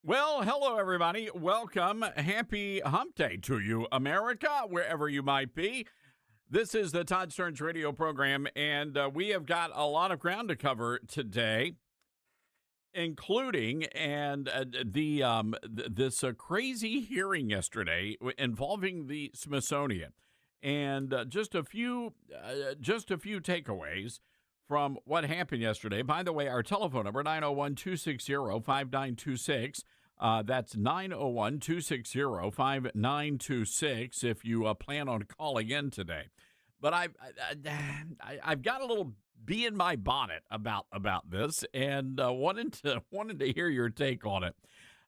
Well, hello, everybody. Welcome. Happy Hump Day to you, America, wherever you might be. This is the Todd Stearns radio program, and we have got a lot of ground to cover today, including this crazy hearing yesterday involving the Smithsonian, and just a few takeaways from what happened yesterday. By the way, our telephone number, 901-260-5926. That's 901-260-5926 if you plan on calling in today. But I've got a little bee in my bonnet about this, and wanted to hear your take on it.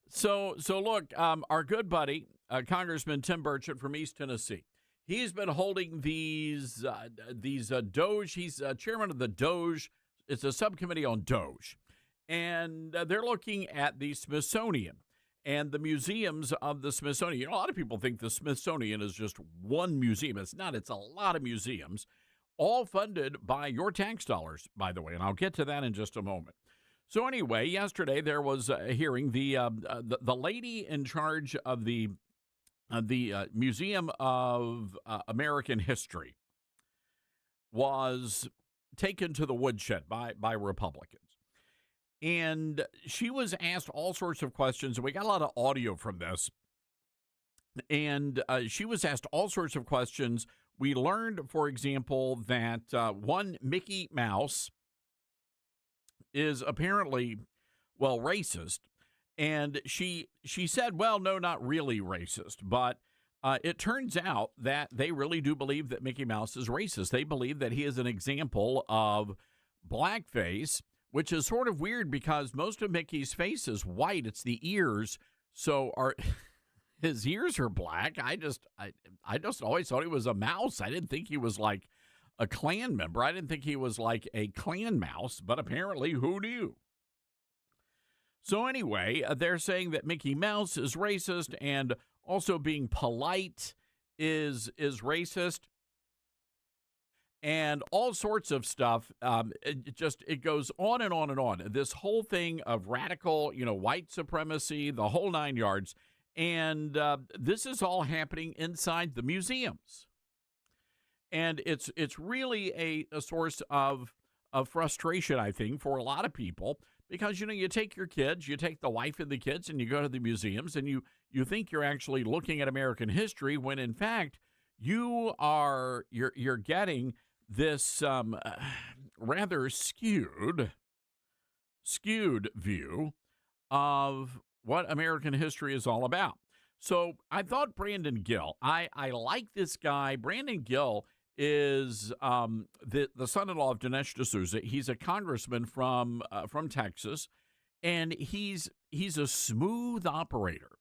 So look, our good buddy, Congressman Tim Burchett from East Tennessee, he's been holding these Doge. He's chairman of the Doge. It's a subcommittee on Doge. And they're looking at the Smithsonian and the museums of the Smithsonian. You know, a lot of people think the Smithsonian is just one museum. It's not. It's a lot of museums, all funded by your tax dollars, by the way. And I'll get to that in just a moment. So anyway, yesterday there was a hearing. The lady in charge of the Museum of American History was taken to the woodshed by Republicans. And she was asked all sorts of questions, and we got a lot of audio from this. And she was asked all sorts of questions. We learned, for example, that one Mickey Mouse is apparently, well, racist. And she said, well, no, not really racist, but it turns out that they really do believe that Mickey Mouse is racist. They believe that he is an example of blackface, which is sort of weird because most of Mickey's face is white. It's the ears. So his ears are black. I just always thought he was a mouse. I didn't think he was like a Klan member. I didn't think he was like a Klan mouse, but apparently who knew? So anyway, they're saying that Mickey Mouse is racist, and also being polite is racist, and all sorts of stuff. It goes on and on and on. This whole thing of radical, white supremacy, the whole nine yards, and this is all happening inside the museums, and it's really a source of frustration, I think, for a lot of people. Because, you take your kids, you take the wife and the kids, and you go to the museums, and you think you're actually looking at American history, when in fact you're getting this rather skewed view of what American history is all about. So I thought Brandon Gill, I like this guy. Brandon Gill is the son-in-law of Dinesh D'Souza. He's a congressman from Texas, and he's a smooth operator.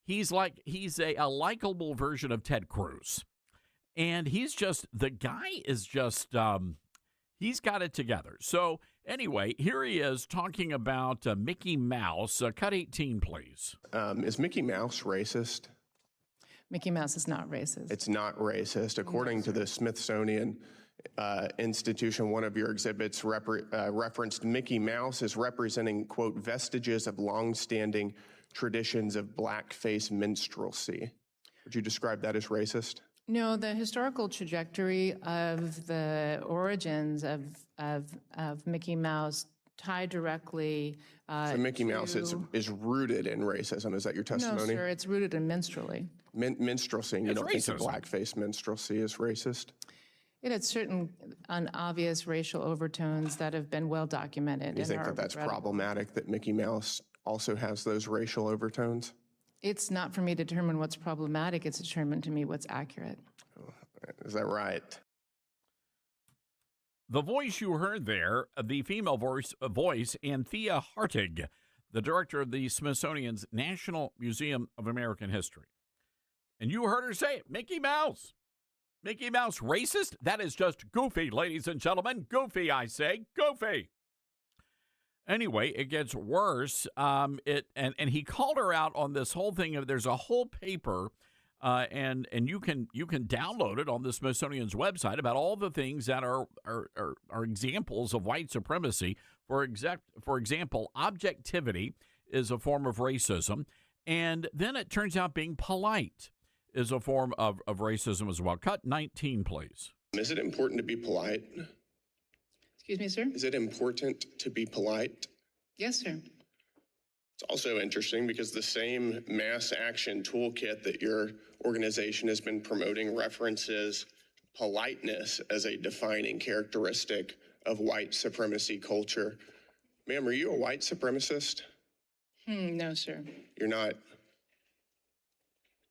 He's a likable version of Ted Cruz, and he's just he's got it together. So anyway, here he is talking about Mickey Mouse. Cut 18, please. Is Mickey Mouse racist? Mickey Mouse is not racist. It's not racist. According to the Smithsonian Institution, one of your exhibits referenced Mickey Mouse as representing, quote, vestiges of longstanding traditions of blackface minstrelsy. Would you describe that as racist? No, the historical trajectory of the origins of Mickey Mouse tied directly so Mickey Mouse is rooted in racism. Is that your testimony? No, sir, it's rooted in minstrelly. Minstrelsy. You don't think the blackface minstrelsy is racist? It had certain unobvious racial overtones that have been well documented. You think that that's problematic, that Mickey Mouse also has those racial overtones? It's not for me to determine what's problematic. It's determined to me what's accurate. Is that right? The voice you heard there, the female voice, Anthea Hartig, the director of the Smithsonian's National Museum of American History. And you heard her say it, Mickey Mouse. Mickey Mouse racist? That is just goofy, ladies and gentlemen. Goofy, I say. Goofy. Anyway, it gets worse. And he called her out on this whole thing. There's a whole paper, and you can download it on the Smithsonian's website about all the things that are examples of white supremacy. For example, objectivity is a form of racism. And then it turns out being polite is a form of racism as well. Cut 19, please. Is it important to be polite? Excuse me, sir? Is it important to be polite? Yes, sir. It's also interesting because the same mass action toolkit that your organization has been promoting references politeness as a defining characteristic of white supremacy culture. Ma'am, are you a white supremacist? No, sir. You're not.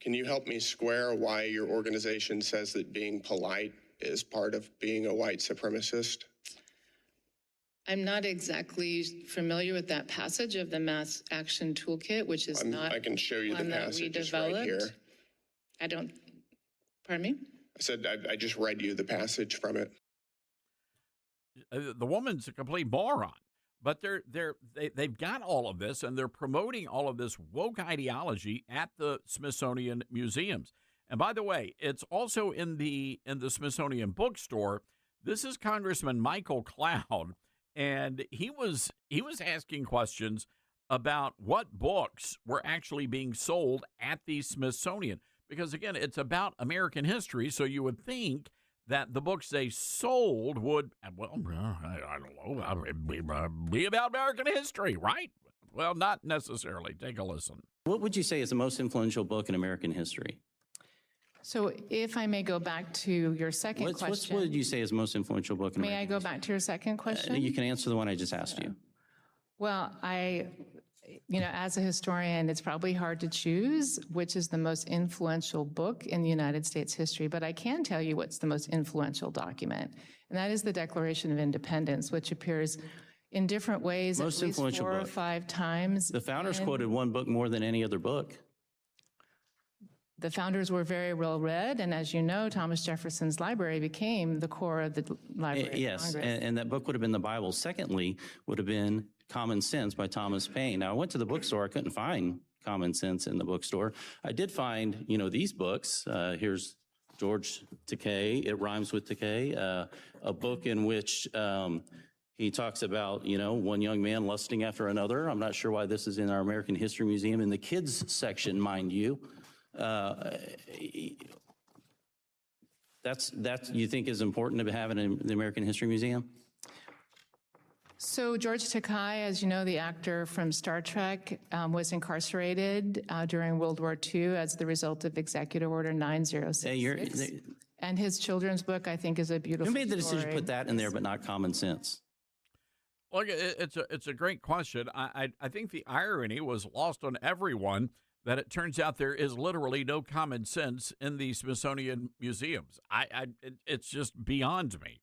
Can you help me square why your organization says that being polite is part of being a white supremacist? I'm not exactly familiar with that passage of the Mass Action Toolkit, which is not I can show you the one that we passage. It's right here. developed. I don't, pardon me? I said I just read you the passage from it. The woman's a complete moron. But they've got all of this, and they're promoting all of this woke ideology at the Smithsonian museums. And by the way, it's also in the Smithsonian bookstore. This is Congressman Michael Cloud, and he was asking questions about what books were actually being sold at the Smithsonian. Because again, it's about American history, so you would think that the books they sold would, well, I don't know, be about American history, right? Well, not necessarily. Take a listen. What would you say is the most influential book in American history? So if I may go back to your second question. What would you say is the most influential book in May I American go history? back to your second question? You can answer the one I just asked you. Well, as a historian, it's probably hard to choose which is the most influential book in the United States history, but I can tell you what's the most influential document, and that is the Declaration of Independence, which appears in different ways Most at least influential 4 or book. 5 times. The founders quoted one book more than any other book. The founders were very well read, and as you know, Thomas Jefferson's library became the core of the Library of Yes, Congress. and that book would have been the Bible. Secondly, would have been Common Sense by Thomas Paine. Now, I went to the bookstore. I couldn't find Common Sense in the bookstore. I did find, these books. Here's George Takei. It rhymes with Takei. A book in which he talks about, one young man lusting after another. I'm not sure why this is in our American History Museum. In the kids section, mind you. That's you think is important to have in the American History Museum? So George Takei, as you know, the actor from Star Trek, was incarcerated during World War II as the result of Executive Order 9066. And his children's book, I think, is a beautiful Who made the decision to story. put that in there but not Common Sense? Look, it's a great question. I think the irony was lost on everyone that it turns out there is literally no common sense in the Smithsonian museums. It's just beyond me.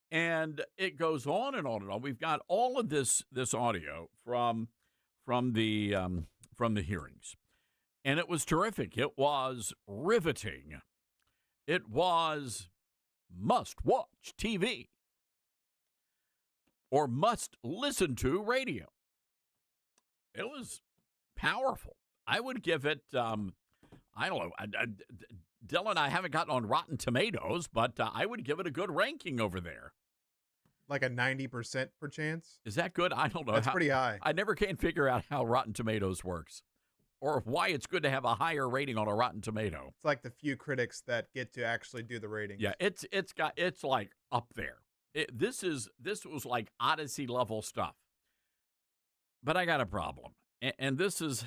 And it goes on and on and on. We've got all of this audio from the hearings, and it was terrific. It was riveting. It was must-watch TV or must-listen-to radio. It was powerful. I would give it, I don't know, Dylan, I haven't gotten on Rotten Tomatoes, but I would give it a good ranking over there. Like a 90% perchance? Is that good? I don't know. That's pretty high. I never can figure out how Rotten Tomatoes works or why it's good to have a higher rating on a Rotten Tomato. It's like the few critics that get to actually do the ratings. Yeah, it's like up there. This was like Odyssey level stuff. But I got a problem. And this is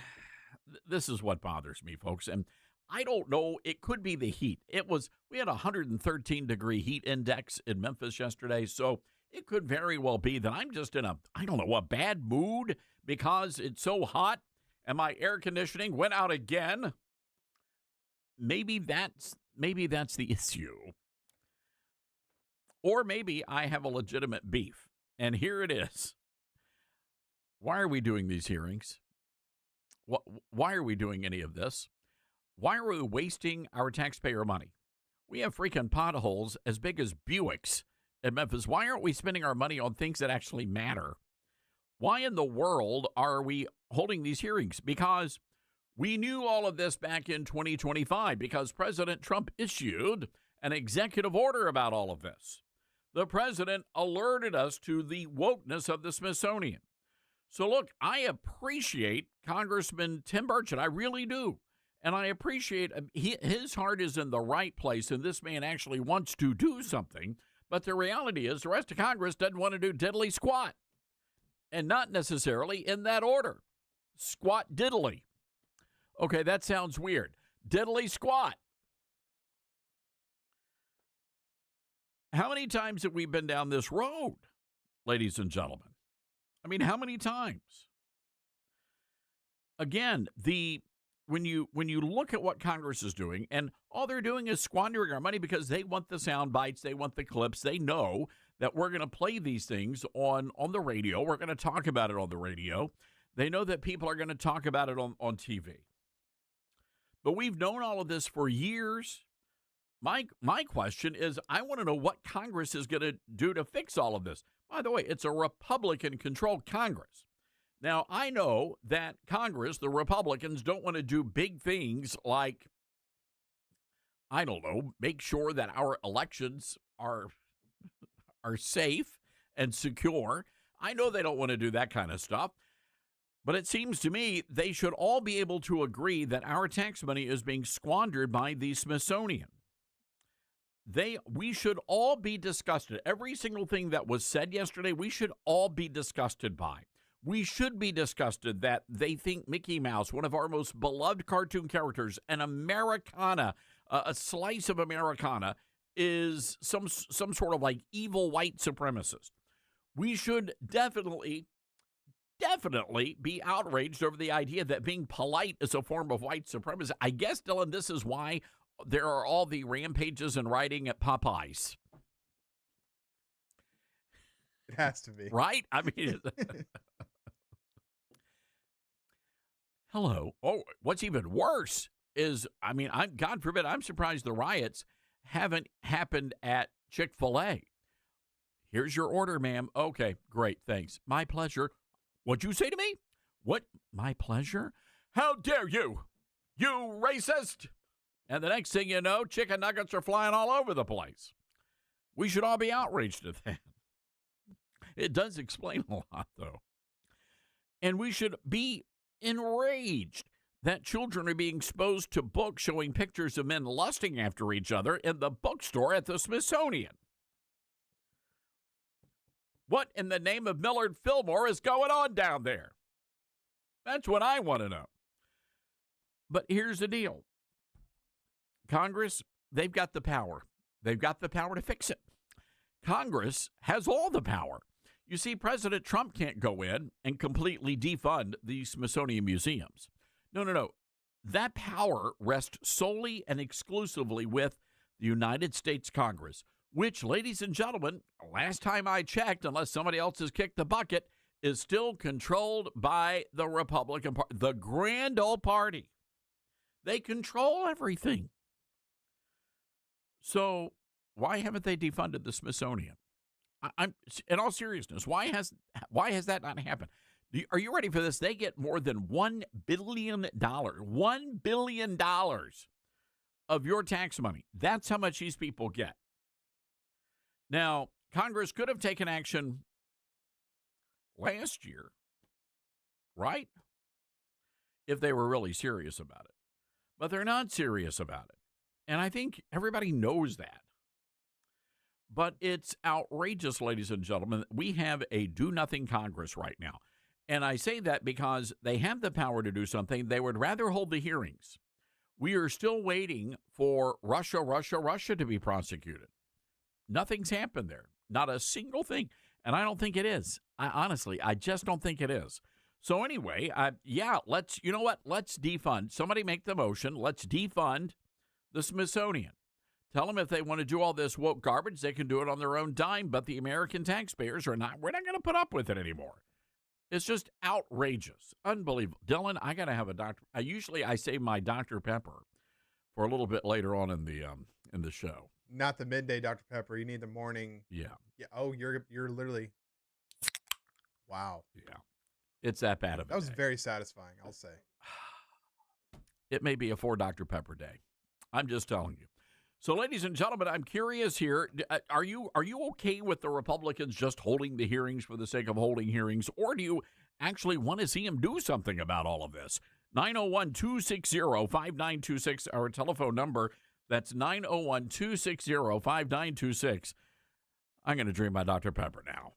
what bothers me, folks. And I don't know. It could be the heat. We had a 113-degree heat index in Memphis yesterday, so it could very well be that I'm just in a bad mood because it's so hot and my air conditioning went out again. Maybe that's the issue. Or maybe I have a legitimate beef. And here it is. Why are we doing these hearings? Why are we doing any of this? Why are we wasting our taxpayer money? We have freaking potholes as big as Buicks in Memphis. Why aren't we spending our money on things that actually matter? Why in the world are we holding these hearings? Because we knew all of this back in 2025 because President Trump issued an executive order about all of this. The president alerted us to the wokeness of the Smithsonian. So, look, I appreciate Congressman Tim Burchett. I really do. And I appreciate his heart is in the right place, and this man actually wants to do something. But the reality is the rest of Congress doesn't want to do diddly squat, and not necessarily in that order. Squat diddly. Okay, that sounds weird. Diddly squat. How many times have we been down this road, ladies and gentlemen? I mean, how many times? Again, when you look at what Congress is doing, and all they're doing is squandering our money because they want the sound bites, they want the clips, they know that we're going to play these things on the radio. We're going to talk about it on the radio. They know that people are going to talk about it on TV. But we've known all of this for years. My question is, I want to know what Congress is going to do to fix all of this. By the way, it's a Republican-controlled Congress. Now, I know that Congress, the Republicans, don't want to do big things like, I don't know, make sure that our elections are safe and secure. I know they don't want to do that kind of stuff. But it seems to me they should all be able to agree that our tax money is being squandered by the Smithsonian. We should all be disgusted. Every single thing that was said yesterday, we should all be disgusted by. We should be disgusted that they think Mickey Mouse, one of our most beloved cartoon characters, an Americana, a slice of Americana, is some sort of like evil white supremacist. We should definitely be outraged over the idea that being polite is a form of white supremacy. I guess, Dylan, this is why there are all the rampages and rioting at Popeyes. It has to be. Right? I mean, hello. Oh, what's even worse is, I mean, God forbid, I'm surprised the riots haven't happened at Chick-fil-A. Here's your order, ma'am. Okay, great, thanks. My pleasure. What'd you say to me? What? My pleasure? How dare you? You racist! And the next thing you know, chicken nuggets are flying all over the place. We should all be outraged at that. It does explain a lot, though. And we should be enraged that children are being exposed to books showing pictures of men lusting after each other in the bookstore at the Smithsonian. What in the name of Millard Fillmore is going on down there? That's what I want to know. But here's the deal. Congress, they've got the power. They've got the power to fix it. Congress has all the power. You see, President Trump can't go in and completely defund the Smithsonian museums. No. That power rests solely and exclusively with the United States Congress, which, ladies and gentlemen, last time I checked, unless somebody else has kicked the bucket, is still controlled by the Republican Party, the grand old party. They control everything. So why haven't they defunded the Smithsonian? I'm in all seriousness, why has that not happened? Are you ready for this? They get more than $1 billion of your tax money. That's how much these people get. Now, Congress could have taken action last year, right? If they were really serious about it. But they're not serious about it. And I think everybody knows that. But it's outrageous, ladies and gentlemen. We have a do-nothing Congress right now. And I say that because they have the power to do something. They would rather hold the hearings. We are still waiting for Russia to be prosecuted. Nothing's happened there. Not a single thing. And I don't think it is. I just don't think it is. So anyway, let's defund. Somebody make the motion. Let's defund the Smithsonian. Tell them if they want to do all this woke garbage, they can do it on their own dime, but the American taxpayers we're not going to put up with it anymore. It's just outrageous. Unbelievable. Dylan, I got to have a doctor. I save my Dr. Pepper for a little bit later on in the show. Not the midday Dr. Pepper. You need the morning. Yeah. Oh, you're literally. Wow. Yeah. It's that bad of a That was day. very satisfying, I'll say. It may be a 4 Dr. Pepper day. I'm just telling you. So, ladies and gentlemen, I'm curious here. Are you okay with the Republicans just holding the hearings for the sake of holding hearings, or do you actually want to see him do something about all of this. 901-260-5926, our telephone number. That's 901-260-5926. I'm going to drink my Dr. Pepper now.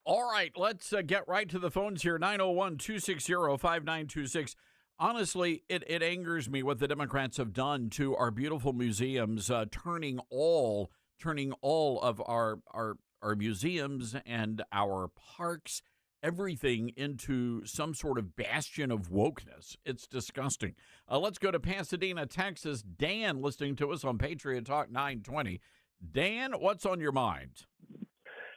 All right, let's get right to the phones here. 901-260-5926. Honestly, it angers me what the Democrats have done to our beautiful museums, turning all of our museums and our parks, everything into some sort of bastion of wokeness. It's disgusting. Let's go to Pasadena, Texas. Dan, listening to us on Patriot Talk 920. Dan, what's on your mind?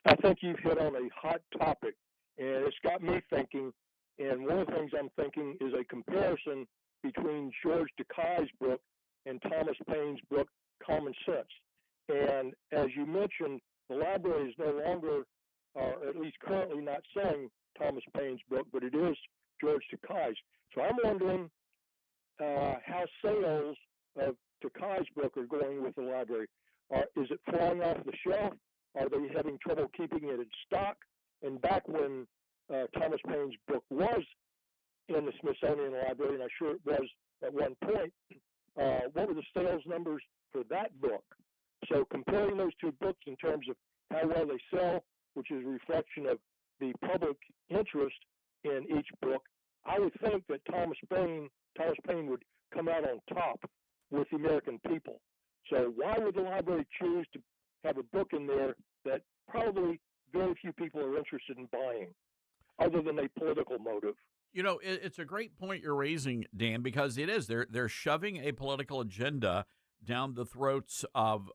I think you've hit on a hot topic, and it's got me thinking. And one of the things I'm thinking is a comparison between George Takei's book and Thomas Paine's book, Common Sense. And as you mentioned, the library is no longer, or at least currently, not selling Thomas Paine's book, but it is George Takei's. So I'm wondering how sales of Takei's book are going with the library. Is it falling off the shelf? Are they having trouble keeping it in stock? And back when Thomas Paine's book was in the Smithsonian Library, and I'm sure it was at one point, what were the sales numbers for that book? So comparing those two books in terms of how well they sell, which is a reflection of the public interest in each book, I would think that Thomas Paine would come out on top with the American people. So why would the library choose to have a book in there that probably very few people are interested in buying, other than a political motive? You know, it's a great point you're raising, Dan, because it is. They're shoving a political agenda down the throats of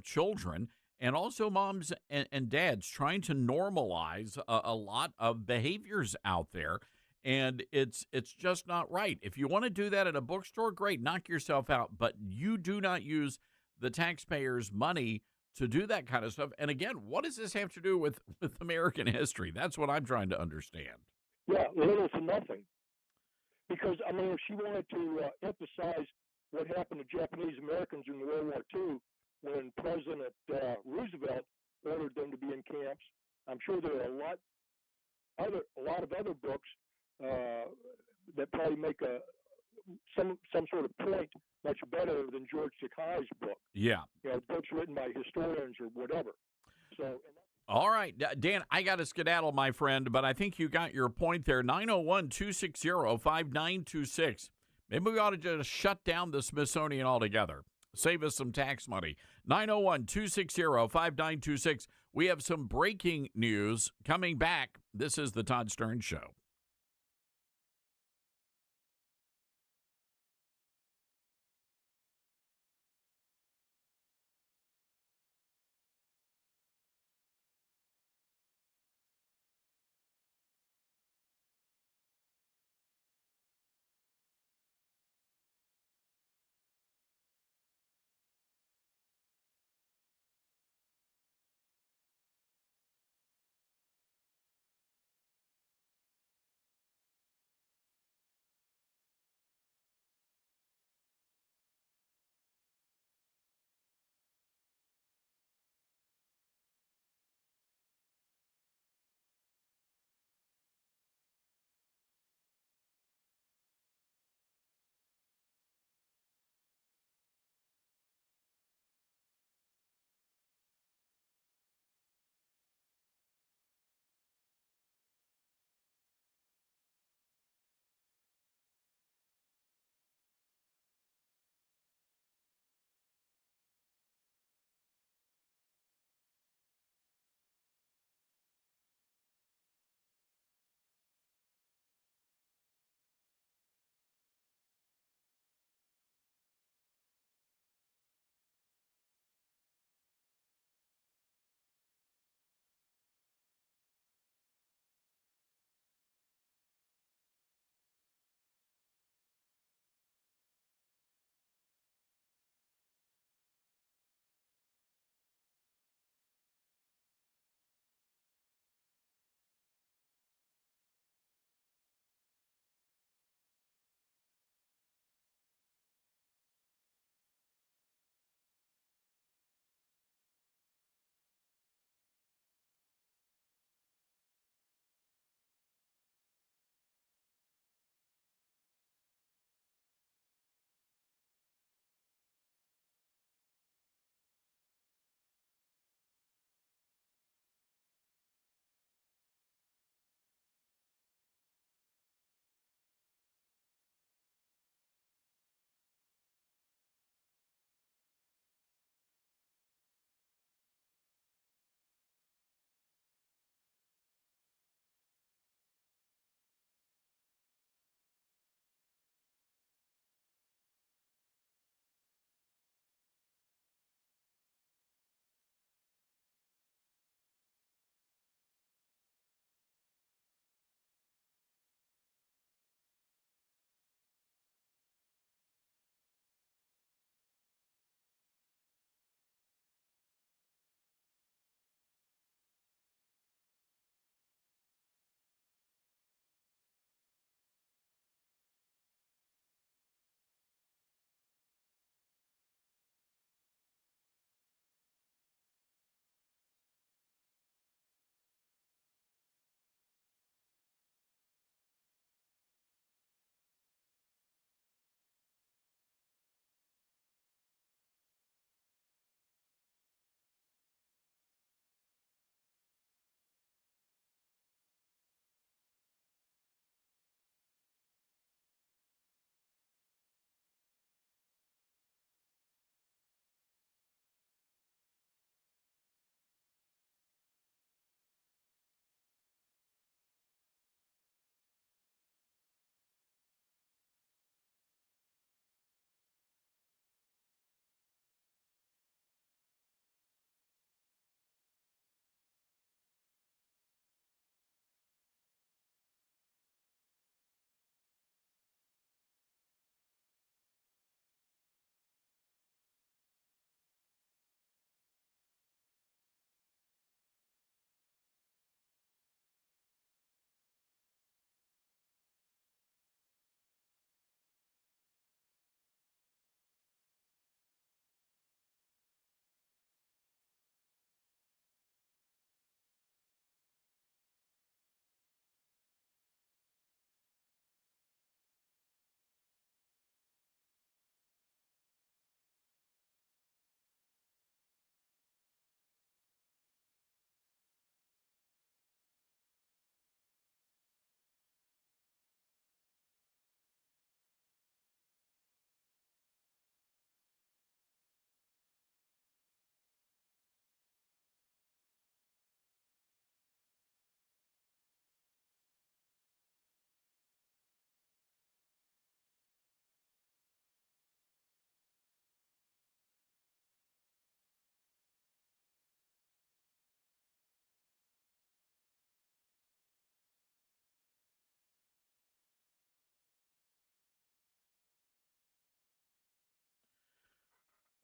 children and also moms and dads, trying to normalize a lot of behaviors out there. And it's just not right. If you want to do that at a bookstore, great, knock yourself out. But you do not use the taxpayers' money to do that kind of stuff. And again, what does this have to do with American history? That's what I'm trying to understand. Yeah, little to nothing. Because, I mean, if she wanted to emphasize what happened to Japanese Americans in World War II when President Roosevelt ordered them to be in camps, I'm sure there are a lot of other books that probably make some sort of point much better than George Takei's book. Yeah. You know, books written by historians or whatever. So. All right, Dan, I got to skedaddle, my friend, but I think you got your point there. 901-260-5926. Maybe we ought to just shut down the Smithsonian altogether. Save us some tax money. 901-260-5926. We have some breaking news coming back. This is the Todd Stern Show.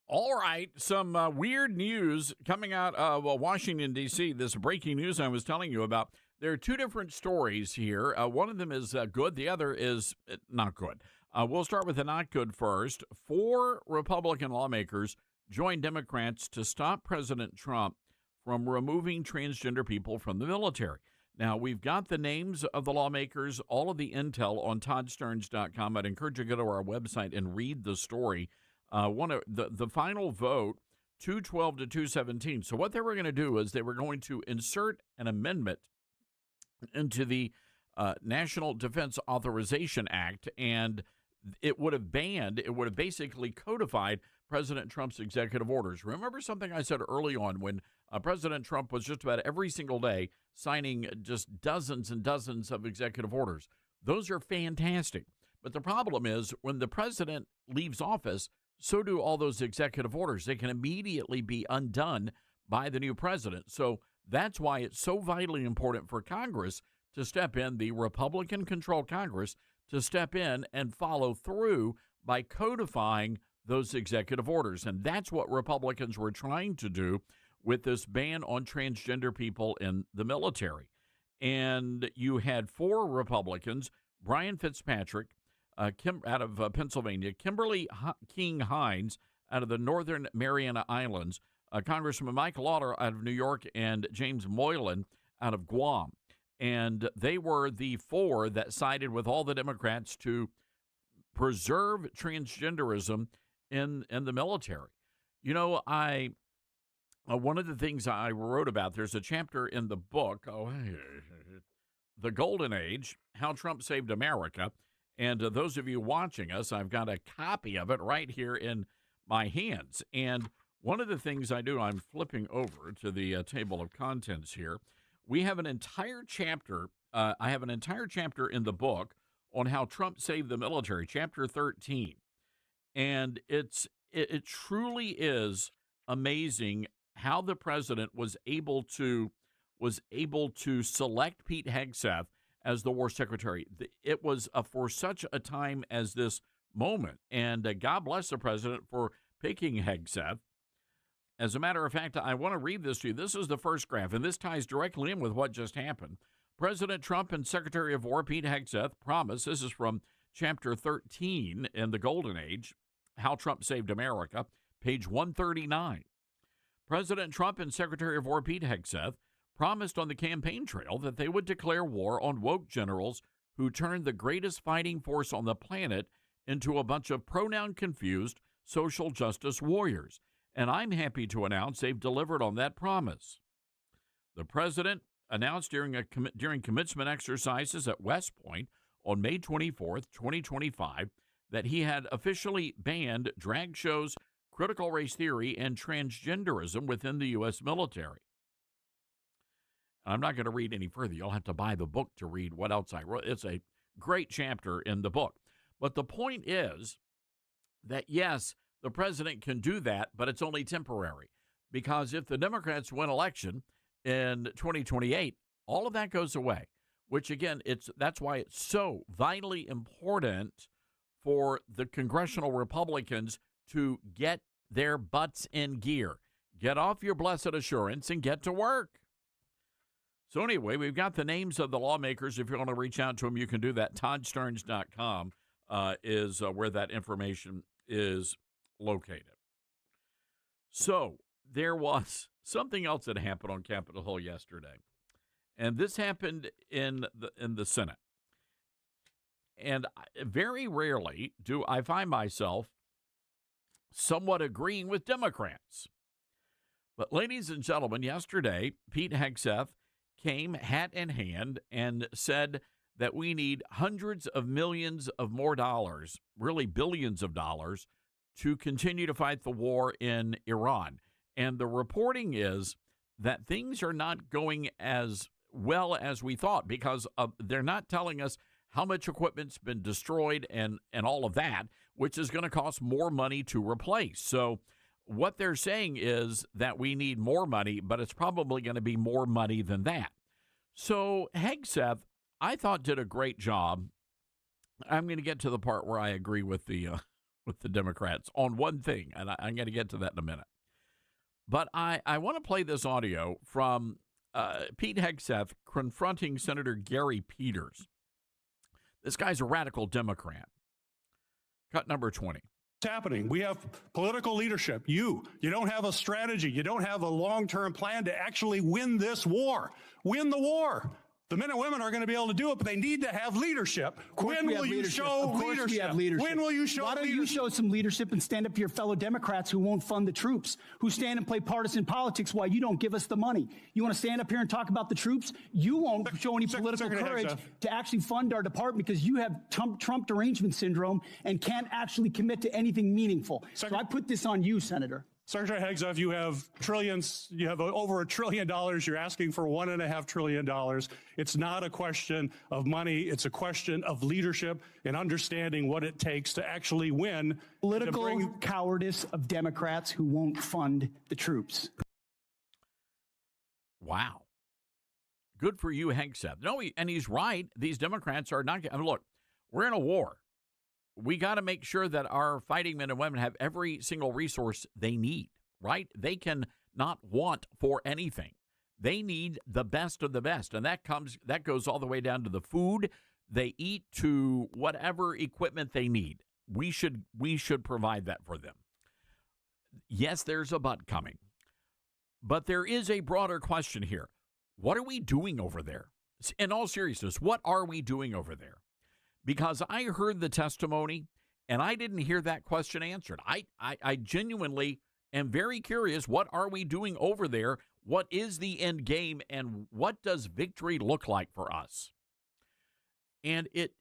All right, some weird news coming out of Washington, D.C. This breaking news I was telling you about. There are two different stories here. One of them is good. The other is not good. We'll start with the not good first. 4 Republican lawmakers joined Democrats to stop President Trump from removing transgender people from the military. Now, we've got the names of the lawmakers, all of the intel on toddsterns.com. I'd encourage you to go to our website and read the story. The final vote, 212 to 217. So what they were going to do is they were going to insert an amendment into the National Defense Authorization Act, and it would have basically codified President Trump's executive orders. Remember something I said early on when President Trump was just about every single day signing just dozens and dozens of executive orders. Those are fantastic. But the problem is when the president leaves office, so do all those executive orders. They can immediately be undone by the new president. So that's why it's so vitally important for Congress to step in, the Republican-controlled Congress, to step in and follow through by codifying those executive orders. And that's what Republicans were trying to do with this ban on transgender people in the military. And you had 4 Republicans, Brian Fitzpatrick, out of Pennsylvania, Kimberly King Hines out of the Northern Mariana Islands, Congressman Mike Lauder out of New York, and James Moylan out of Guam. And they were the 4 that sided with all the Democrats to preserve transgenderism in the military. You know, one of the things I wrote about, there's a chapter in the book, The Golden Age, How Trump Saved America. And those of you watching us, I've got a copy of it right here in my hands. And one of the things I do, I'm flipping over to the table of contents here. We have an entire chapter. I have an entire chapter in the book on how Trump saved the military, chapter 13. And it truly is amazing how the president was able to select Pete Hegseth as the war secretary. It was for such a time as this moment, and God bless the president for picking Hegseth. As a matter of fact, I want to read this to you. This is the first graph, and this ties directly in with what just happened. President Trump and Secretary of War Pete Hegseth promised, this is from chapter 13 in The Golden Age, How Trump Saved America, page 139. President Trump and Secretary of War Pete Hegseth promised on the campaign trail that they would declare war on woke generals who turned the greatest fighting force on the planet into a bunch of pronoun-confused social justice warriors. And I'm happy to announce they've delivered on that promise. The president announced during commencement exercises at West Point on May 24th, 2025, that he had officially banned drag shows, critical race theory, and transgenderism within the U.S. military. I'm not going to read any further. You'll have to buy the book to read what else I wrote. It's a great chapter in the book. But the point is that, yes, the president can do that, but it's only temporary. Because if the Democrats win election in 2028, all of that goes away, which, again, that's why it's so vitally important for the congressional Republicans to get their butts in gear. Get off your blessed assurance and get to work. So anyway, we've got the names of the lawmakers. If you want to reach out to them, you can do that. toddsterns.com is where that information is located. So there was something else that happened on Capitol Hill yesterday, and this happened in the Senate. And very rarely do I find myself somewhat agreeing with Democrats. But ladies and gentlemen, yesterday, Pete Hegseth came hat in hand and said that we need hundreds of millions of more dollars, really billions of dollars, to continue to fight the war in Iran. And the reporting is that things are not going as well as we thought because they're not telling us how much equipment's been destroyed and all of that, which is going to cost more money to replace. So what they're saying is that we need more money, but it's probably going to be more money than that. So Hegseth, I thought, did a great job. I'm going to get to the part where I agree with the with the Democrats on one thing, and I'm going to get to that in a minute. But I want to play this audio from Pete Hegseth confronting Senator Gary Peters. This guy's a radical Democrat. Cut number 20. What's happening? We have political leadership. You don't have a strategy. You don't have a long-term plan to actually win this war. Win the war. The men and women are going to be able to do it, but they need to have leadership. When will you show leadership? When will you show leadership? Why don't you show some leadership and stand up to your fellow Democrats who won't fund the troops, who stand and play partisan politics while you don't give us the money? You want to stand up here and talk about the troops? You won't show any political courage to actually fund our department because you have Trump derangement syndrome and can't actually commit to anything meaningful. So I put this on you, Senator. Secretary Hegseth, you have trillions, you have over $1 trillion. You're asking for $1.5 trillion. It's not a question of money. It's a question of leadership and understanding what it takes to actually win. Political cowardice of Democrats who won't fund the troops. Wow. Good for you, Hegseth. No, and he's right. These Democrats are not. I mean, look, we're in a war. We got to make sure that our fighting men and women have every single resource they need, right? They can not want for anything. They need the best of the best. And that goes all the way down to the food they eat to whatever equipment they need. We should provide that for them. Yes, there's a but coming. But there is a broader question here. What are we doing over there? In all seriousness, what are we doing over there? Because I heard the testimony, and I didn't hear that question answered. I genuinely am very curious, what are we doing over there? What is the end game, and what does victory look like for us? And it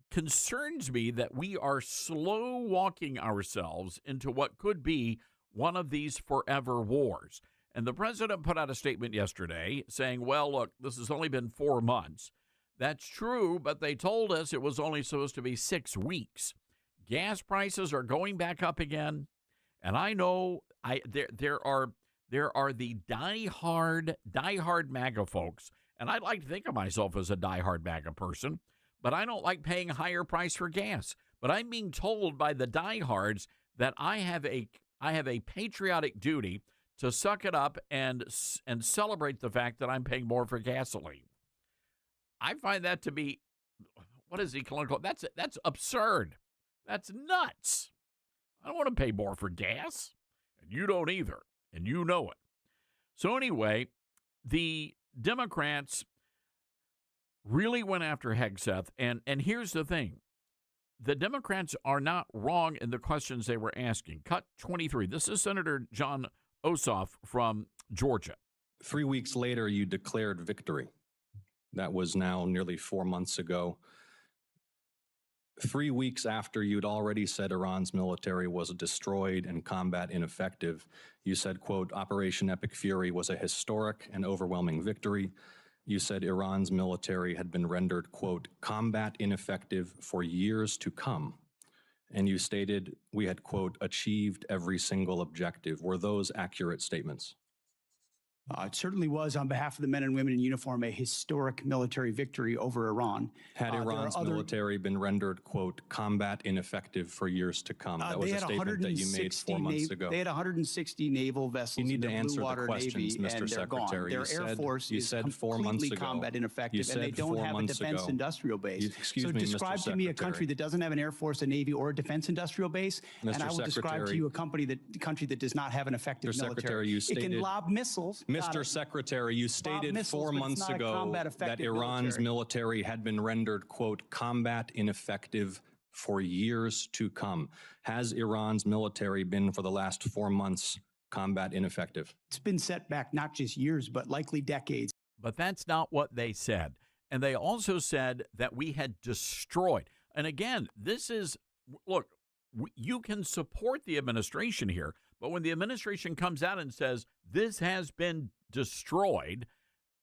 concerns me that we are slow walking ourselves into what could be one of these forever wars. And the president put out a statement yesterday saying, well, look, this has only been 4 months. That's true, but they told us it was only supposed to be 6 weeks. Gas prices are going back up again, and I know there are the diehard MAGA folks, and I'd like to think of myself as a diehard MAGA person, but I don't like paying a higher price for gas. But I'm being told by the diehards that I have a patriotic duty to suck it up and celebrate the fact that I'm paying more for gasoline. I find that to be, what is he calling? That's absurd. That's nuts. I don't want to pay more for gas, and you don't either, and you know it. So anyway, the Democrats really went after Hegseth, and here's the thing. The Democrats are not wrong in the questions they were asking. Cut 23. This is Senator John Ossoff from Georgia. 3 weeks later, you declared victory. That was now nearly 4 months ago. 3 weeks after you'd already said Iran's military was destroyed and combat ineffective, you said, quote, Operation Epic Fury was a historic and overwhelming victory. You said Iran's military had been rendered, quote, combat ineffective for years to come. And you stated we had, quote, achieved every single objective. Were those accurate statements? It certainly was, on behalf of the men and women in uniform, a historic military victory over Iran. Had Iran's military been rendered, quote, combat ineffective for years to come? That was a statement that you made 4 months ago. They had 160 naval vessels in the Blue Water Navy, and they're gone. Their Air Force is completely combat ineffective, and they don't have a defense industrial base. So describe to me a country that doesn't have an Air Force, a Navy, or a defense industrial base, and I will describe to you a country that does not have an effective military. It can lob missiles. Mr. Secretary, you stated 4 months ago that Iran's military had been rendered, quote, combat ineffective for years to come. Has Iran's military been, for the last 4 months, combat ineffective? It's been set back not just years, but likely decades. But that's not what they said. And they also said that we had destroyed. And again, this is, look, you can support the administration here, but when the administration comes out and says this has been destroyed,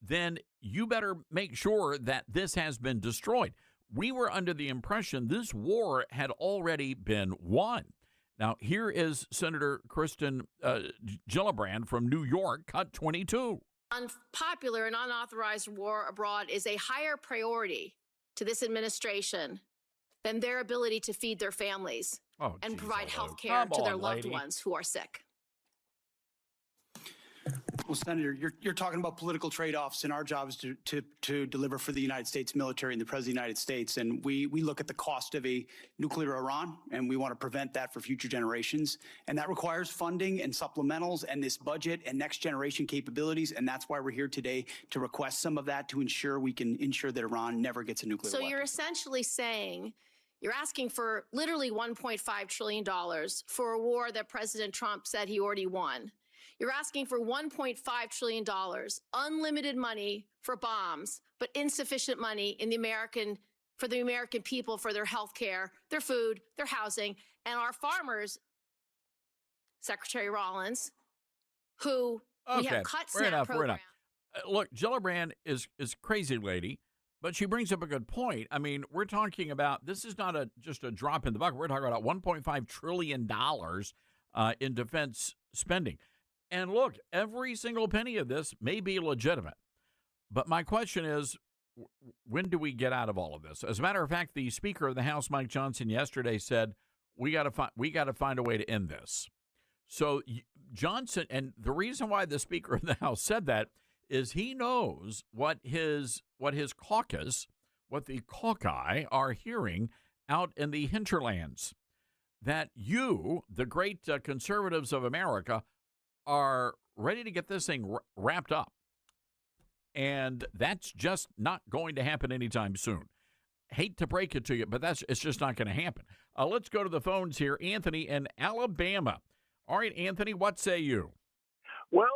then you better make sure that this has been destroyed. We were under the impression this war had already been won. Now, here is Senator Kristen Gillibrand from New York, cut 22. Unpopular and unauthorized war abroad is a higher priority to this administration than their ability to feed their families. Oh, and geez, provide hello. health care Come to their on, loved lady. ones who are sick. Well, Senator, you're talking about political trade-offs, and our job is to deliver for the United States military and the President of the United States. And we look at the cost of a nuclear Iran, and we want to prevent that for future generations. And that requires funding and supplementals and this budget and next generation capabilities. And that's why we're here today to request some of that to ensure we can ensure that Iran never gets a nuclear So weapon. you're essentially saying you're asking for literally $1.5 trillion for a war that President Trump said he already won. You're asking for $1.5 trillion, unlimited money for bombs, but insufficient money in for the American people, for their health care, their food, their housing, and our farmers, Secretary Rollins, who we have cut SNAP program. Look, Gillibrand is crazy lady, but she brings up a good point. I mean, we're talking about, this is not just a drop in the bucket. We're talking about $1.5 trillion in defense spending. And look, every single penny of this may be legitimate. But my question is, when do we get out of all of this? As a matter of fact, the Speaker of the House, Mike Johnson, yesterday said, we got to find a way to end this. So Johnson, and the reason why the Speaker of the House said that is he knows what his caucus, what the caucus are hearing out in the hinterlands, that you, the great conservatives of America, are ready to get this thing wrapped up. And that's just not going to happen anytime soon. Hate to break it to you, but it's just not going to happen. Let's go to the phones here. Anthony in Alabama. All right, Anthony, what say you? Well,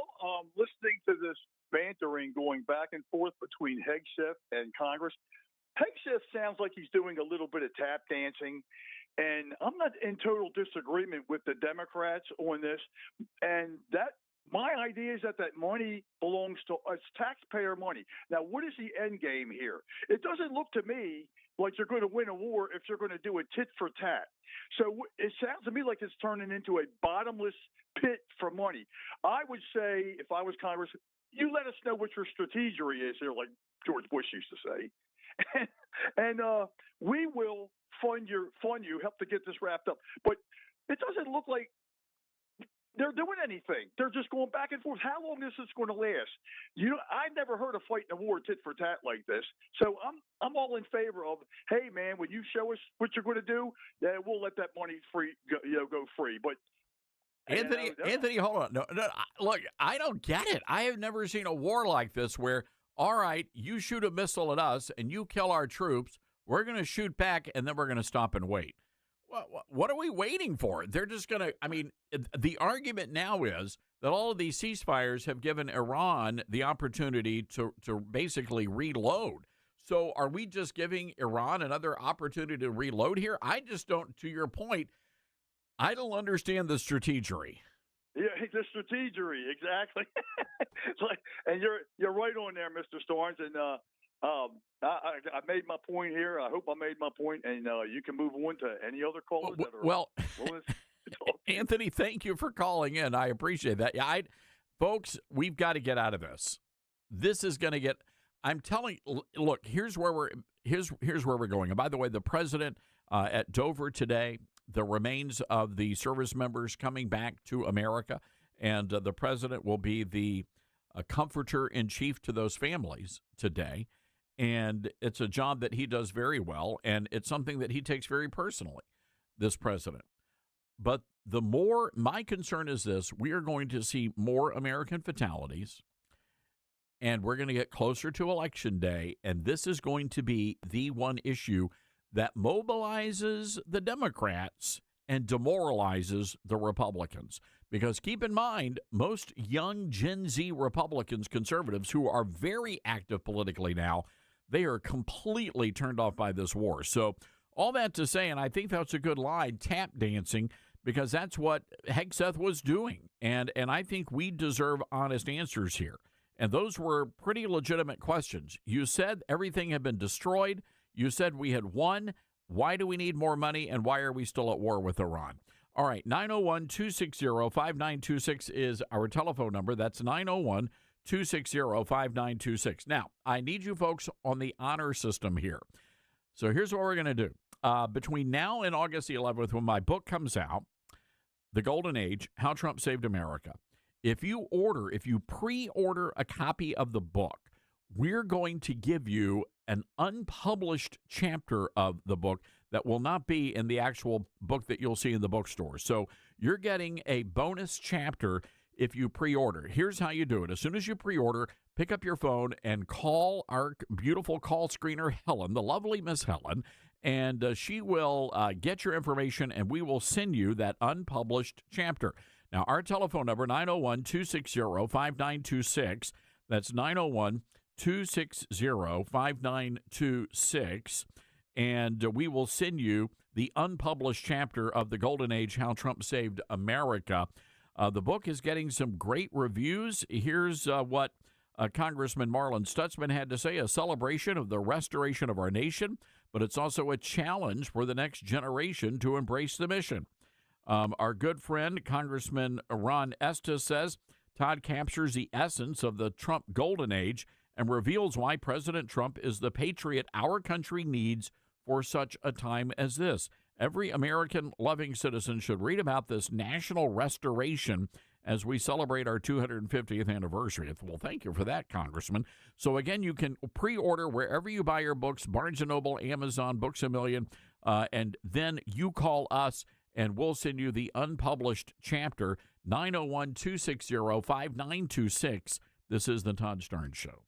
listening to this bantering going back and forth between Hegseth and Congress, Hegseth sounds like he's doing a little bit of tap dancing. And I'm not in total disagreement with the Democrats on this. And my idea is that money belongs to us, taxpayer money. Now, what is the end game here? It doesn't look to me like you're going to win a war if you're going to do a tit for tat. So it sounds to me like it's turning into a bottomless pit for money. I would say, if I was Congress, you let us know what your strategy is here, like George Bush used to say. and we will fund you, help to get this wrapped up. But it doesn't look like they're doing anything. They're just going back and forth. How long is this going to last? I've never heard of fighting a war tit for tat like this. So I'm all in favor of, hey man, when you show us what you're going to do, then we'll let that money go free. But Anthony, hold on. No, look, I don't get it. I have never seen a war like this where, all right, you shoot a missile at us and you kill our troops. We're going to shoot back, and then we're going to stop and wait. What are we waiting for? They're just going to, I mean, the argument now is that all of these ceasefires have given Iran the opportunity to basically reload. So are we just giving Iran another opportunity to reload here? I just don't, to your point, I don't understand the strategy. Yeah, the strategy, exactly. And you're right on there, Mr. Starnes, and I made my point here. I hope I made my point, and you can move on to any other callers that are. Well, Anthony, thank you for calling in. I appreciate that. Yeah, folks, we've got to get out of this. This is going to get. I'm telling. Look, here's where we're going. And by the way, the president at Dover today, the remains of the service members coming back to America, and the president will be the comforter in chief to those families today. And it's a job that he does very well, and it's something that he takes very personally, this president. But my concern is this: we are going to see more American fatalities, and we're going to get closer to Election Day, and this is going to be the one issue that mobilizes the Democrats and demoralizes the Republicans. Because keep in mind, most young Gen Z Republicans, conservatives, who are very active politically now, they are completely turned off by this war. So all that to say, and I think that's a good line, tap dancing, because that's what Hegseth was doing. And I think we deserve honest answers here. And those were pretty legitimate questions. You said everything had been destroyed. You said we had won. Why do we need more money, and why are we still at war with Iran? All right, 901-260-5926 is our telephone number. That's 901-260-5926. Now, I need you folks on the honor system here. So here's what we're going to do. between now and August the 11th, when my book comes out, The Golden Age, How Trump Saved America, if you pre-order a copy of the book, we're going to give you an unpublished chapter of the book that will not be in the actual book that you'll see in the bookstore. So you're getting a bonus chapter if you pre-order. Here's how you do it. As soon as you pre-order, pick up your phone and call our beautiful call screener, Helen, the lovely Miss Helen, and she will get your information, and we will send you that unpublished chapter. Now, our telephone number, 901-260-5926. That's 901-260-5926. And we will send you the unpublished chapter of The Golden Age, How Trump Saved America. The book is getting some great reviews. Here's what Congressman Marlin Stutzman had to say: a celebration of the restoration of our nation, but it's also a challenge for the next generation to embrace the mission. Our good friend, Congressman Ron Estes, says Todd captures the essence of the Trump Golden Age and reveals why President Trump is the patriot our country needs for such a time as this. Every American-loving citizen should read about this national restoration as we celebrate our 250th anniversary. Well, thank you for that, Congressman. So, again, you can pre-order wherever you buy your books, Barnes & Noble, Amazon, Books A Million, and then you call us, and we'll send you the unpublished chapter, 901-260-5926. This is The Todd Starnes Show.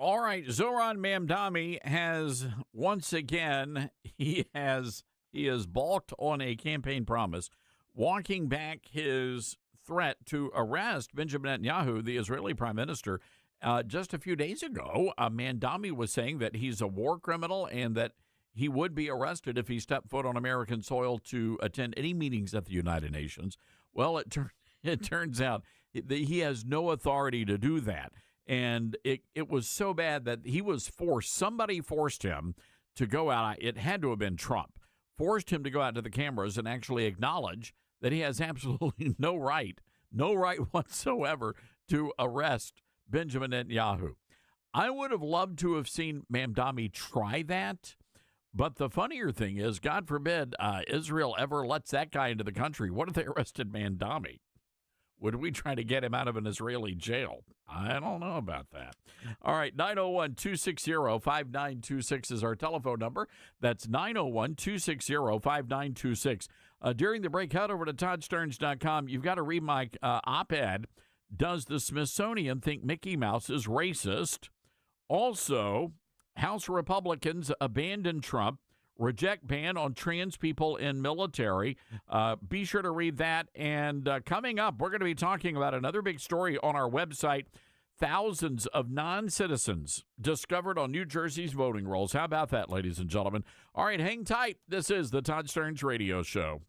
All right, Zoran Mamdani has once again he has balked on a campaign promise, walking back his threat to arrest Benjamin Netanyahu, the Israeli prime minister. Just a few days ago, Mamdani was saying that he's a war criminal and that he would be arrested if he stepped foot on American soil to attend any meetings at the United Nations. Well, it turns out that he has no authority to do that. And it was so bad that he was forced, somebody forced him to go out. It had to have been Trump, forced him to go out to the cameras and actually acknowledge that he has absolutely no right whatsoever to arrest Benjamin Netanyahu. I would have loved to have seen Mamdani try that. But the funnier thing is, God forbid Israel ever lets that guy into the country. What if they arrested Mamdani? Would we try to get him out of an Israeli jail? I don't know about that. All right, 901-260-5926 is our telephone number. That's 901-260-5926. During the break, head over to toddsterns.com. You've got to read my op-ed, Does the Smithsonian Think Mickey Mouse is Racist? Also, House Republicans abandon Trump, reject ban on trans people in military. Be sure to read that. And coming up, we're going to be talking about another big story on our website. Thousands of non-citizens discovered on New Jersey's voting rolls. How about that, ladies and gentlemen? All right, hang tight. This is the Todd Stearns Radio Show.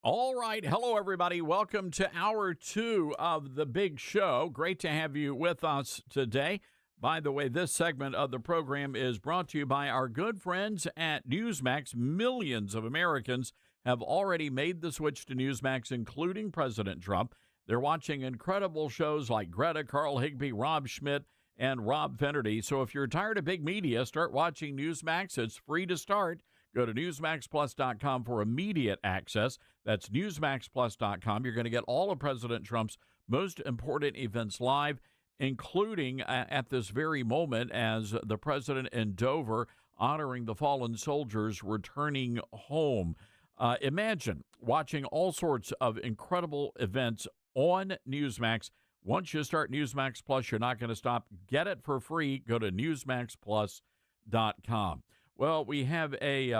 All right. Hello, everybody. Welcome to hour 2 of the big show. Great to have you with us today. By the way, this segment of the program is brought to you by our good friends at Newsmax. Millions of Americans have already made the switch to Newsmax, including President Trump. They're watching incredible shows like Greta, Carl Higbee, Rob Schmidt, and Rob Finnerty. So if you're tired of big media, start watching Newsmax. It's free to start. Go to NewsmaxPlus.com for immediate access. That's NewsmaxPlus.com. You're going to get all of President Trump's most important events live, including at this very moment as the president in Dover honoring the fallen soldiers returning home. Imagine watching all sorts of incredible events on Newsmax. Once you start Newsmax Plus, you're not going to stop. Get it for free. Go to NewsmaxPlus.com. Well, we have a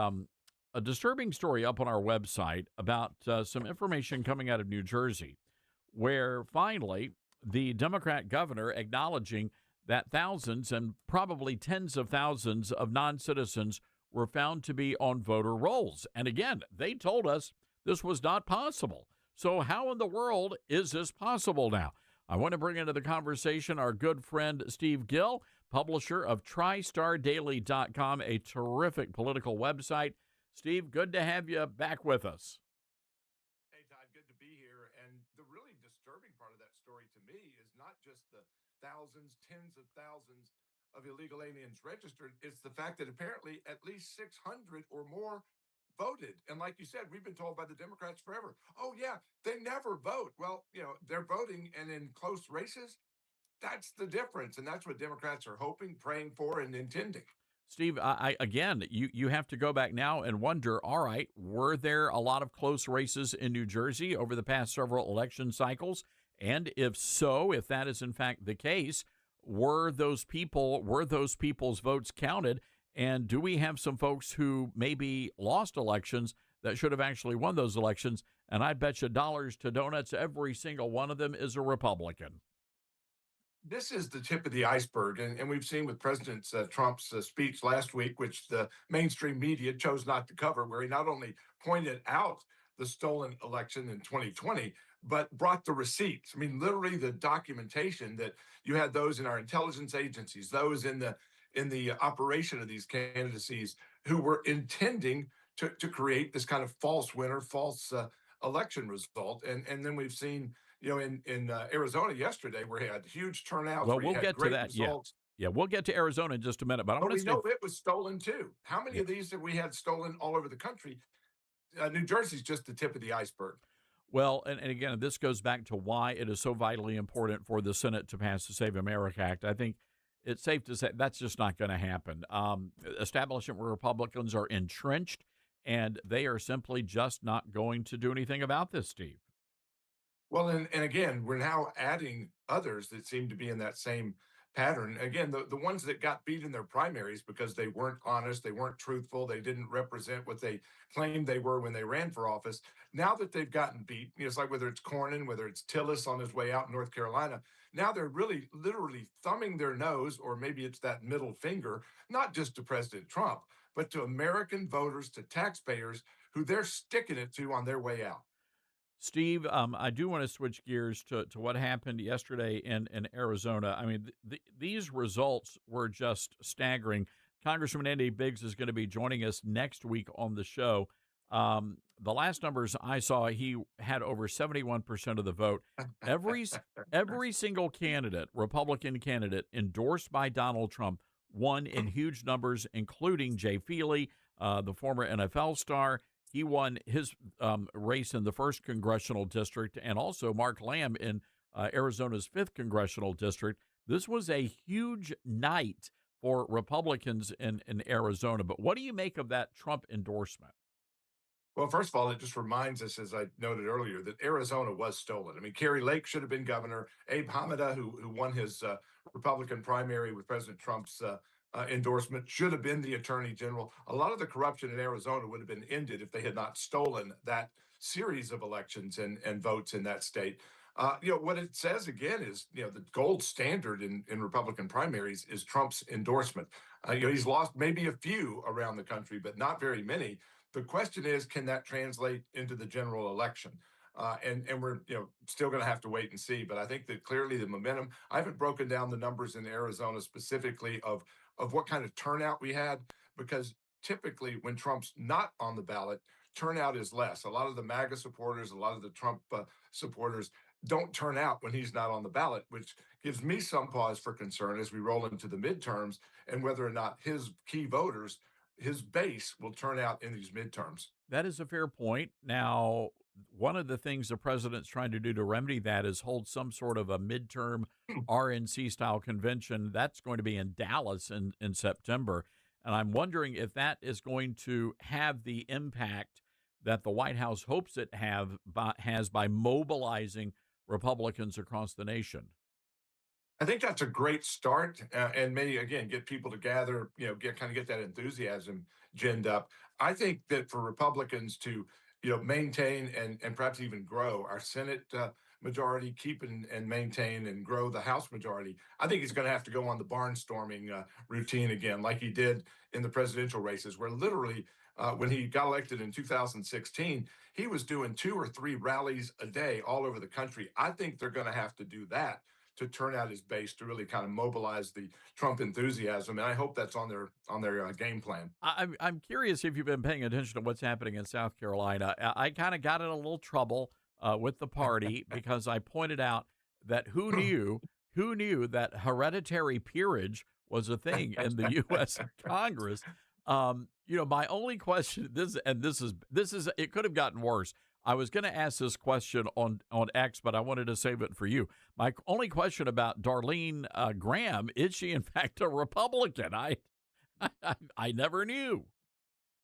disturbing story up on our website about some information coming out of New Jersey, where finally the Democrat governor acknowledging that thousands and probably tens of thousands of non-citizens were found to be on voter rolls. And again, they told us this was not possible. So how in the world is this possible now? I want to bring into the conversation our good friend Steve Gill, publisher of TristarDaily.com, a terrific political website. Steve, good to have you back with us. Hey, Todd, good to be here. And the really disturbing part of that story to me is not just the thousands, tens of thousands of illegal aliens registered. It's the fact that apparently at least 600 or more voted. And like you said, we've been told by the Democrats forever, oh, yeah, they never vote. Well, they're voting, and in close races, that's the difference. And that's what Democrats are hoping, praying for, and intending. Steve, again, you have to go back now and wonder, all right, were there a lot of close races in New Jersey over the past several election cycles? And if so, if that is in fact the case, were those people's votes counted? And do we have some folks who maybe lost elections that should have actually won those elections? And I bet you dollars to donuts, every single one of them is a Republican. This is the tip of the iceberg. And we've seen with President Trump's speech last week, which the mainstream media chose not to cover, where he not only pointed out the stolen election in 2020, but brought the receipts. I mean, literally the documentation that you had those in our intelligence agencies, those in the operation of these candidacies who were intending to create this kind of false winner, false election result. And then we've seen, in Arizona yesterday, where he had huge turnouts. Well, where we'll had get to great that. results. Yeah, we'll get to Arizona in just a minute. But I But want we to know it was stolen too. How many of these that we had stolen all over the country? New Jersey's just the tip of the iceberg. Well, and again, this goes back to why it is so vitally important for the Senate to pass the Save America Act. I think it's safe to say that's just not going to happen. Establishment Republicans are entrenched, and they are simply just not going to do anything about this, Steve. Well, and again, we're now adding others that seem to be in that same pattern. Again, the ones that got beat in their primaries because they weren't honest, they weren't truthful, they didn't represent what they claimed they were when they ran for office. Now that they've gotten beat, it's like whether it's Cornyn, whether it's Tillis on his way out in North Carolina, now they're really literally thumbing their nose, or maybe it's that middle finger, not just to President Trump, but to American voters, to taxpayers who they're sticking it to on their way out. Steve, I do want to switch gears to what happened yesterday in Arizona. I mean, these results were just staggering. Congressman Andy Biggs is going to be joining us next week on the show. The last numbers I saw, he had over 71% of the vote. Every single candidate, Republican candidate, endorsed by Donald Trump, won in huge numbers, including Jay Feely, the former NFL star. He won his race in the 1st congressional district, and also Mark Lamb in Arizona's 5th congressional district. This was a huge night for Republicans in Arizona. But what do you make of that Trump endorsement? Well, first of all, it just reminds us, as I noted earlier, that Arizona was stolen. I mean, Kerry Lake should have been governor. Abe Hamida, who won his Republican primary with President Trump's endorsement, should have been the attorney general. A lot of the corruption in Arizona would have been ended if they had not stolen that series of elections and votes in that state. What it says again is, the gold standard in Republican primaries is Trump's endorsement. He's lost maybe a few around the country, but not very many. The question is, can that translate into the general election? And we're still going to have to wait and see. But I think that clearly the momentum. I haven't broken down the numbers in Arizona specifically of what kind of turnout we had, because typically when Trump's not on the ballot, turnout is less. A lot of the MAGA supporters, a lot of the Trump supporters don't turn out when he's not on the ballot, which gives me some pause for concern as we roll into the midterms and whether or not his key voters, his base, will turn out in these midterms. That is a fair point. Now, one of the things the president's trying to do to remedy that is hold some sort of a midterm RNC style convention. That's going to be in Dallas in September. And I'm wondering if that is going to have the impact that the White House hopes it has by mobilizing Republicans across the nation. I think that's a great start, and maybe again get people to gather, get that enthusiasm ginned up. I think that for Republicans to, maintain and perhaps even grow our Senate majority, keep and maintain and grow the House majority, I think he's going to have to go on the barnstorming routine again, like he did in the presidential races, where literally when he got elected in 2016, he was doing 2 or 3 rallies a day all over the country. I think they're going to have to do that to turn out his base to really kind of mobilize the Trump enthusiasm, and I hope that's on their game plan. I'm curious if you've been paying attention to what's happening in South Carolina. I kind of got in a little trouble with the party because I pointed out that who knew that hereditary peerage was a thing in the U.S. Congress. My only question, this is it could have gotten worse. I was going to ask this question on X, but I wanted to save it for you. My only question about Darlene Graham, is she in fact a Republican? I never knew.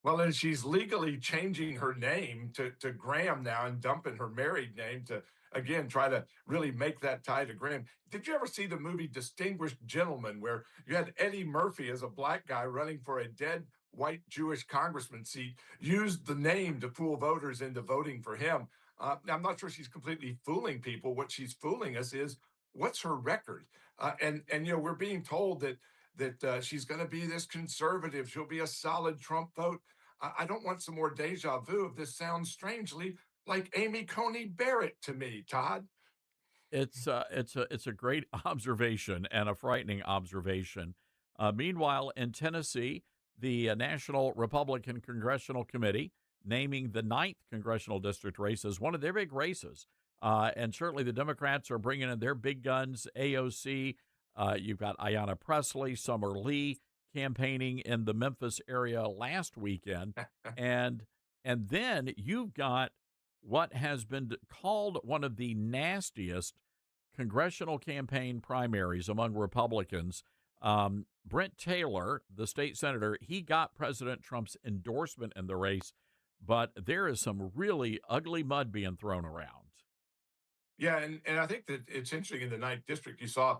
Well, and she's legally changing her name to Graham now and dumping her married name to, again, try to really make that tie to Graham. Did you ever see the movie Distinguished Gentleman, where you had Eddie Murphy as a black guy running for a dead white Jewish congressman seat, used the name to fool voters into voting for him? I'm not sure she's completely fooling people. What she's fooling us is, what's her record? And we're being told that she's going to be this conservative. She'll be a solid Trump vote. I don't want some more deja vu of this. Sounds strangely like Amy Coney Barrett to me, Todd. It's a great observation and a frightening observation. Meanwhile, in Tennessee, the National Republican Congressional Committee naming the 9th congressional district race as one of their big races. And certainly the Democrats are bringing in their big guns, AOC. You've got Ayanna Pressley, Summer Lee campaigning in the Memphis area last weekend. and then you've got what has been called one of the nastiest congressional campaign primaries among Republicans. Brent Taylor, the state senator, he got President Trump's endorsement in the race, but there is some really ugly mud being thrown around. Yeah, and I think that it's interesting in the 9th district, you saw,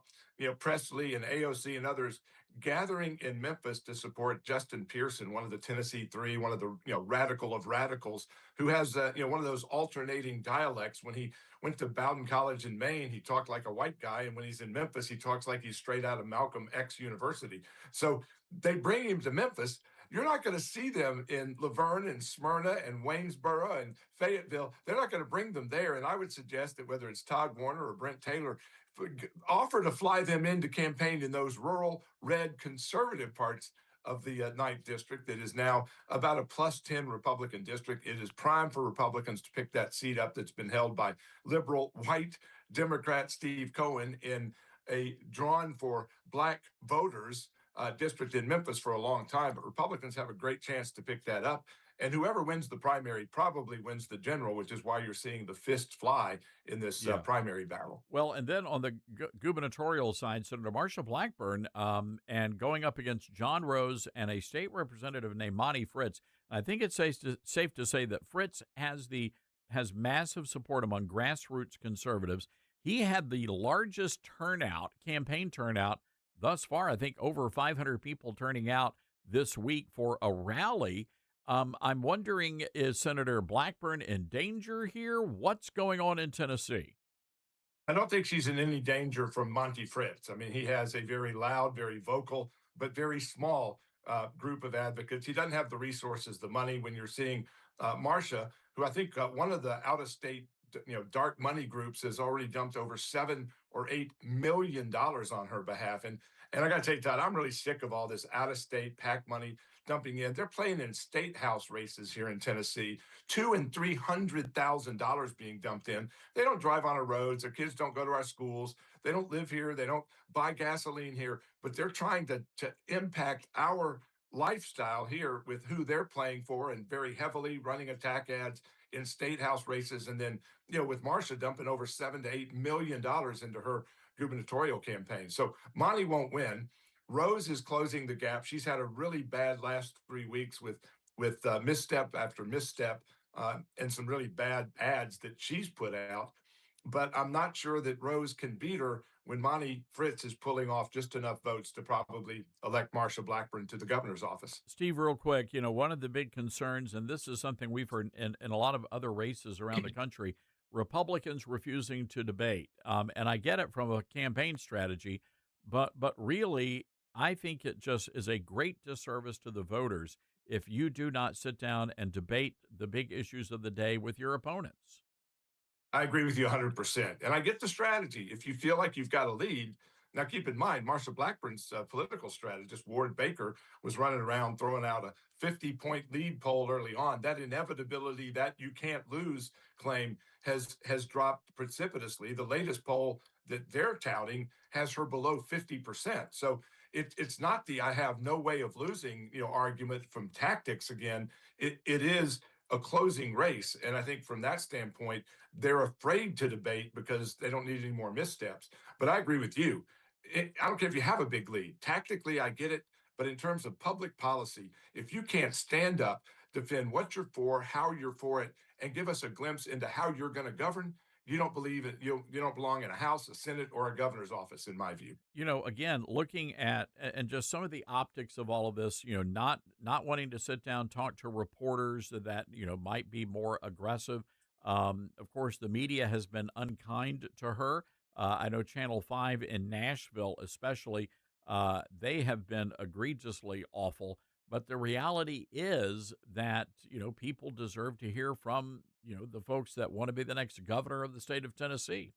Presley and AOC and others gathering in Memphis to support Justin Pearson, one of the Tennessee Three, one of the, radical of radicals, who has, one of those alternating dialects. When he went to Bowdoin College in Maine, he talked like a white guy. And when he's in Memphis, he talks like he's straight out of Malcolm X University. So they bring him to Memphis. You're not going to see them in Laverne and Smyrna and Waynesboro and Fayetteville. They're not going to bring them there. And I would suggest that whether it's Todd Warner or Brent Taylor, offer to fly them in to campaign in those rural, red, conservative parts of the 9th district that is now about a +10 Republican district. It is prime for Republicans to pick that seat up that's been held by liberal, white Democrat Steve Cohen in a drawn for black voters district in Memphis for a long time. But Republicans have a great chance to pick that up. And whoever wins the primary probably wins the general, which is why you're seeing the fist fly in this primary battle. Well, and then on the gubernatorial side, Senator Marsha Blackburn and going up against John Rose and a state representative named Monty Fritz. I think it's safe to say that Fritz has massive support among grassroots conservatives. He had the largest campaign turnout thus far. I think over 500 people turning out this week for a rally. I'm wondering, is Senator Blackburn in danger here? What's going on in Tennessee? I don't think she's in any danger from Monty Fritz. I mean, he has a very loud, very vocal, but very small group of advocates. He doesn't have the resources, the money. When you're seeing Marcia, who I think one of the out-of-state dark money groups has already dumped over $7 or $8 million on her behalf. And I got to tell you, Todd, I'm really sick of all this out-of-state PAC money dumping in. They're playing in state house races here in Tennessee, $200,000 and $300,000 being dumped in. They don't drive on our roads. Their kids don't go to our schools. They don't live here. They don't buy gasoline here. But they're trying to impact our lifestyle here with who they're playing for, and very heavily running attack ads in state house races. And then, with Marcia dumping over $7 to $8 million into her gubernatorial campaign. So Monty won't win. Rose is closing the gap. She's had a really bad last 3 weeks with misstep after misstep, and some really bad ads that she's put out. But I'm not sure that Rose can beat her when Monty Fritz is pulling off just enough votes to probably elect Marsha Blackburn to the governor's office. Steve, real quick, one of the big concerns, and this is something we've heard in a lot of other races around the country, Republicans refusing to debate. And I get it from a campaign strategy, but really, I think it just is a great disservice to the voters if you do not sit down and debate the big issues of the day with your opponents. I agree with you 100%. And I get the strategy. If you feel like you've got a lead, now keep in mind, Marsha Blackburn's political strategist, Ward Baker, was running around throwing out a 50-point lead poll early on. That inevitability that you can't lose claim has dropped precipitously. The latest poll that they're touting has her below 50%. So it's not the I have no way of losing argument from tactics again. It is a closing race. And I think from that standpoint, they're afraid to debate because they don't need any more missteps. But I agree with you. I don't care if you have a big lead. Tactically, I get it. But in terms of public policy, if you can't stand up, defend what you're for, how you're for it, and give us a glimpse into how you're going to govern, you don't believe it. You don't belong in a House, a Senate, or a governor's office, in my view. Again, looking at and just some of the optics of all of this, not wanting to sit down, talk to reporters that, might be more aggressive. Of course, the media has been unkind to her. I know Channel 5 in Nashville, especially, they have been egregiously awful. But the reality is that, people deserve to hear from, the folks that want to be the next governor of the state of Tennessee.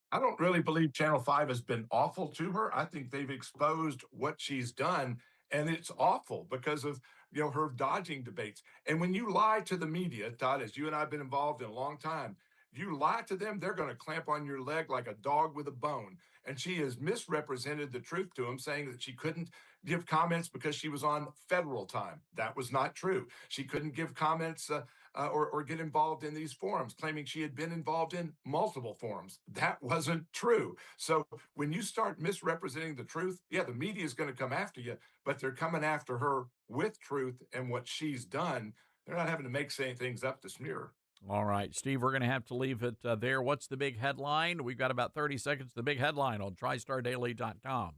I don't really believe Channel 5 has been awful to her. I think they've exposed what she's done, and it's awful because of her dodging debates. And when you lie to the media, Todd, as you and I have been involved in a long time, you lie to them, they're going to clamp on your leg like a dog with a bone. And she has misrepresented the truth to them, saying that she couldn't give comments because she was on federal time. That was not true. She couldn't give comments or get involved in these forums, claiming she had been involved in multiple forums. That wasn't true. So when you start misrepresenting the truth, yeah, the media is going to come after you, but they're coming after her with truth and what she's done. They're not having to make things up to smear her. All right, Steve, we're going to have to leave it there. What's the big headline? We've got about 30 seconds. The big headline on TriStarDaily.com.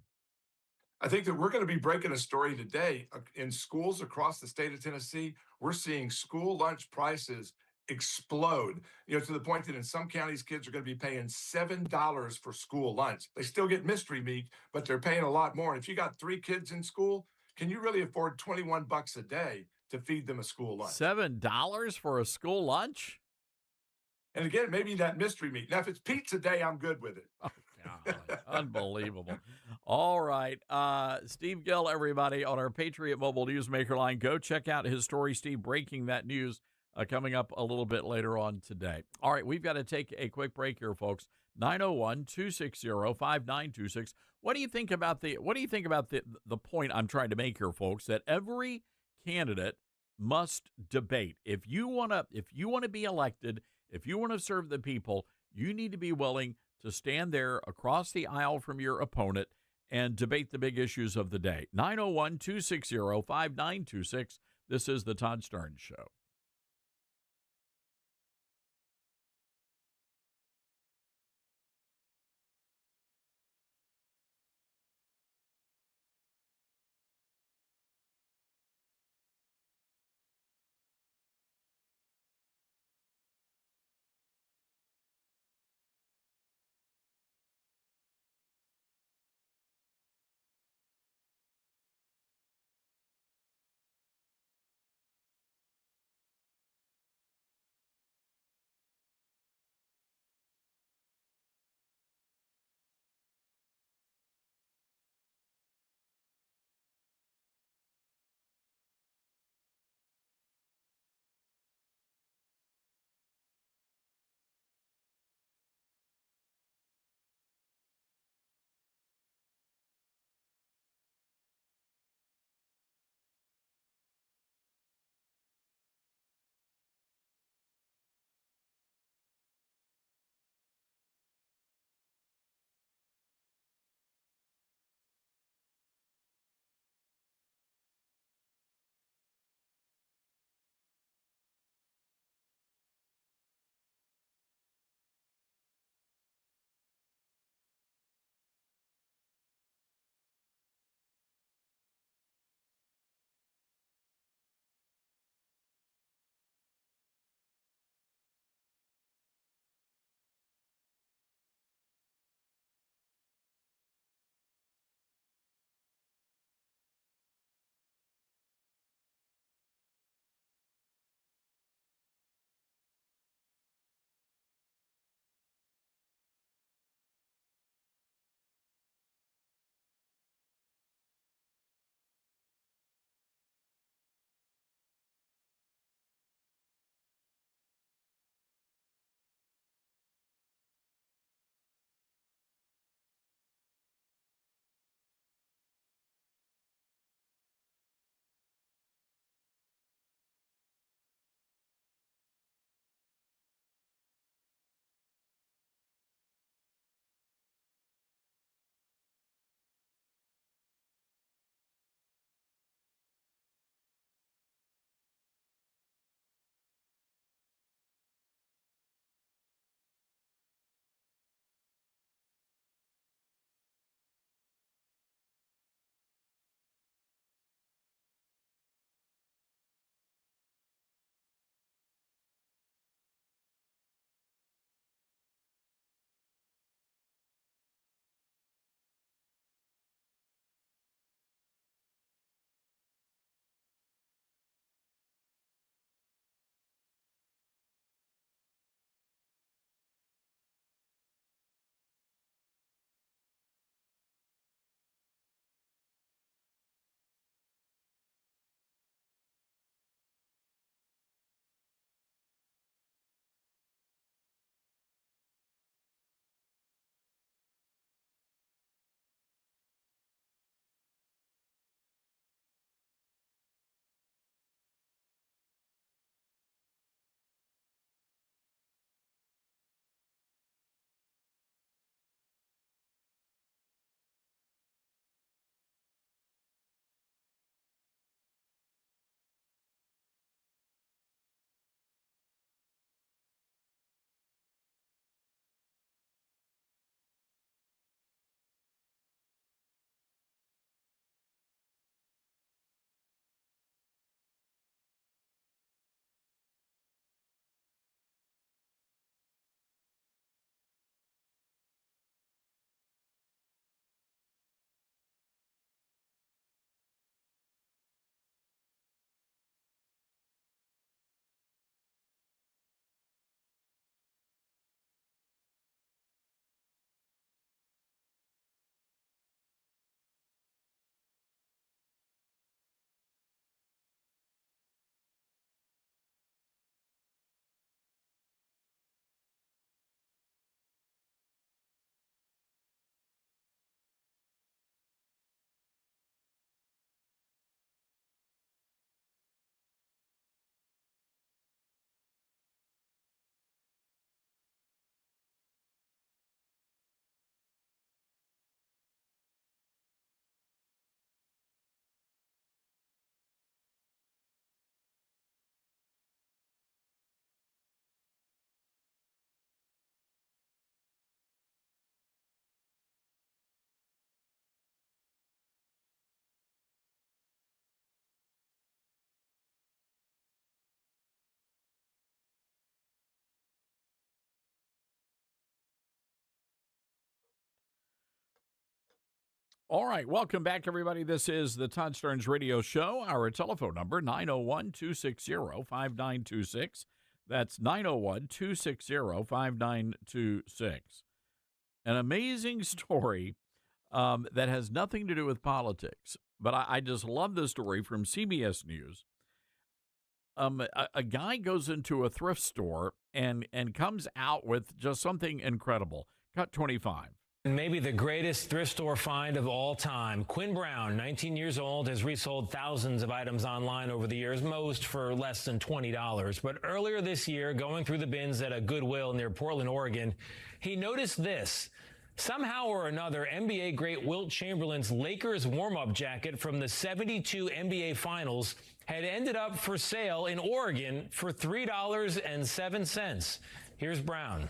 I think that we're going to be breaking a story today in schools across the state of Tennessee. We're seeing school lunch prices explode, to the point that in some counties, kids are going to be paying $7 for school lunch. They still get mystery meat, but they're paying a lot more. And if you got 3 kids in school, can you really afford $21 a day to feed them a school lunch? $7 for a school lunch? And again, maybe that mystery meat. Now, if it's pizza day, I'm good with it. Oh, God. Unbelievable. All right. Steve Gill, everybody, on our Patriot Mobile Newsmaker line. Go check out his story, Steve, breaking that news coming up a little bit later on today. All right, we've got to take a quick break here, folks. 901-260-5926. What do you think about the point I'm trying to make here, folks, that every candidate must debate? If you want to be elected, if you want to serve the people, you need to be willing to stand there across the aisle from your opponent and debate the big issues of the day. 901-260-5926. This is the Todd Starnes Show. All right, welcome back, everybody. This is the Todd Stearns Radio Show. Our telephone number, 901-260-5926. That's 901-260-5926. An amazing story that has nothing to do with politics, but I just love this story from CBS News. A guy goes into a thrift store and comes out with just something incredible. Cut 25. Maybe the greatest thrift store find of all time. Quinn Brown, 19 years old, has resold thousands of items online over the years, most for less than $20. But earlier this year, going through the bins at a Goodwill near Portland, Oregon, he noticed this. Somehow or another, NBA great Wilt Chamberlain's Lakers warm-up jacket from the 72 NBA Finals had ended up for sale in Oregon for $3.07. Here's Brown.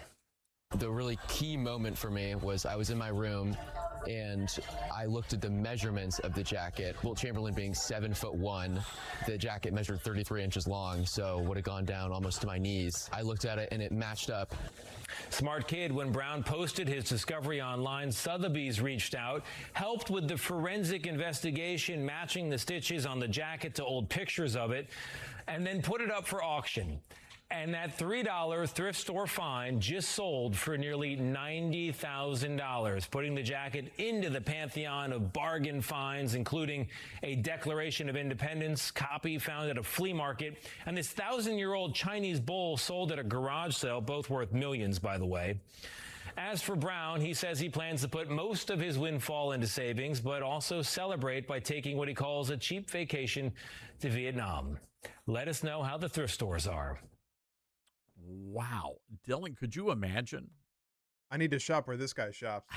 The really key moment for me was I was in my room and I looked at the measurements of the jacket. Wilt Chamberlain being 7'1", the jacket measured 33 inches long, so would have gone down almost to my knees. I looked at it and it matched up. Smart kid. When Brown posted his discovery online, Sotheby's reached out, helped with the forensic investigation, matching the stitches on the jacket to old pictures of it, and then put it up for auction. And that $3 thrift store find just sold for nearly $90,000, putting the jacket into the pantheon of bargain finds, including a Declaration of Independence copy found at a flea market, and this 1,000-year-old Chinese bowl sold at a garage sale, both worth millions, by the way. As for Brown, he says he plans to put most of his windfall into savings, but also celebrate by taking what he calls a cheap vacation to Vietnam. Let us know how the thrift stores are. Wow. Dylan, could you imagine? I need to shop where this guy shops.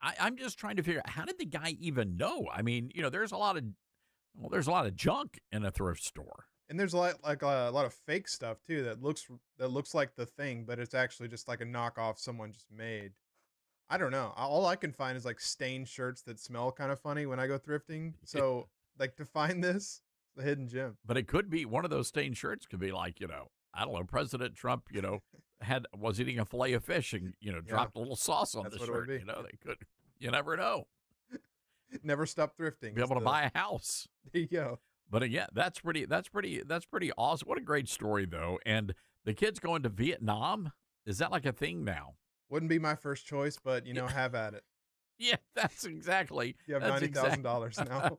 I'm just trying to figure out, how did the guy even know? I mean, there's a lot of junk in a thrift store. And there's a lot of fake stuff too that looks like the thing, but it's actually just like a knockoff someone just made. I don't know. All I can find is like stained shirts that smell kind of funny when I go thrifting. So like to find this, the hidden gem. But it could be one of those stained shirts could be like, I don't know, President Trump, was eating a fillet of fish and, dropped a little sauce on the shirt. They could, you never know. Never stop thrifting. Be able to buy a house. There you go. But again, that's pretty awesome. What a great story though. And the kid's going to Vietnam. Is that like a thing now? Wouldn't be my first choice, but have at it. Yeah, that's exactly. You have $90,000 now.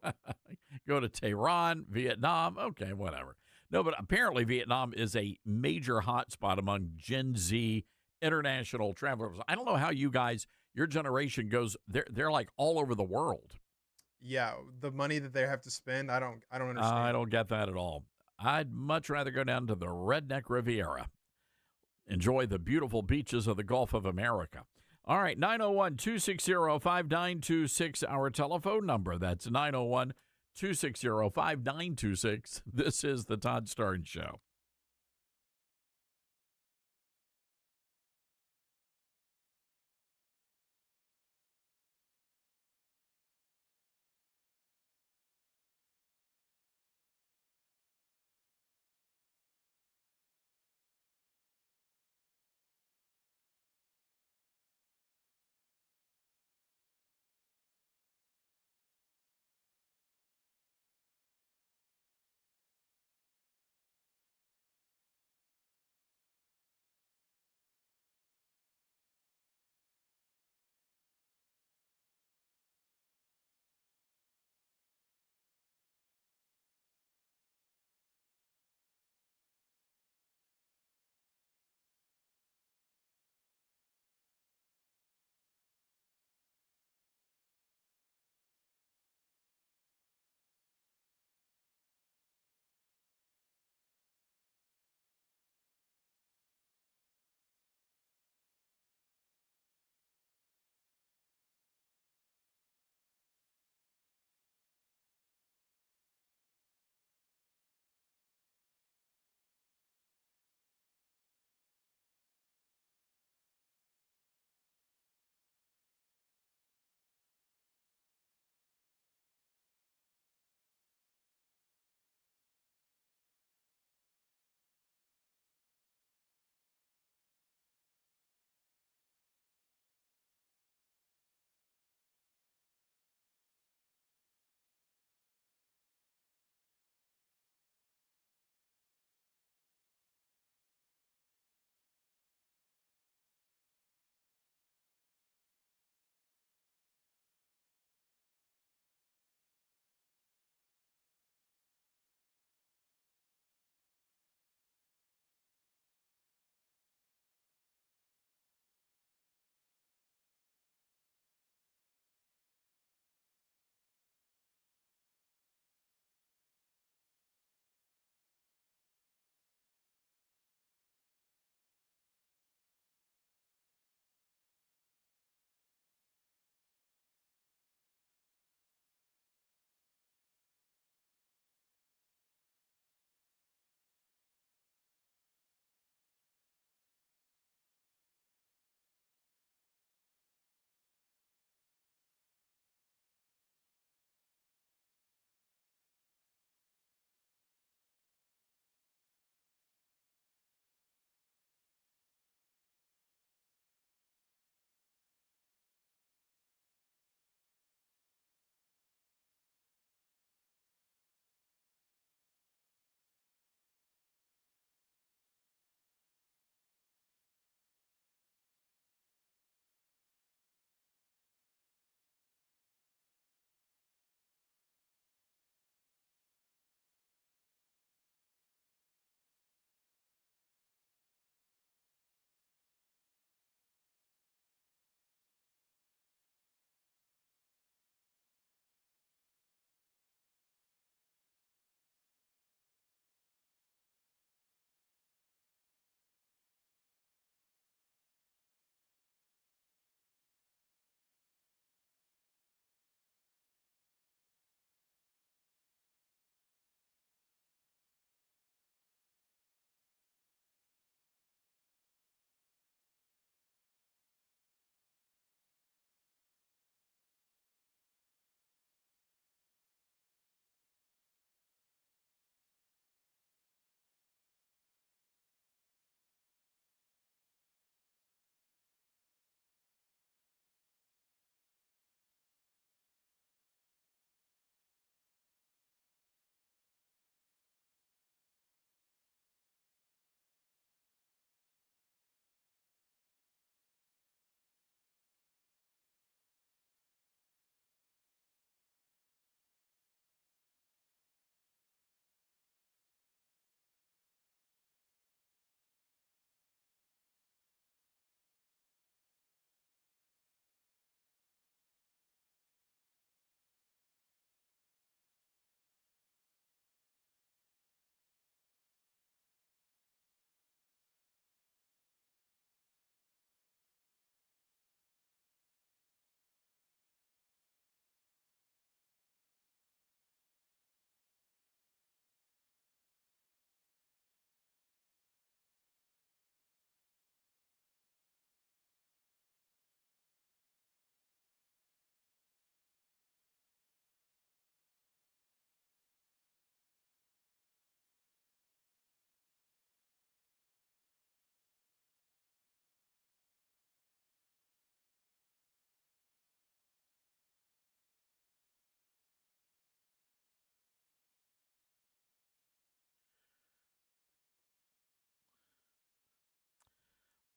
Go to Tehran, Vietnam. Okay, whatever. No, but apparently Vietnam is a major hotspot among Gen Z international travelers. I don't know how you guys, your generation goes. They're like all over the world. Yeah, the money that they have to spend, I don't understand. I don't get that at all. I'd much rather go down to the Redneck Riviera, enjoy the beautiful beaches of the Gulf of America. All right, 901-260-5926, our telephone number. That's 901-260-5926. This is the Todd Stearns Show.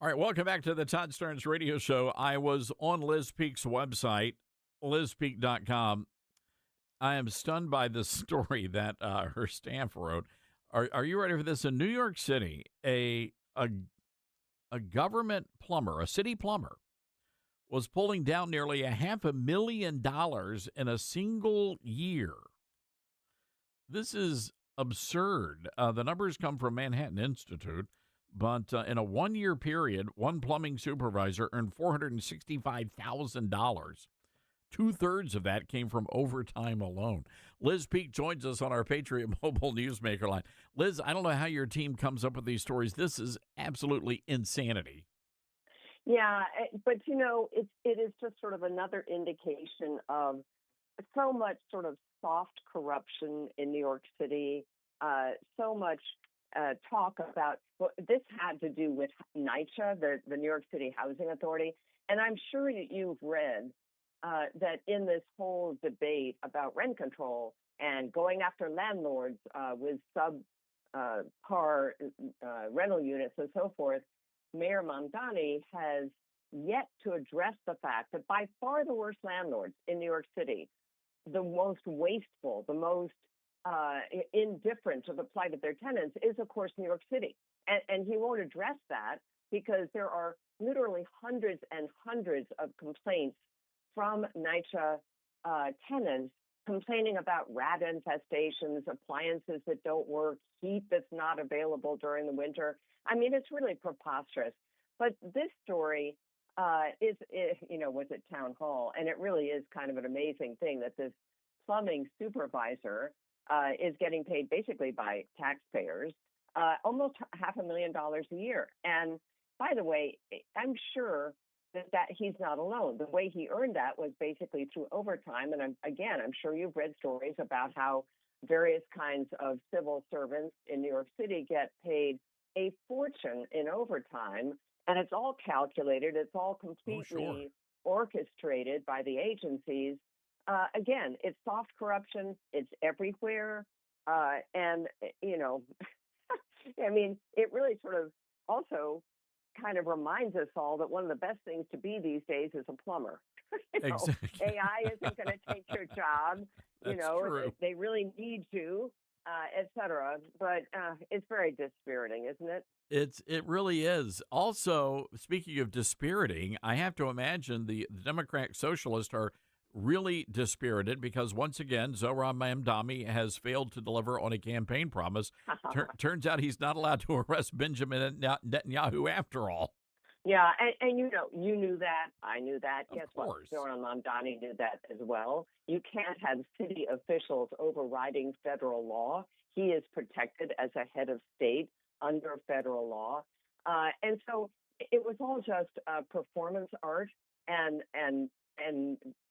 All right, welcome back to the Todd Starnes Radio Show. I was on Liz Peek's website, lizpeek.com. I am stunned by the story that her staff wrote. Are you ready for this? In New York City, a government plumber, a city plumber, was pulling down nearly $500,000 in a single year. This is absurd. The numbers come from Manhattan Institute, but in a one-year period, one plumbing supervisor earned $465,000. Two-thirds of that came from overtime alone. Liz Peek joins us on our Patriot Mobile Newsmaker line. Liz, I don't know how your team comes up with these stories. This is absolutely insanity. Yeah, but it is just sort of another indication of so much sort of soft corruption in New York City, so much talk about, well, this had to do with NYCHA, the New York City Housing Authority, and I'm sure that you've read that in this whole debate about rent control and going after landlords with subpar rental units and so forth, Mayor Mamdani has yet to address the fact that by far the worst landlords in New York City, the most wasteful, the most indifferent to the plight of their tenants is, of course, New York City. And he won't address that because there are literally hundreds and hundreds of complaints from NYCHA tenants complaining about rat infestations, appliances that don't work, heat that's not available during the winter. I mean, it's really preposterous. But this story was at Town Hall, and it really is kind of an amazing thing that this plumbing supervisor is getting paid basically by taxpayers, almost $500,000 a year. And by the way, I'm sure that he's not alone. The way he earned that was basically through overtime. And I'm sure you've read stories about how various kinds of civil servants in New York City get paid a fortune in overtime. And it's all calculated. It's all completely orchestrated by the agencies. Again, it's soft corruption. It's everywhere. And, I mean, it really sort of also kind of reminds us all that one of the best things to be these days is a plumber. Exactly. AI isn't going to take your job. True. They really need to, et cetera. But it's very dispiriting, isn't it? It really is. Also, speaking of dispiriting, I have to imagine the Democratic Socialists are really dispirited because, once again, Zohran Mamdani has failed to deliver on a campaign promise. Turns out he's not allowed to arrest Benjamin Netanyahu after all. Yeah, and you knew that. I knew that. Guess Of course. what? Zohran Mamdani knew that as well. You can't have city officials overriding federal law. He is protected as a head of state under federal law. And so it was all just performance art and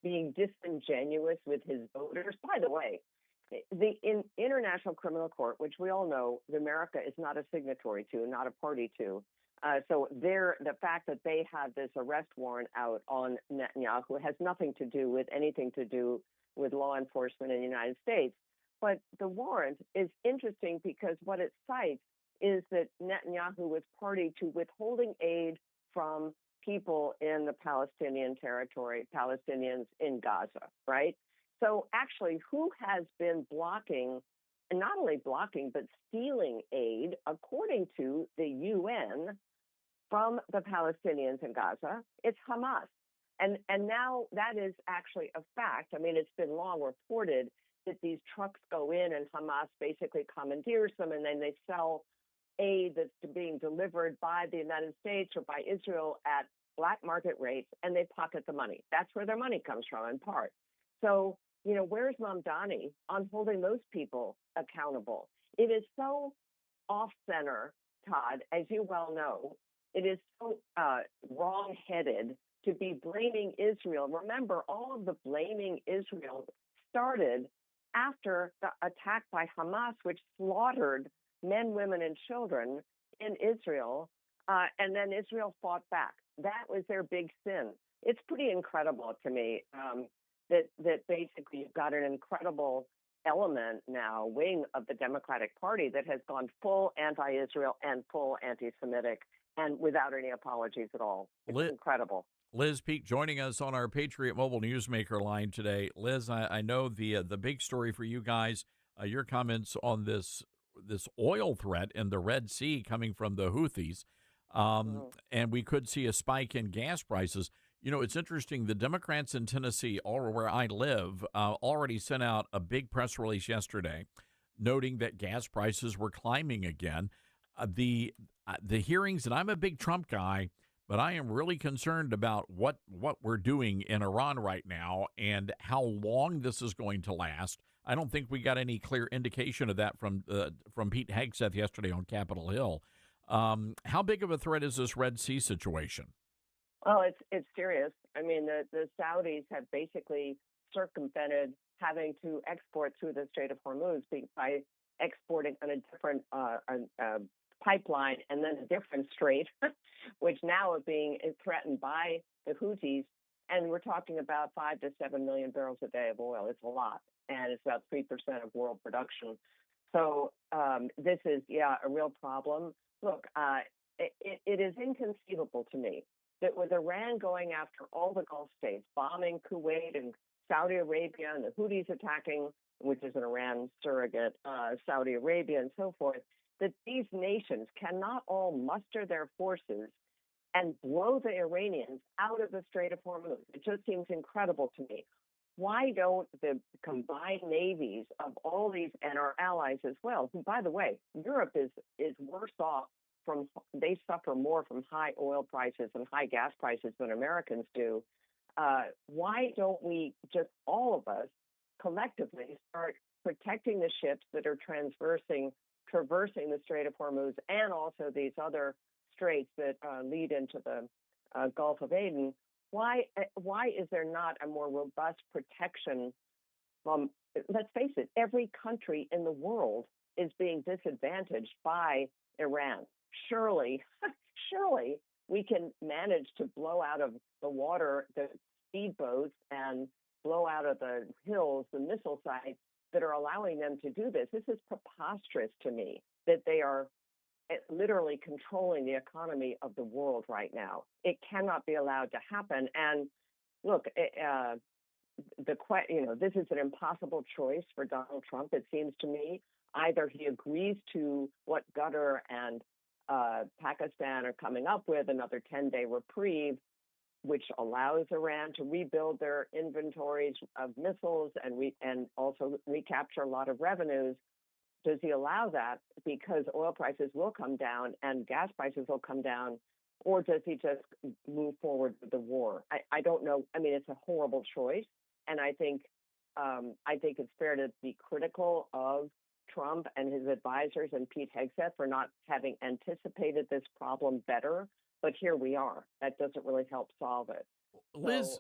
being disingenuous with his voters. By the way, the International Criminal Court, which we all know America is not a signatory to, not a party to. So the fact that they have this arrest warrant out on Netanyahu has nothing to do with anything to do with law enforcement in the United States. But the warrant is interesting because what it cites is that Netanyahu was party to withholding aid from people in the Palestinian territory, Palestinians in Gaza, right? So actually, who has been blocking, and not only blocking, but stealing aid, according to the UN, from the Palestinians in Gaza? It's Hamas. And now that is actually a fact. I mean, it's been long reported that these trucks go in and Hamas basically commandeers them, and then they sell aid that's being delivered by the United States or by Israel at black market rates, and they pocket the money. That's where their money comes from, in part. So, where's Mamdani on holding those people accountable? It is so off-center, Todd, as you well know. It is so wrong-headed to be blaming Israel. Remember, all of the blaming Israel started after the attack by Hamas, which slaughtered men, women, and children in Israel, and then Israel fought back. That was their big sin. It's pretty incredible to me that basically you've got an incredible element now, wing of the Democratic Party that has gone full anti-Israel and full anti-Semitic. and without any apologies at all. It's incredible. Liz Peek joining us on our Patriot Mobile Newsmaker line today. Liz, I know the big story for you guys, your comments on this oil threat in the Red Sea coming from the Houthis, and we could see a spike in gas prices. You know, it's interesting. The Democrats in Tennessee, where I live, already sent out a big press release yesterday noting that gas prices were climbing again. The hearings, and I'm a big Trump guy, but I am really concerned about what we're doing in Iran right now and how long this is going to last. I don't think we got any clear indication of that from Pete Hegseth yesterday on Capitol Hill. How big of a threat is this Red Sea situation? Well, it's serious. I mean, the Saudis have basically circumvented having to export through the Strait of Hormuz by exporting on a different pipeline and then a different strait, which now are being threatened by the Houthis. And we're talking about 5 to 7 million barrels a day of oil. It's a lot, and it's about 3% of world production. So this is, a real problem. Look, it is inconceivable to me that with Iran going after all the Gulf states, bombing Kuwait and Saudi Arabia, and the Houthis attacking, which is an Iran surrogate, Saudi Arabia and so forth, that these nations cannot all muster their forces and blow the Iranians out of the Strait of Hormuz. It just seems incredible to me. Why don't the combined navies of all these, and our allies as well, who, by the way, Europe is worse off they suffer more from high oil prices and high gas prices than Americans do. Why don't we just, all of us, collectively start protecting the ships that are traversing the Strait of Hormuz and also these other straits that lead into the Gulf of Aden? Why is there not a more robust protection from, let's face it, every country in the world is being disadvantaged by Iran. Surely we can manage to blow out of the water the speedboats and blow out of the hills the missile sites that are allowing them to do this. This is preposterous to me that they are literally controlling the economy of the world right now. It cannot be allowed to happen. And look, this is an impossible choice for Donald Trump, it seems to me. Either he agrees to what Qatar and Pakistan are coming up with, another 10-day reprieve, which allows Iran to rebuild their inventories of missiles and also recapture a lot of revenues. Does he allow that because oil prices will come down and gas prices will come down, or does he just move forward with the war? I don't know. I mean, it's a horrible choice, and I think it's fair to be critical of Trump and his advisors and Pete Hegseth for not having anticipated this problem better. But here we are. That doesn't really help solve it. Liz,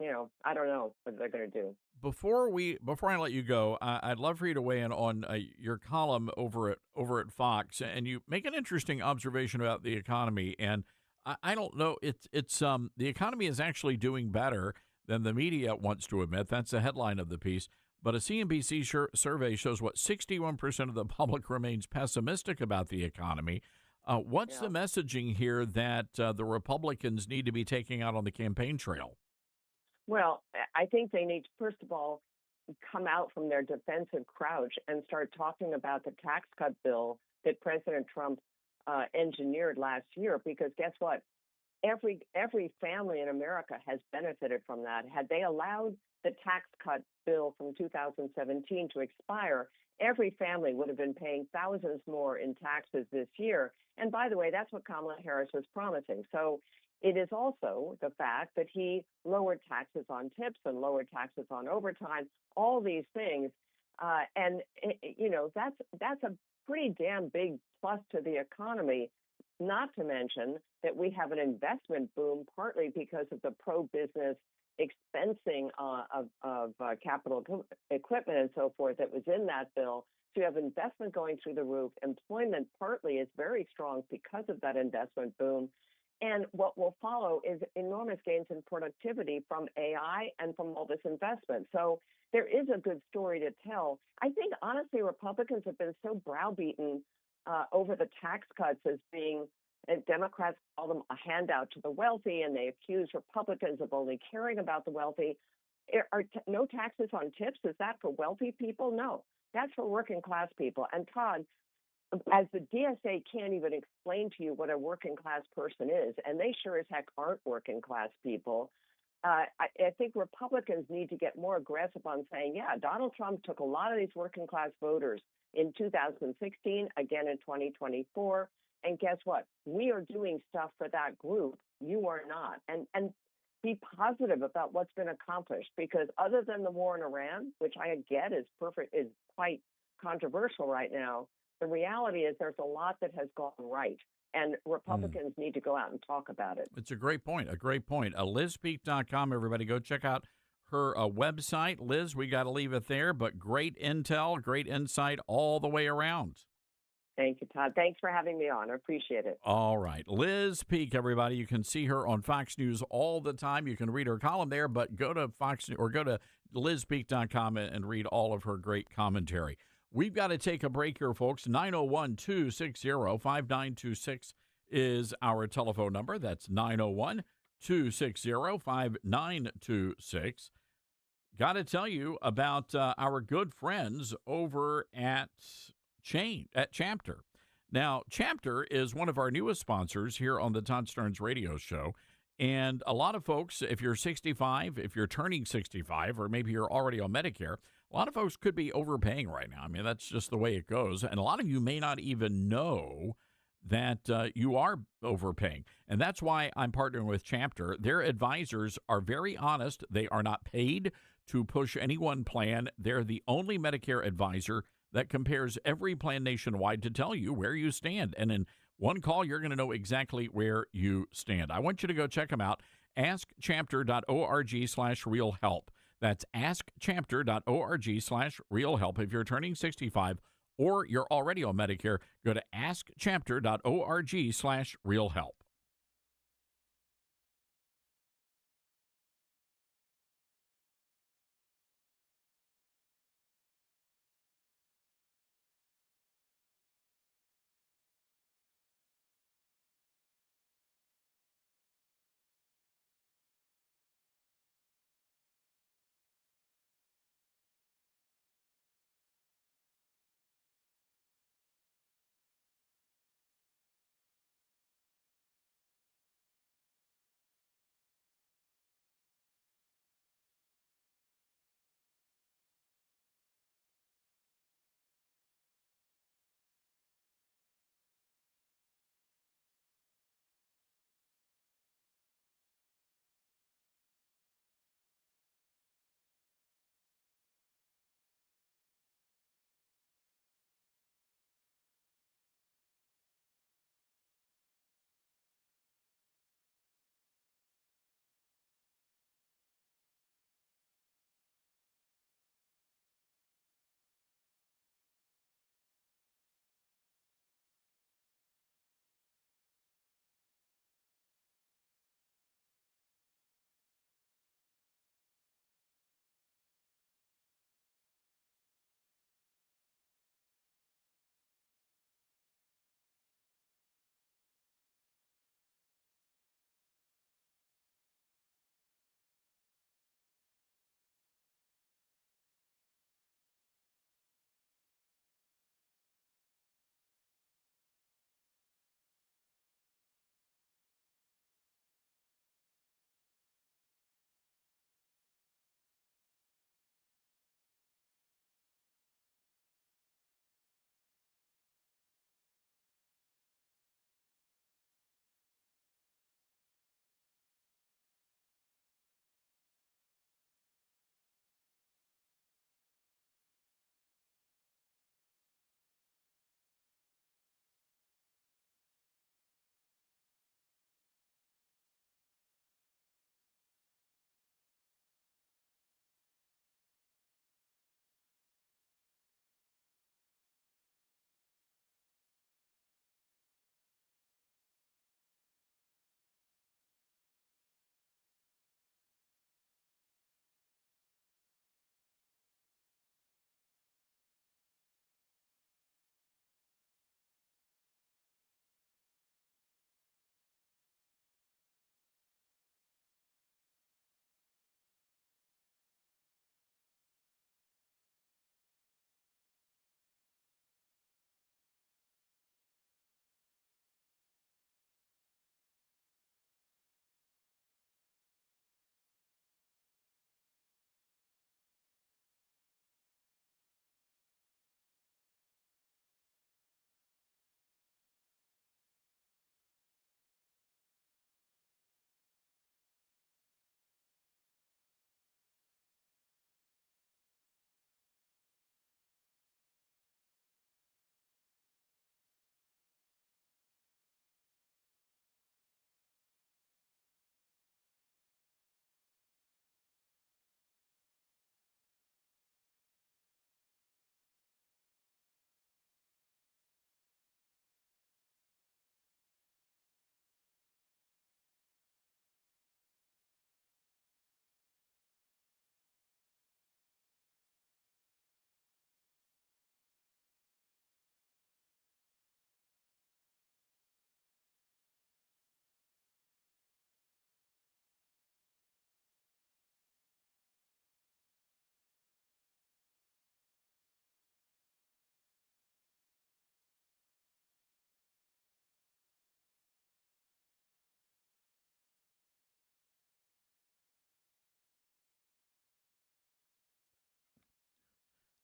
so, I don't know what they're going to do. Before I let you go, I'd love for you to weigh in on your column over at Fox, and you make an interesting observation about the economy. And I don't know, it's the economy is actually doing better than the media wants to admit. That's the headline of the piece. But a CNBC survey shows 61% of the public remains pessimistic about the economy. What's the messaging here that the Republicans need to be taking out on the campaign trail? Well, I think they need to, first of all, come out from their defensive crouch and start talking about the tax cut bill that President Trump engineered last year. Because guess what? Every family in America has benefited from that. Had they allowed the tax cut bill from 2017 to expire, every family would have been paying thousands more in taxes this year. And by the way, that's what Kamala Harris was promising. So it is also the fact that he lowered taxes on tips and lowered taxes on overtime, all these things. That's a pretty damn big plus to the economy, not to mention that we have an investment boom, partly because of the pro-business expensing of capital equipment and so forth that was in that bill. So you have investment going through the roof. Employment partly is very strong because of that investment boom. And what will follow is enormous gains in productivity from AI and from all this investment. So there is a good story to tell. I think, honestly, Republicans have been so browbeaten over the tax cuts as being And Democrats call them a handout to the wealthy, and they accuse Republicans of only caring about the wealthy. No taxes on tips? Is that for wealthy people? No, that's for working class people. And Todd, as the DSA can't even explain to you what a working class person is, and they sure as heck aren't working class people, I think Republicans need to get more aggressive on saying, yeah, Donald Trump took a lot of these working class voters in 2016, again in 2024. And guess what? We are doing stuff for that group. You are not. And be positive about what's been accomplished, because other than the war in Iran, which I get is quite controversial right now, the reality is there's a lot that has gone right. And Republicans need to go out and talk about it. It's a great point. A great point. LizPeek.com, everybody. Go check out her website. Liz, we got to leave it there, but great intel, great insight all the way around. Thank you, Todd. Thanks for having me on. I appreciate it. All right. Liz Peek, everybody. You can see her on Fox News all the time. You can read her column there, but go to Fox or go to LizPeek.com and read all of her great commentary. We've got to take a break here, folks. 901-260-5926 is our telephone number. That's 901-260-5926. Got to tell you about our good friends over at Chapter. Now, Chapter is one of our newest sponsors here on the Todd Stearns Radio Show. And a lot of folks, if you're 65, if you're turning 65, or maybe you're already on Medicare, a lot of folks could be overpaying right now. I mean, that's just the way it goes. And a lot of you may not even know that you are overpaying. And that's why I'm partnering with Chapter. Their advisors are very honest. They are not paid to push any one plan. They're the only Medicare advisor that compares every plan nationwide to tell you where you stand. And in one call, you're going to know exactly where you stand. I want you to go check them out. AskChapter.org/realhelp. That's AskChapter.org/realhelp. If you're turning 65 or you're already on Medicare, go to AskChapter.org/realhelp.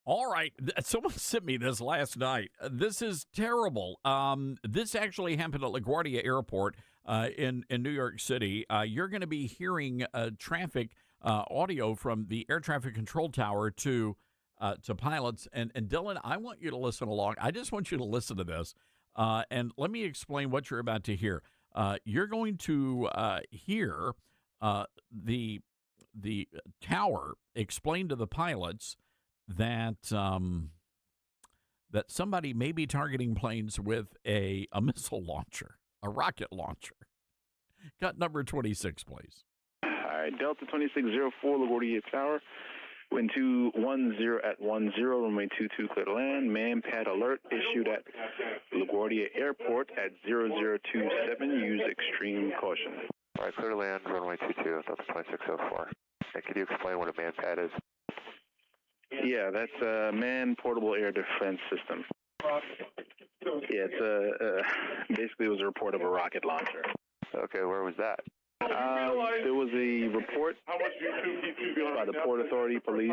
All right. Someone sent me this last night. This is terrible. This actually happened at LaGuardia Airport in New York City. You're going to be hearing traffic audio from the air traffic control tower to pilots. And Dylan, I want you to listen along. I just want you to listen to this. And let me explain what you're about to hear. You're going to hear the tower explain to the pilots that that somebody may be targeting planes with a missile launcher, a rocket launcher. Cut number 26, please. All right, Delta 2604, LaGuardia Tower. Wind 210 at 10, runway 22, clear to land. Man-pad alert issued at LaGuardia Airport at 0027. Use extreme caution. All right, clear to land, runway 22, Delta 2604. And can you explain what a man-pad is? Yeah, that's a manned portable air defense system. Yeah, it's basically it was a report of a rocket launcher. Okay, where was that? There was a report by the Port Authority Police.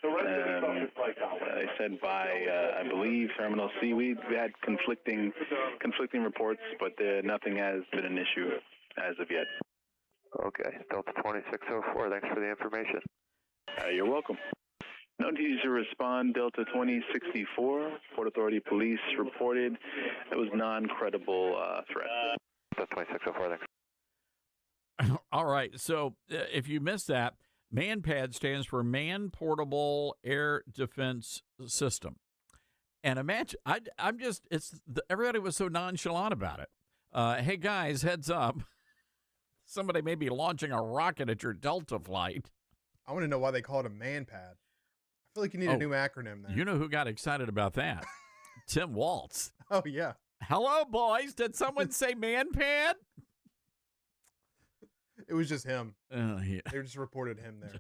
They said by, I believe, Terminal C. We had conflicting reports, but nothing has been an issue as of yet. Okay, Delta 2604, thanks for the information. You're welcome. No need to respond. Delta 2064, Port Authority Police reported it was non-credible threat. Delta 2604, thanks. All right. So if you missed that, MANPAD stands for Man Portable Air Defense System. And imagine, everybody was so nonchalant about it. Hey, guys, heads up. Somebody may be launching a rocket at your Delta flight. I want to know why they call it a MANPAD. I feel like you need a new acronym there. You know who got excited about that? Tim Waltz. Oh, yeah. Hello, boys. Did someone say MANPAD? It was just him. Yeah. They just reported him there.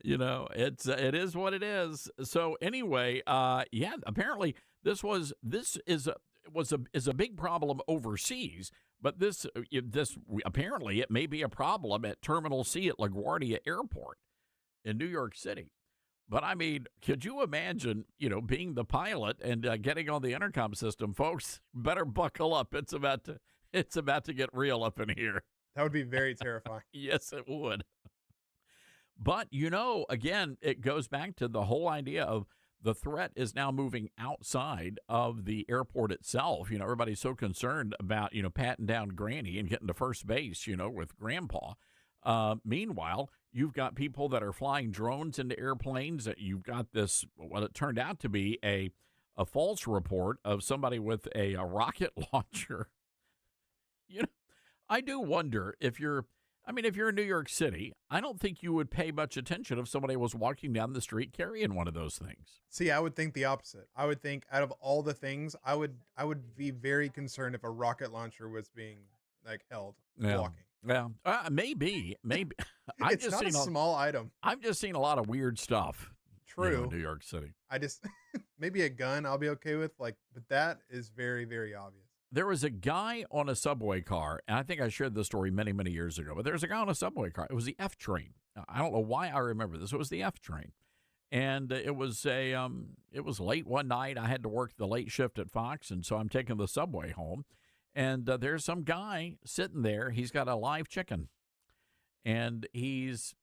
You know, it is what it is. So anyway, yeah, apparently this is a big problem overseas, but this apparently it may be a problem at Terminal C at LaGuardia Airport in New York City. But I mean, could you imagine, being the pilot and getting on the intercom system, folks? Better buckle up. It's about to get real up in here. That would be very terrifying. Yes, it would. But, again, it goes back to the whole idea of the threat is now moving outside of the airport itself. Everybody's so concerned about, patting down Granny and getting to first base, with Grandpa. Meanwhile, you've got people that are flying drones into airplanes. You've got this, what it turned out to be a false report of somebody with a rocket launcher. I do wonder if you're in New York City, I don't think you would pay much attention if somebody was walking down the street carrying one of those things. See, I would think the opposite. I would think out of all the things, I would be very concerned if a rocket launcher was being held walking. Yeah, maybe. It's not a small item. I've just seen a lot of weird stuff. True. In New York City. I just maybe a gun I'll be okay with, but that is very, very obvious. There was a guy on a subway car, and I think I shared this story many, many years ago, but there was a guy on a subway car. It was the F train. I don't know why I remember this. It was the F train. And it was late one night. I had to work the late shift at Fox, and so I'm taking the subway home. And there's some guy sitting there. He's got a live chicken, and he's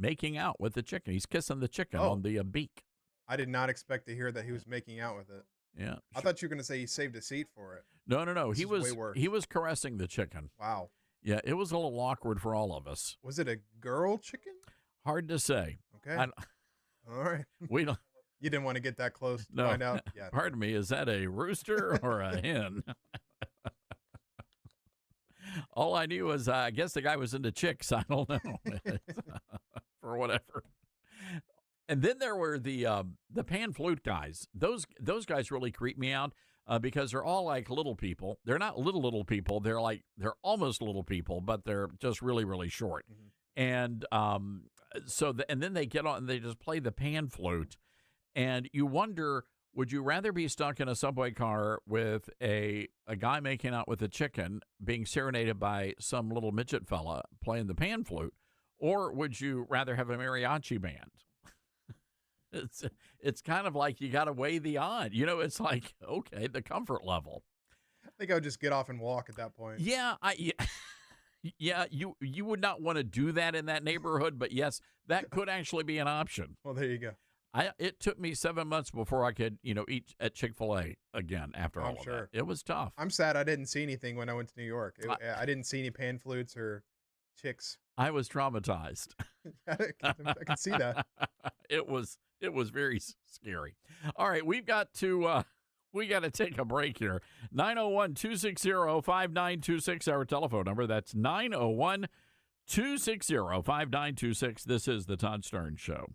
making out with the chicken. He's kissing the chicken on the beak. I did not expect to hear that he was making out with it. Yeah. I thought you were going to say he saved a seat for it. No. He was caressing the chicken. Wow. Yeah, it was a little awkward for all of us. Was it a girl chicken? Hard to say. Okay. All right. We don't. You didn't want to get that close to No. find out? Yeah. Pardon me, is that a rooster or a hen? All I knew was I guess the guy was into chicks. I don't know. For whatever. And then there were the pan flute guys. Those guys really creep me out because they're all like little people. They're not little people. They're almost little people, but they're just really, really short. Mm-hmm. And and then they get on and they just play the pan flute. And you wonder, would you rather be stuck in a subway car with a guy making out with a chicken being serenaded by some little midget fella playing the pan flute, or would you rather have a mariachi band? it's kind of like you got to weigh the odd. It's like, okay, the comfort level. I think I would just get off and walk at that point. Yeah, yeah, you would not want to do that in that neighborhood, but yes, that could actually be an option. Well, there you go. It took me 7 months before I could, eat at Chick-fil-A again after all of that. It was tough. I'm sad I didn't see anything when I went to New York. I didn't see any pan flutes or chicks. I was traumatized. I can see that. It was very scary. All right, we got to take a break here. 901-260-5926, our telephone number. That's 901-260-5926. This is the Todd Stern Show.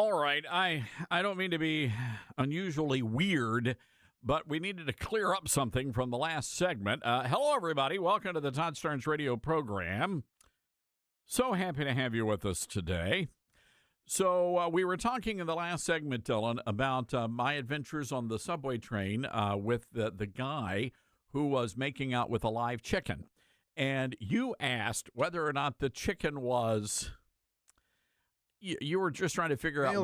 All right. I don't mean to be unusually weird, but we needed to clear up something from the last segment. Hello, everybody. Welcome to the Todd Starnes radio program. So happy to have you with us today. So we were talking in the last segment, Dylan, about my adventures on the subway train with the guy who was making out with a live chicken. And you asked whether or not the chicken was... You were just trying to figure out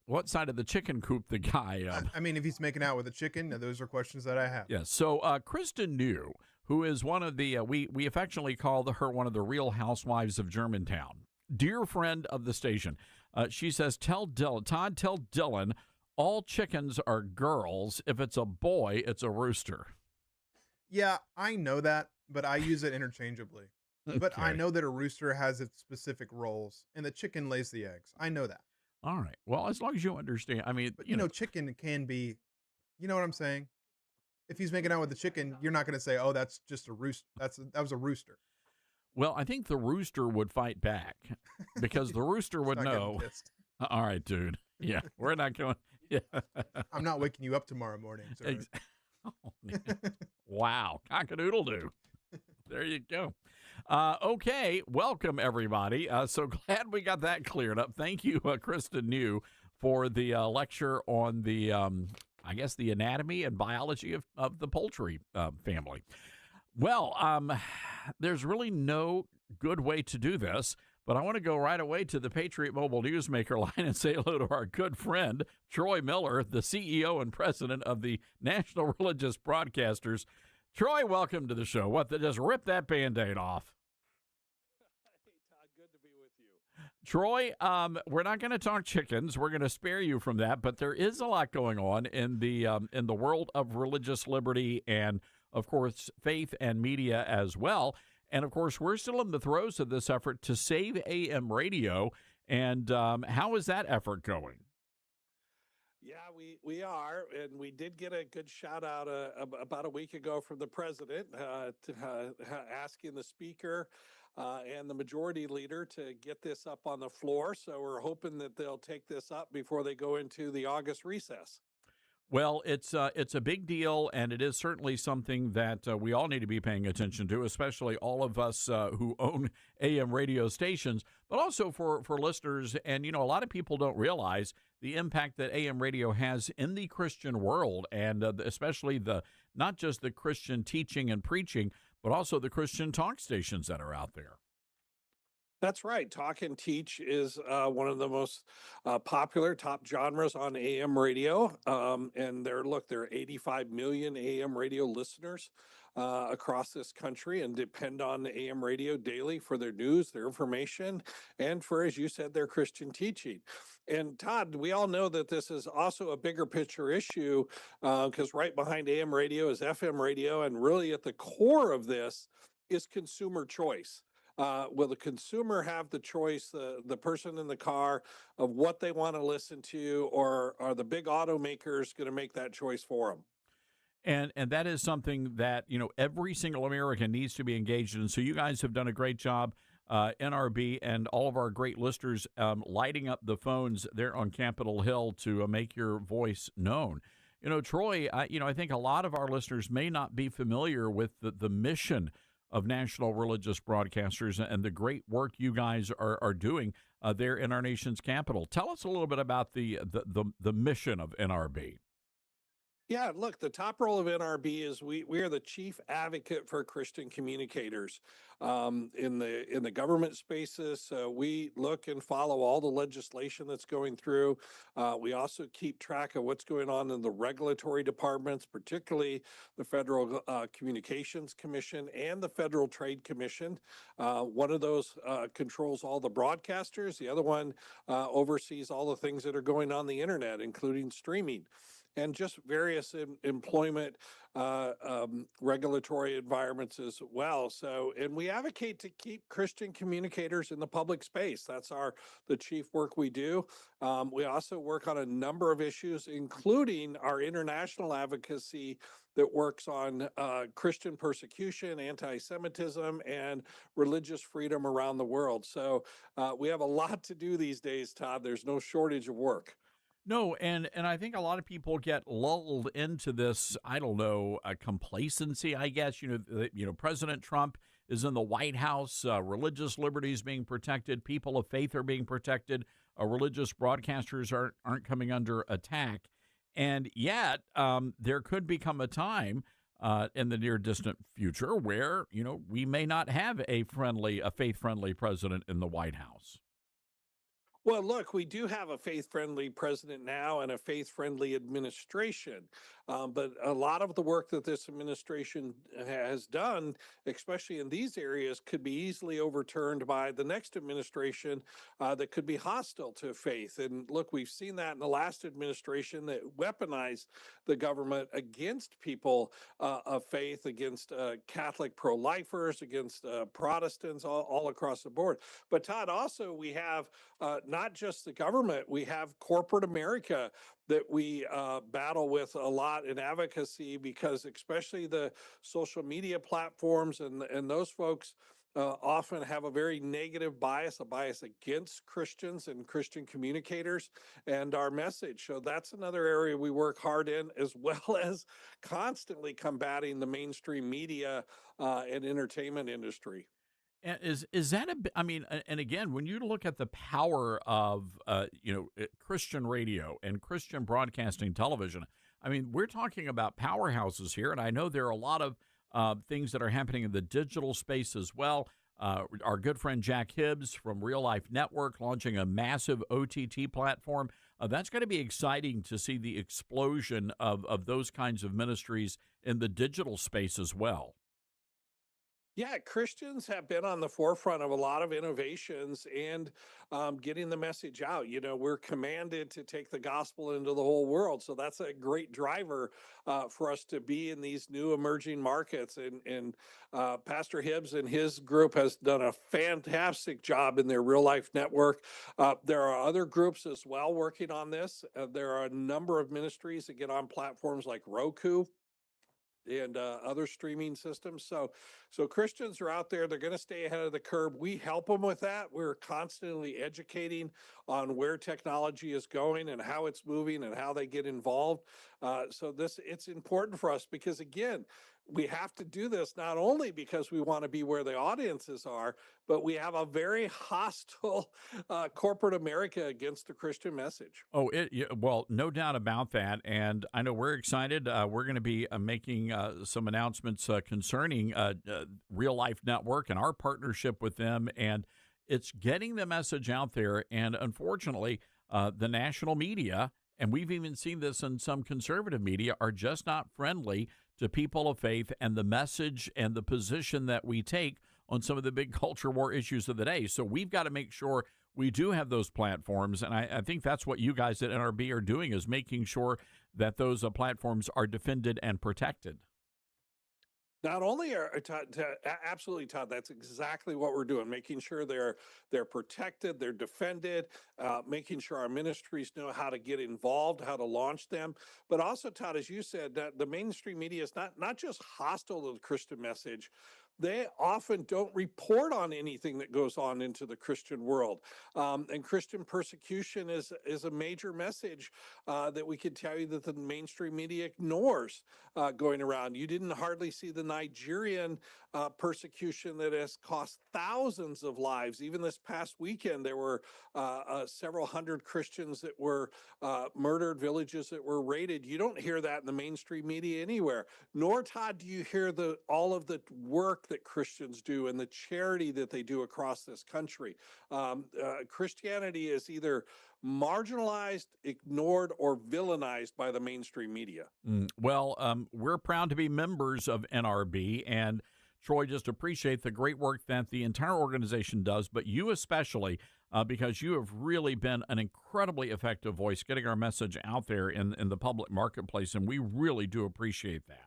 what side of the chicken coop the guy. I mean, if he's making out with a chicken, those are questions that I have. Yes. So Kristen New, who is one of the we affectionately call her one of the Real Housewives of Germantown, dear friend of the station. She says, tell Dylan, all chickens are girls. If it's a boy, it's a rooster. Yeah, I know that, but I use it interchangeably. But I know that a rooster has its specific roles, and the chicken lays the eggs. I know that. All right. Well, as long as you understand. I mean, but you know, chicken can be, you know what I'm saying? If he's making out with the chicken, you're not going to say, oh, that's just a rooster. That was a rooster. Well, I think the rooster would fight back because the rooster would know. All right, dude. Yeah, we're not going. Yeah. I'm not waking you up tomorrow morning. Oh, wow. Cock-a-doodle-doo. There you go. Okay. Welcome, everybody. So glad we got that cleared up. Thank you, Kristen New, for the lecture on the, I guess, the anatomy and biology of the poultry family. Well, there's really no good way to do this, but I want to go right away to the Patriot Mobile Newsmaker line and say hello to our good friend, Troy Miller, the CEO and president of the National Religious Broadcasters. Troy, welcome to the show. Just rip that Band-Aid off. Hey, Todd, good to be with you. Troy, we're not going to talk chickens. We're going to spare you from that, but there is a lot going on in the world of religious liberty and, of course, faith and media as well. And, of course, we're still in the throes of this effort to save AM radio. And how is that effort going? Yeah, we are, and we did get a good shout out about a week ago from the president asking the speaker and the majority leader to get this up on the floor. So we're hoping that they'll take this up before they go into the August recess. Well, it's a big deal, and it is certainly something that we all need to be paying attention to, especially all of us who own AM radio stations, but also for listeners. And, you know, a lot of people don't realize the impact that AM radio has in the Christian world, and especially not just the Christian teaching and preaching, but also the Christian talk stations that are out there. That's right. Talk and teach is one of the most popular top genres on AM radio. And there are 85 million AM radio listeners across this country and depend on AM radio daily for their news, their information, and for, as you said, their Christian teaching. And Todd, we all know that this is also a bigger picture issue because right behind AM radio is FM radio. And really at the core of this is consumer choice. Will the consumer have the choice, the person in the car, of what they want to listen to, or are the big automakers going to make that choice for them? And that is something that, you know, every single American needs to be engaged in. So you guys have done a great job, NRB, and all of our great listeners lighting up the phones there on Capitol Hill to make your voice known. You know, Troy, I think a lot of our listeners may not be familiar with the mission of National Religious Broadcasters and the great work you guys are doing there in our nation's capital. Tell us a little bit about the mission of NRB. Yeah, look, the top role of NRB is we are the chief advocate for Christian communicators in the government spaces. We look and follow all the legislation that's going through. We also keep track of what's going on in the regulatory departments, particularly the Federal Communications Commission and the Federal Trade Commission. One of those controls all the broadcasters. The other one oversees all the things that are going on the internet, including streaming. and just various employment regulatory environments as well. So, and we advocate to keep Christian communicators in the public space. That's the chief work we do. We also work on a number of issues, including our international advocacy that works on Christian persecution, anti-Semitism, and religious freedom around the world. So we have a lot to do these days, Todd. There's no shortage of work. No, and I think a lot of people get lulled into this, I don't know, complacency, I guess. President Trump is in the White House, religious liberties being protected, people of faith are being protected, religious broadcasters aren't coming under attack. And yet, there could become a time in the near distant future where, we may not have a faith-friendly president in the White House. Well, look, we do have a faith-friendly president now and a faith-friendly administration. But a lot of the work that this administration has done, especially in these areas, could be easily overturned by the next administration that could be hostile to faith. And look, we've seen that in the last administration that weaponized the government against people of faith, against Catholic pro-lifers, against Protestants, all across the board. But Todd, also we have not just the government, we have corporate America that we battle with a lot in advocacy, because especially the social media platforms and those folks often have a very negative bias, a bias against Christians and Christian communicators and our message. So that's another area we work hard in, as well as constantly combating the mainstream media and entertainment industry. And is that and again, when you look at the power of Christian radio and Christian broadcasting television, we're talking about powerhouses here, and I know there are a lot of things that are happening in the digital space as well. Our good friend Jack Hibbs from Real Life Network launching a massive OTT platform. That's going to be exciting to see the explosion of those kinds of ministries in the digital space as well. Yeah, Christians have been on the forefront of a lot of innovations and getting the message out. We're commanded to take the gospel into the whole world. So that's a great driver for us to be in these new emerging markets. And Pastor Hibbs and his group has done a fantastic job in their Real Life Network. There are other groups as well working on this. There are a number of ministries that get on platforms like Roku and other streaming systems. So Christians are out there. They're going to stay ahead of the curve. We help them with that. We're constantly educating on where technology is going and how it's moving and how they get involved. So it's important for us because, again, we have to do this not only because we want to be where the audiences are, but we have a very hostile corporate America against the Christian message. Well, no doubt about that. And I know we're excited. We're going to be making some announcements concerning Real Life Network and our partnership with them. And it's getting the message out there. And unfortunately, the national media, and we've even seen this in some conservative media, are just not friendly to people of faith and the message and the position that we take on some of the big culture war issues of the day. So we've got to make sure we do have those platforms. And I think that's what you guys at NRB are doing, is making sure that those platforms are defended and protected. Not only absolutely, Todd, that's exactly what we're doing, making sure they're protected, they're defended, making sure our ministries know how to get involved, how to launch them. But also, Todd, as you said, that the mainstream media is not just hostile to the Christian message. They often don't report on anything that goes on into the Christian world. And Christian persecution is a major message that we could tell you that the mainstream media ignores going around. You didn't hardly see the Nigerian persecution that has cost thousands of lives. Even this past weekend, there were several hundred Christians that were murdered, villages that were raided. You don't hear that in the mainstream media anywhere. Nor, Todd, do you hear all of the work that Christians do and the charity that they do across this country. Christianity is either marginalized, ignored, or villainized by the mainstream media. Well, we're proud to be members of NRB, and Troy, just appreciate the great work that the entire organization does, but you especially. because you have really been an incredibly effective voice getting our message out there in the public marketplace, and we really do appreciate that.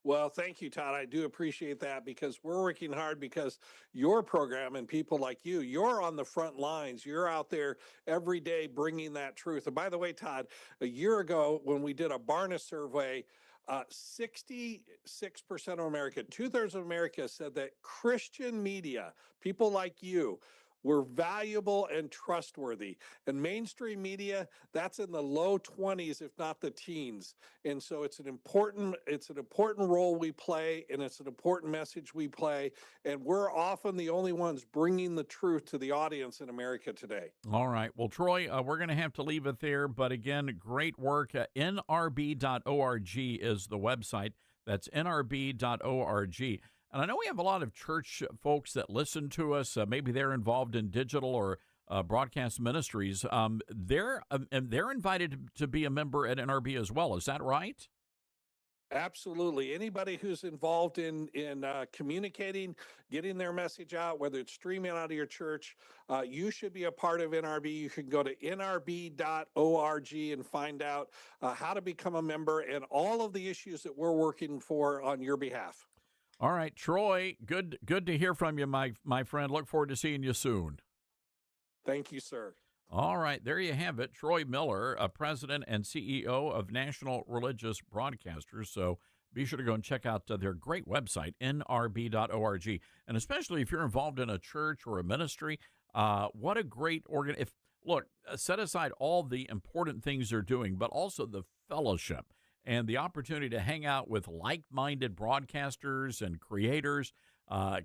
Well, thank you, Todd. I do appreciate that because we're working hard because your program and people like you're on the front lines. You're out there every day bringing that truth. And by the way, Todd, a year ago when we did a Barna survey, 66% of America, 2/3 of America said that Christian media, people like you, were valuable and trustworthy. And mainstream media, that's in the low 20s, if not the teens. And so it's an important role we play, and it's an important message we play. And we're often the only ones bringing the truth to the audience in America today. All right. Well, Troy, we're going to have to leave it there. But again, great work. nrb.org is the website. That's nrb.org. And I know we have a lot of church folks that listen to us. Maybe they're involved in digital or broadcast ministries. They're invited to be a member at NRB as well. Is that right? Absolutely. Anybody who's involved in communicating, getting their message out, whether it's streaming out of your church, you should be a part of NRB. You can go to nrb.org and find out how to become a member and all of the issues that we're working for on your behalf. All right, Troy, good to hear from you, my friend. Look forward to seeing you soon. Thank you, sir. All right, there you have it. Troy Miller, President and CEO of National Religious Broadcasters. So be sure to go and check out their great website, nrb.org. And especially if you're involved in a church or a ministry, what a great look, set aside all the important things they're doing, but also the fellowship and the opportunity to hang out with like-minded broadcasters and creators,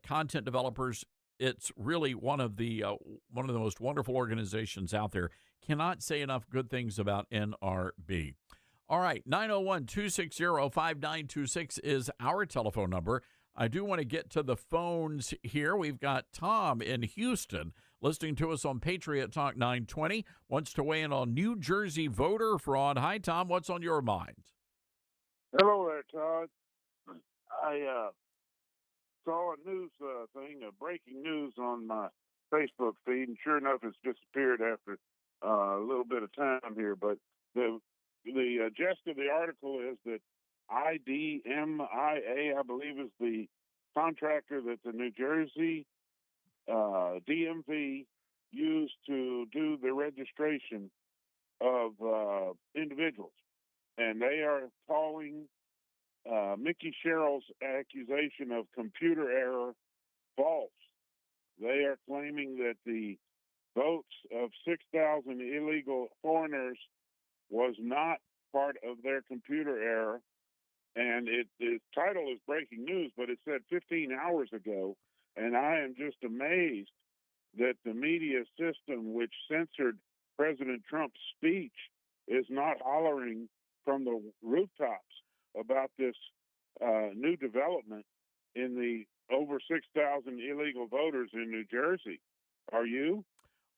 content developers. It's really one of the most wonderful organizations out there. Cannot say enough good things about NRB. All right, 901-260-5926 is our telephone number. I do want to get to the phones here. We've got Tom in Houston listening to us on Patriot Talk 920, wants to weigh in on New Jersey voter fraud. Hi, Tom. What's on your mind? Hello there, Todd. I saw a news thing, breaking news on my Facebook feed, and sure enough, it's disappeared after a little bit of time here. But the gist of the article is that IDMIA, I believe, is the contractor that the New Jersey DMV used to do the registration of individuals. And they are calling Mickey Sherrill's accusation of computer error false. They are claiming that the votes of 6,000 illegal foreigners was not part of their computer error. And the title is breaking news, but it said 15 hours ago. And I am just amazed that the media system, which censored President Trump's speech, is not hollering from the rooftops about this new development in the over 6,000 illegal voters in New Jersey. Are you?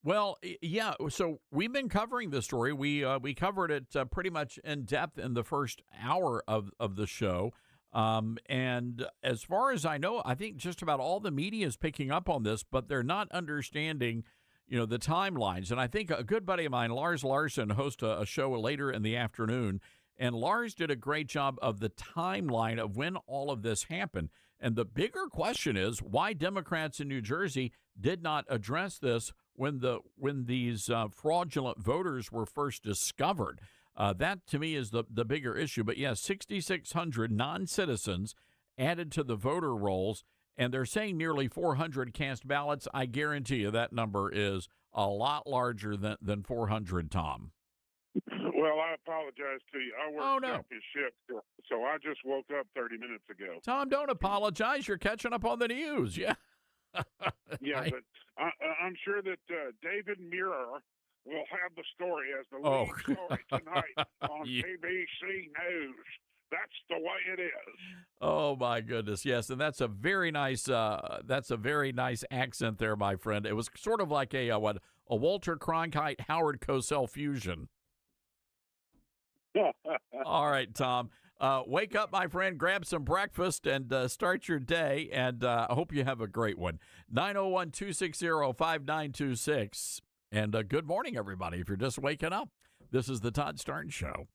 Well, yeah. So we've been covering this story. We covered it pretty much in depth in the first hour of the show. And as far as I know, I think just about all the media is picking up on this, but they're not understanding, the timelines. And I think a good buddy of mine, Lars Larson, hosts a show later in the afternoon. And Lars did a great job of the timeline of when all of this happened. And the bigger question is why Democrats in New Jersey did not address this when these fraudulent voters were first discovered. That, to me, is the bigger issue. But, yes, 6,600 non-citizens added to the voter rolls, and they're saying nearly 400 cast ballots. I guarantee you that number is a lot larger than 400, Tom. Well, I apologize to you. I work second shift, so I just woke up 30 minutes ago. Tom, don't apologize. You're catching up on the news. Yeah. Yeah, but I'm sure that David Muir will have the story as the lead story tonight on ABC News. That's the way it is. Oh my goodness, yes, and that's a very nice accent there, my friend. It was sort of like a Walter Cronkite Howard Cosell fusion. All right, Tom. Wake up, my friend, grab some breakfast, and start your day. And I hope you have a great one. 901-260-5926. And good morning, everybody. If you're just waking up, this is the Todd Starnes Show.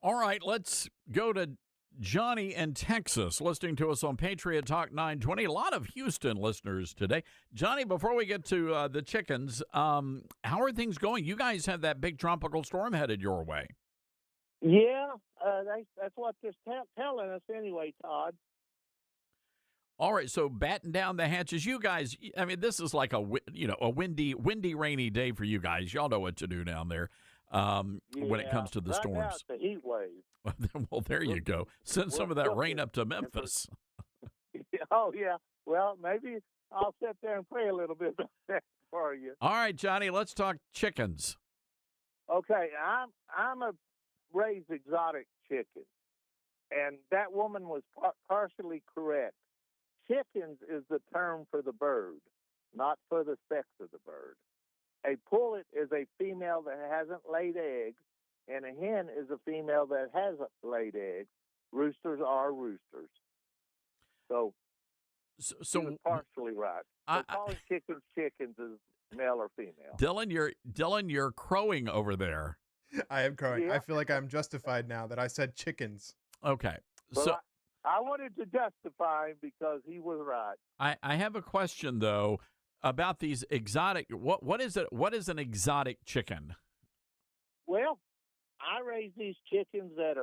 All right, let's go to Johnny in Texas, listening to us on Patriot Talk 920. A lot of Houston listeners today. Johnny, before we get to the chickens, how are things going? You guys have that big tropical storm headed your way. Yeah, that's what they're telling us anyway, Todd. All right, so batten down the hatches. You guys, I mean, this is like a windy, rainy day for you guys. Y'all know what to do down there when it comes to the storms. Out the heat wave. Well, there you go. Send some of that rain up to Memphis. Oh, yeah. Well, maybe I'll sit there and pray a little bit for you. All right, Johnny, let's talk chickens. Okay, I'm a raised exotic chicken, and that woman was partially correct. Chickens is the term for the bird, not for the sex of the bird. A pullet is a female that hasn't laid eggs, and a hen is a female that hasn't laid eggs. Roosters are roosters. So she was partially right. So calling chickens chickens is male or female. Dylan, you're crowing over there. I am crowing. Yeah. I feel like I'm justified now that I said chickens. Okay. Well, so I wanted to justify him because he was right. I have a question though about these exotic. What is it? What is an exotic chicken? Well, I raise these chickens that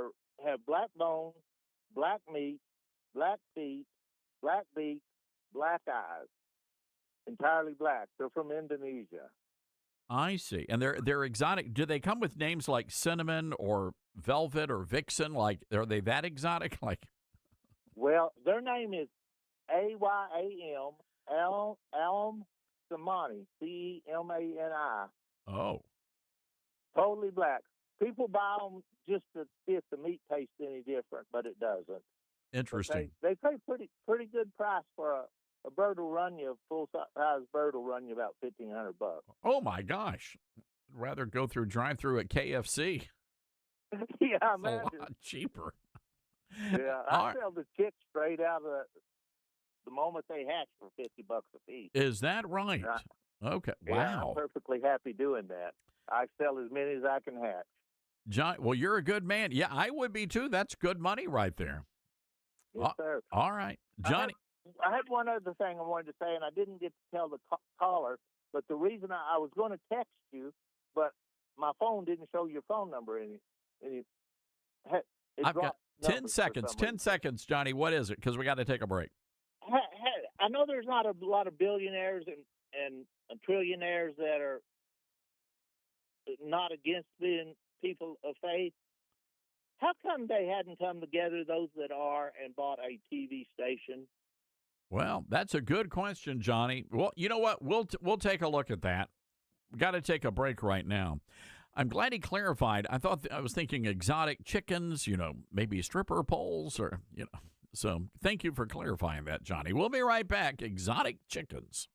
have black bones, black meat, black feet, black beak, black eyes, entirely black. They're from Indonesia. I see. And they're exotic. Do they come with names like cinnamon or velvet or vixen? Like, are they that exotic? Like, well, their name is AYAM Elm Samani, CEMANI. Oh, totally black. People buy them just to see if the meat tastes any different, but it doesn't. Interesting. They pay pretty good price for a bird will run you, a full-size bird will run you about $1,500. Oh, my gosh. I'd rather go through drive-through at KFC. Yeah, I It's a imagine. lot cheaper. Yeah, I sell the chicks straight out of the moment they hatch for $50 a piece. Is that right? Okay. Yeah, Wow. I'm perfectly happy doing that. I sell as many as I can hatch. John, well, you're a good man. Yeah, I would be too. That's good money right there. Yes, sir. All right. Johnny. I had one other thing I wanted to say, and I didn't get to tell the caller, but the reason I was going to text you, but my phone didn't show your phone number I've got 10 seconds. 10 seconds, Johnny. What is it? Because we got to take a break. I know there's not a lot of billionaires and trillionaires that are not against being people of faith. How come they hadn't come together, those that are, and bought a TV station? Well, that's a good question, Johnny. Well, you know what? We'll take a look at that. We've got to take a break right now. I'm glad he clarified. I was thinking exotic chickens, maybe stripper poles or. So thank you for clarifying that, Johnny. We'll be right back. Exotic chickens.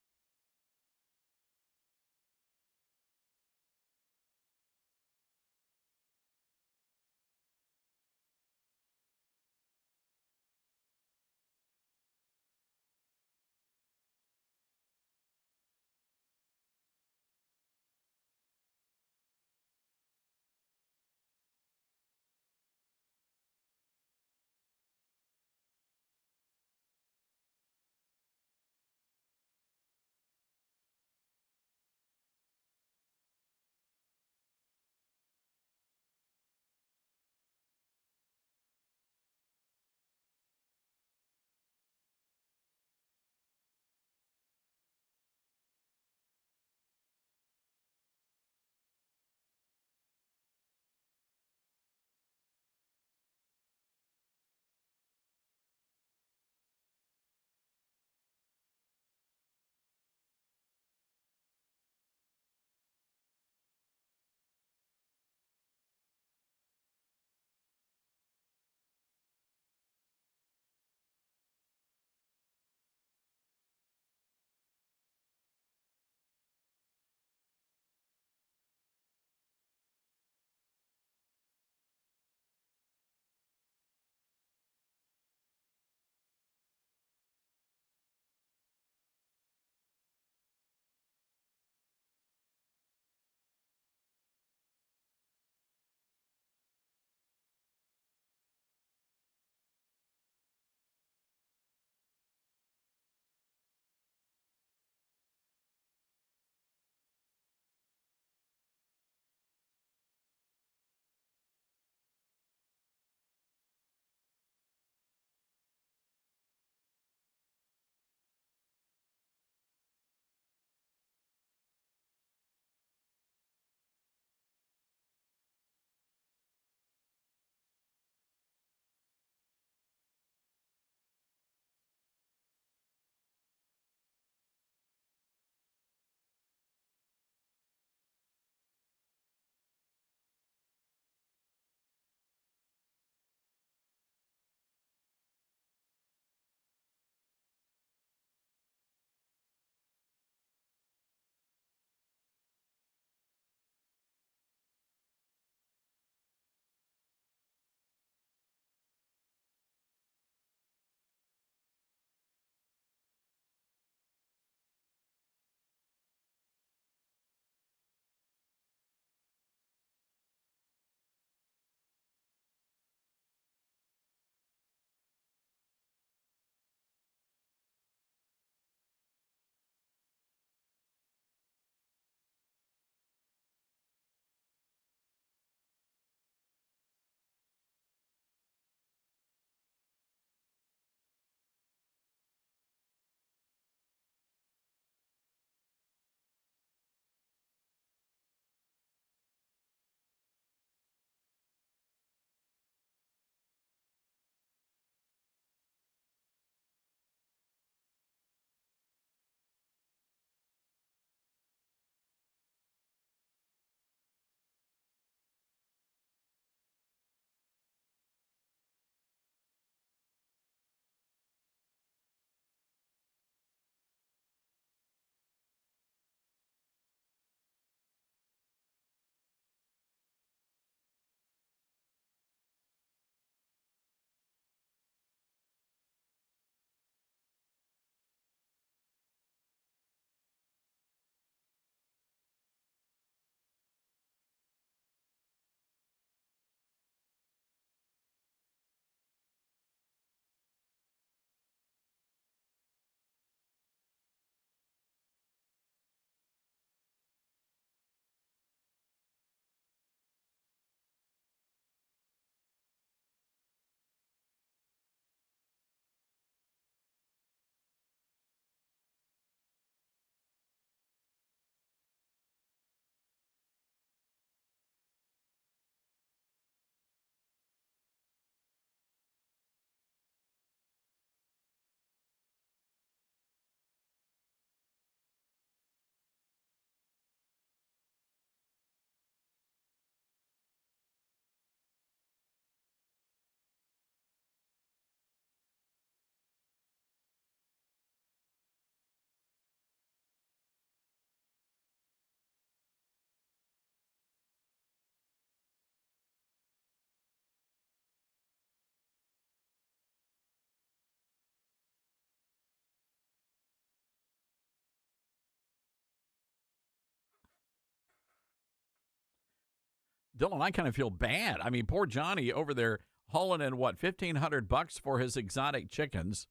Dylan, I kind of feel bad. I mean, poor Johnny over there hauling in, what, $1,500 for his exotic chickens,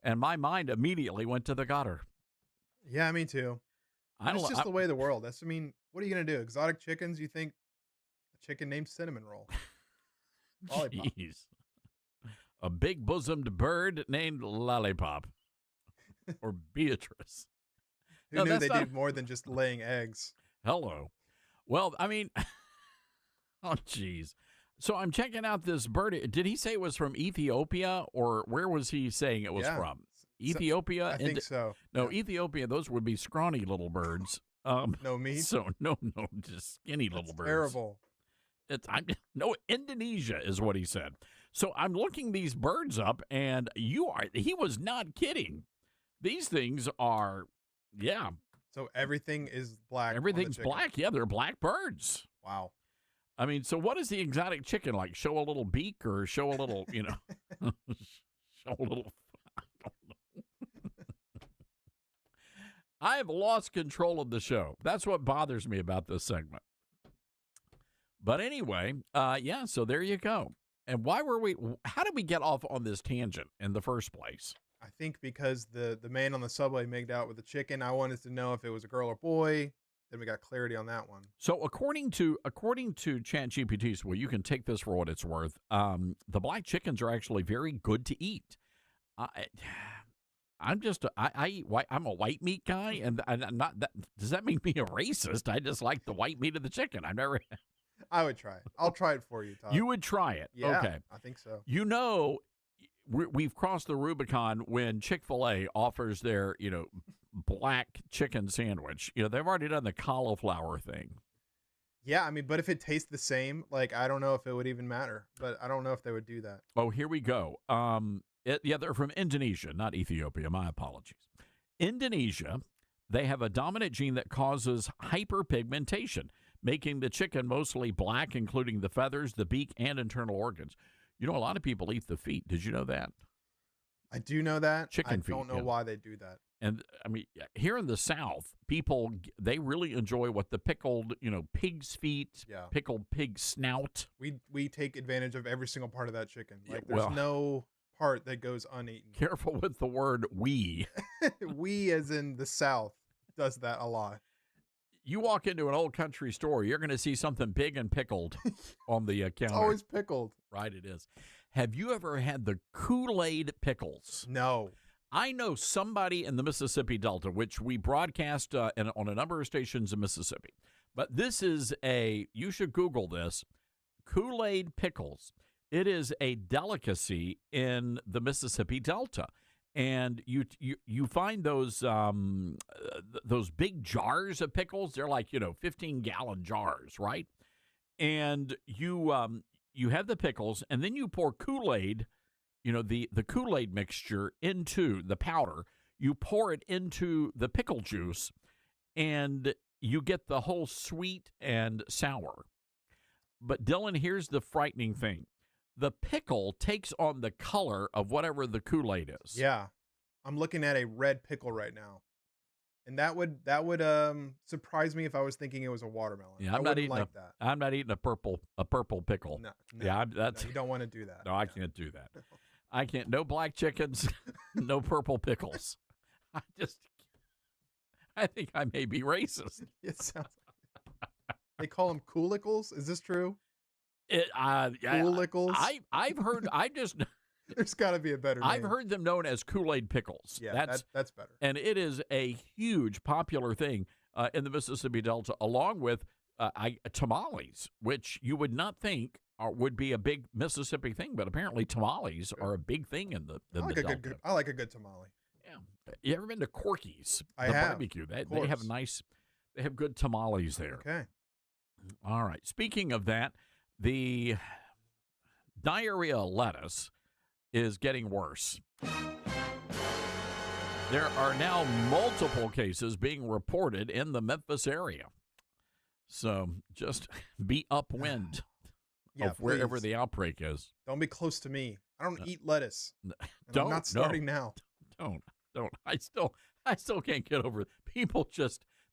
and my mind immediately went to the gutter. Yeah, me too. It's just the way of the world. What are you going to do? Exotic chickens? You think a chicken named Cinnamon Roll. Lollipop. Jeez. A big-bosomed bird named Lollipop. Or Beatrice. Who knew they did more than just laying eggs? Hello. Well, I mean, oh, jeez. So I'm checking out this bird. Did he say it was from Ethiopia, or where was he saying it was from? Ethiopia? I think so. No, yeah. Ethiopia, those would be scrawny little birds. No meat? So, no, just skinny little birds. Terrible. No, Indonesia is what he said. So I'm looking these birds up, and he was not kidding. These things are, yeah. So everything is black. Everything's black. Yeah, they're black birds. Wow. I mean, so what is the exotic chicken like? Show a little beak or show a little, show a little, I don't know. I've lost control of the show. That's what bothers me about this segment. But anyway, yeah, so there you go. And how did we get off on this tangent in the first place? I think because the man on the subway made out with the chicken. I wanted to know if it was a girl or boy. Then we got clarity on that one. So according to ChatGPT, so you can take this for what it's worth. The black chickens are actually very good to eat. I'm a white meat guy, and I'm not that. Does that make me a racist? I just like the white meat of the chicken. I would try it. I'll try it for you, Todd. You would try it? Yeah, okay. I think so. We've crossed the Rubicon when Chick-fil-A offers their, black chicken sandwich. They've already done the cauliflower thing. Yeah, I mean, but if it tastes the same, I don't know if it would even matter. But I don't know if they would do that. Oh, here we go. They're from Indonesia, not Ethiopia. My apologies. Indonesia, they have a dominant gene that causes hyperpigmentation, making the chicken mostly black, including the feathers, the beak, and internal organs. A lot of people eat the feet. Did you know that? I do know that. Chicken feet. I don't know why they do that. And, I mean, here in the South, people, they really enjoy what the pickled, pig's feet, pickled pig snout. We take advantage of every single part of that chicken. There's no part that goes uneaten. Careful with the word we. We, as in the South, does that a lot. You walk into an old country store, you're going to see something big and pickled on the counter. It's always pickled. Right, it is. Have you ever had the Kool-Aid pickles? No. I know somebody in the Mississippi Delta, which we broadcast on a number of stations in Mississippi. But this is you should Google this, Kool-Aid pickles. It is a delicacy in the Mississippi Delta. And you find those big jars of pickles. They're like 15-gallon jars, right? And you have the pickles, and then you pour Kool-Aid, the Kool-Aid mixture into the powder. You pour it into the pickle juice, and you get the whole sweet and sour. But Dylan, here's the frightening thing. The pickle takes on the color of whatever the Kool-Aid is. Yeah. I'm looking at a red pickle right now. And that would surprise me if I was thinking it was a watermelon. Yeah, I'm not eating a purple pickle. No. Yeah, you don't want to do that. No, I can't do that. I can't. No black chickens, no purple pickles. I think I may be racist. It sounds like they call them coolicles. Is this true? Coolicles? I've heard. There's got to be a better name. I've heard them known as Kool-Aid pickles. Yeah, that's better. And it is a huge popular thing in the Mississippi Delta, along with tamales, which you would not think would be a big Mississippi thing, but apparently tamales are a big thing in the Delta. I like a good tamale. Yeah. You ever been to Corky's? I have. Barbecue. They have good tamales there. Okay. All right. Speaking of that, the diarrhea lettuce is getting worse. There are now multiple cases being reported in the Memphis area. So just be upwind of wherever the outbreak is. Don't be close to me. I don't eat lettuce. I'm not starting now. Don't. I still can't get over it. People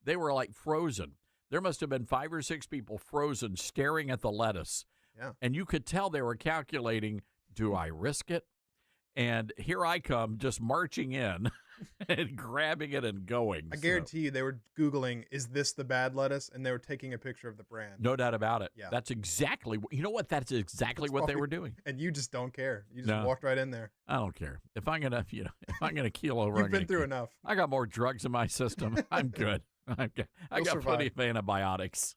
they were like frozen. There must have been 5 or 6 people frozen staring at the lettuce. Yeah. And you could tell they were calculating, do I risk it? And here I come just marching in and grabbing it and going. I guarantee you they were Googling, is this the bad lettuce? And they were taking a picture of the brand. No doubt about it. Yeah. That's exactly, you know what? That's exactly what they were doing. And you just don't care. You just No. walked right in there. I don't care. If I'm going to, if I'm going to keel over, You've I'm been gonna through keel. enough. I got more drugs in my system. I'm good. I You'll got plenty survive. of antibiotics.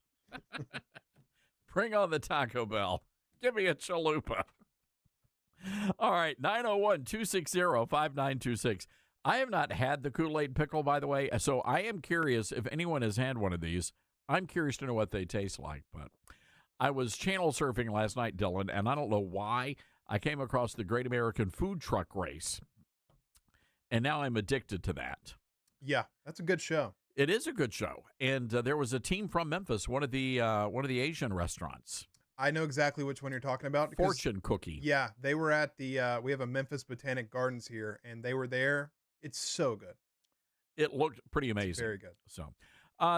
Bring on the Taco Bell. Give me a chalupa. All right, 901-260-5926. I have not had the Kool-Aid pickle, by the way, so I am curious if anyone has had one of these. I'm curious to know what they taste like. But I was channel surfing last night, Dylan, and I don't know why I came across the Great American Food Truck Race, and now I'm addicted to that. Yeah, that's a good show. It is a good show, and there was a team from Memphis, one of the Asian restaurants. I know exactly which one you're talking about. because- Fortune Cookie. Yeah, they were at the, we have a Memphis Botanic Gardens here, and they were there. It's so good. It looked pretty amazing. It's very good. So,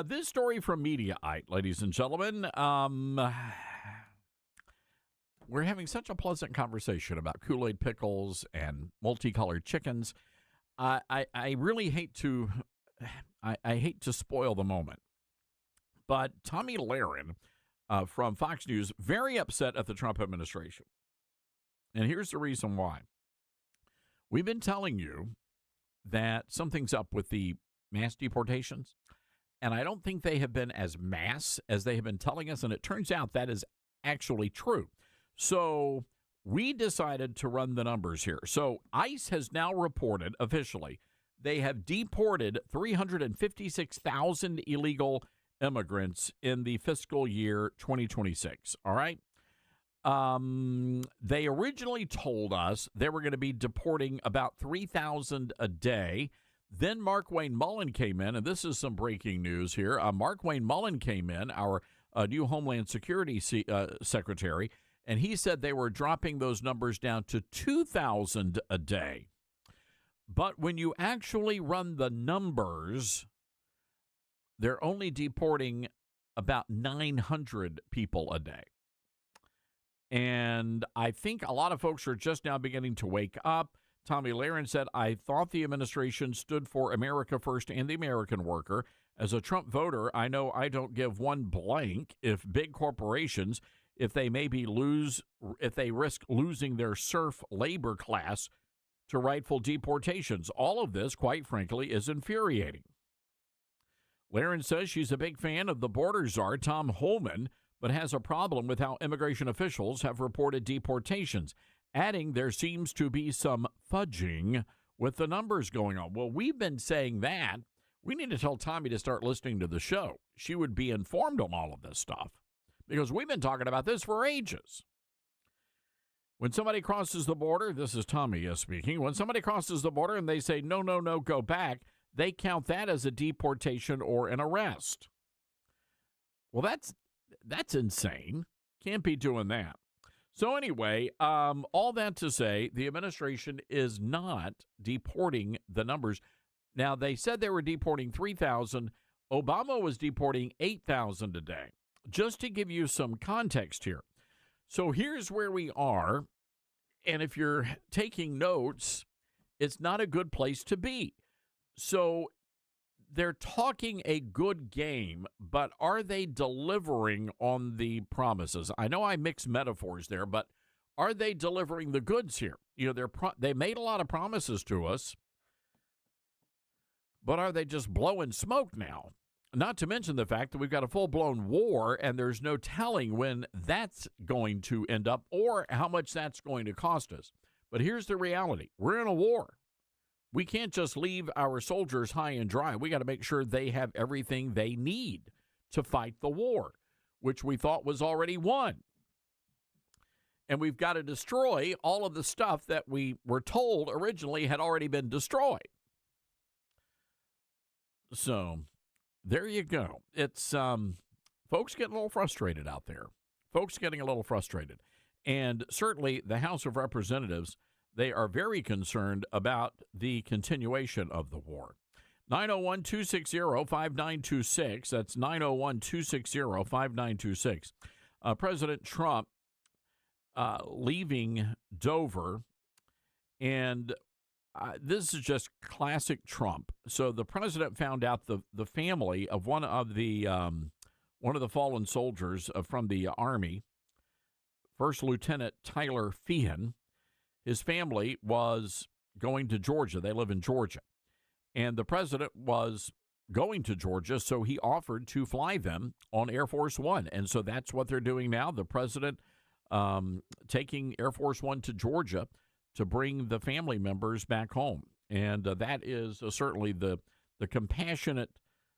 this story from Mediaite, ladies and gentlemen. We're having such a pleasant conversation about Kool-Aid pickles and multicolored chickens. I really hate to, I hate to spoil the moment, but Tommy Lahren from Fox News, very upset at the Trump administration. And here's the reason why. We've been telling you that something's up with the mass deportations, and I don't think they have been as mass as they have been telling us, and it turns out that is actually true. So we decided to run the numbers here. So ICE has now reported officially they have deported 356,000 illegal immigrants in the fiscal year 2026. All right. They originally told us they were going to be deporting about 3,000 a day. Then Mark Wayne Mullen came in, and this is some breaking news here. Mark Wayne Mullen came in, our new Homeland Security Secretary, and he said they were dropping those numbers down to 2,000 a day. But when you actually run the numbers, they're only deporting about 900 people a day. And I think a lot of folks are just now beginning to wake up. Tommy Lahren said, I thought the administration stood for America first and the American worker. As a Trump voter, I know I don't give one blank if big corporations, if they risk losing their serf labor class to rightful deportations. All of this, quite frankly, is infuriating. Lahren says she's a big fan of the border czar, Tom Holman, but has a problem with how immigration officials have reported deportations, adding there seems to be some fudging with the numbers going on. Well, we've been saying that. We need to tell Tommy to start listening to the show. She would be informed on all of this stuff because we've been talking about this for ages. When somebody crosses the border, this is Tommy speaking, when somebody crosses the border and they say, no, no, no, go back, they count that as a deportation or an arrest. Well, that's insane. Can't be doing that. So anyway, all that to say, the administration is not deporting the numbers. Now, they said they were deporting 3,000. Obama was deporting 8,000 a day. Just to give you some context here. So here's where we are. And if you're taking notes, it's not a good place to be. So they're talking a good game, but are they delivering on the promises? I know I mix metaphors there, but are they delivering the goods here? You know, they made a lot of promises to us, but are they just blowing smoke now? Not to mention the fact that we've got a full-blown war, and there's no telling when that's going to end up or how much that's going to cost us. But here's the reality. We're in a war. We can't just leave our soldiers high and dry. We got to make sure they have everything they need to fight the war, which we thought was already won. And we've got to destroy all of the stuff that we were told originally had already been destroyed. So there you go. It's folks getting a little frustrated out there. Folks getting a little frustrated. And certainly the House of Representatives, they are very concerned about the continuation of the war. 901-260-5926. That's 901-260-5926. President Trump leaving Dover, and this is just classic Trump. So the president found out the family of one of the fallen soldiers from the Army, First Lieutenant Tyler Feehan. His family was going to Georgia. They live in Georgia. And the president was going to Georgia, so he offered to fly them on Air Force One. And so that's what they're doing now. The president taking Air Force One to Georgia to bring the family members back home. And that is certainly the compassionate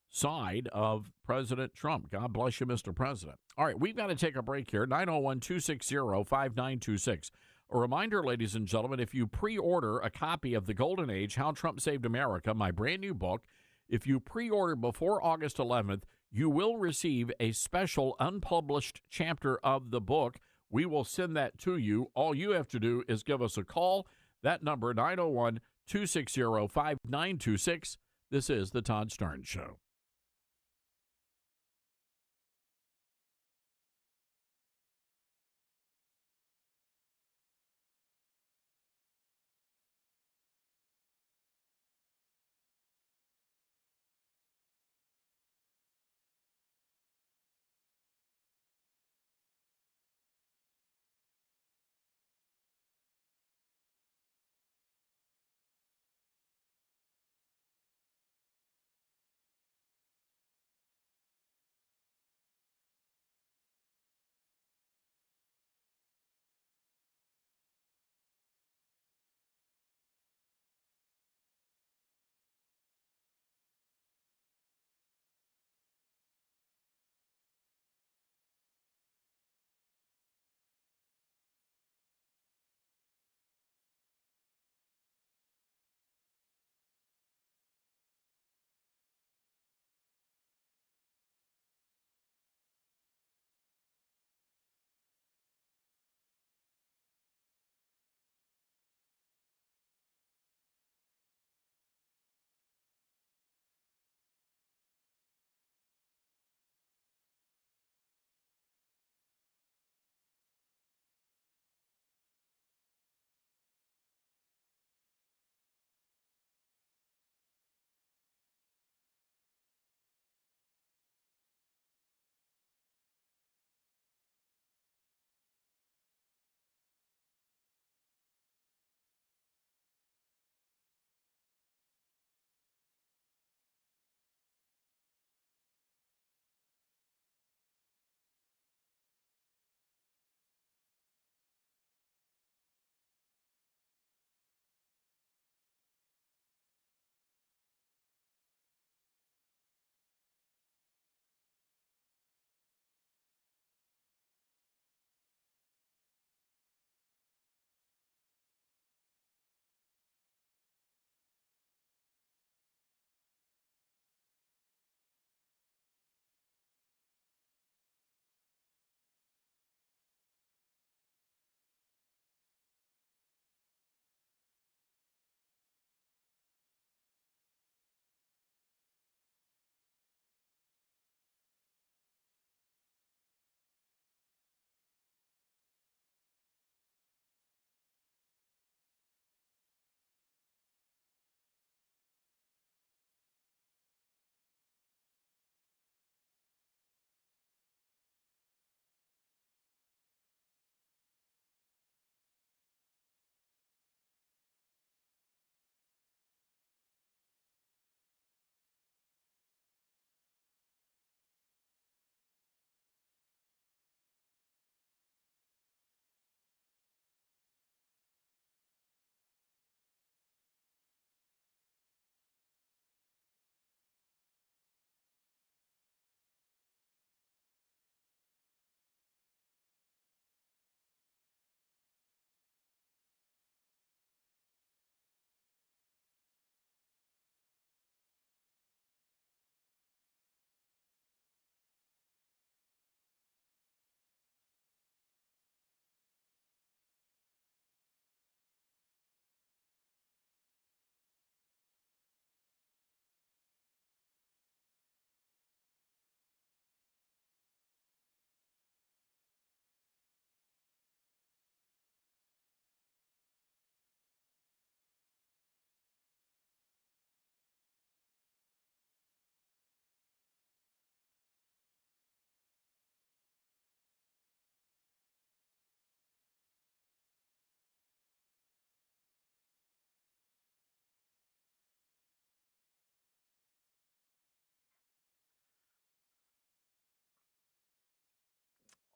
side of President Trump. God bless you, Mr. President. All right, we've got to take a break here. 901-260-5926. A reminder, ladies and gentlemen, if you pre-order a copy of The Golden Age, How Trump Saved America, my brand new book, if you pre-order before August 11th, you will receive a special unpublished chapter of the book. We will send that to you. All you have to do is give us a call. That number, 901-260-5926. This is The Todd Starnes Show.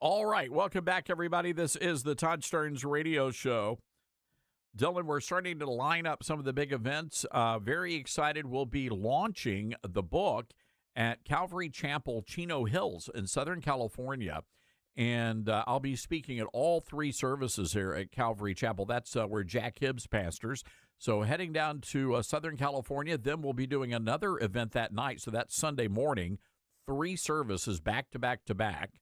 All right, welcome back, everybody. This is the Todd Stearns Radio Show. Dylan, we're starting to line up some of the big events. Very excited. We'll be launching the book at Calvary Chapel, Chino Hills in Southern California. And I'll be speaking at all 3 services here at Calvary Chapel. That's where Jack Hibbs pastors. So heading down to Southern California, then we'll be doing another event that night. So that's Sunday morning, 3 services back to back to back.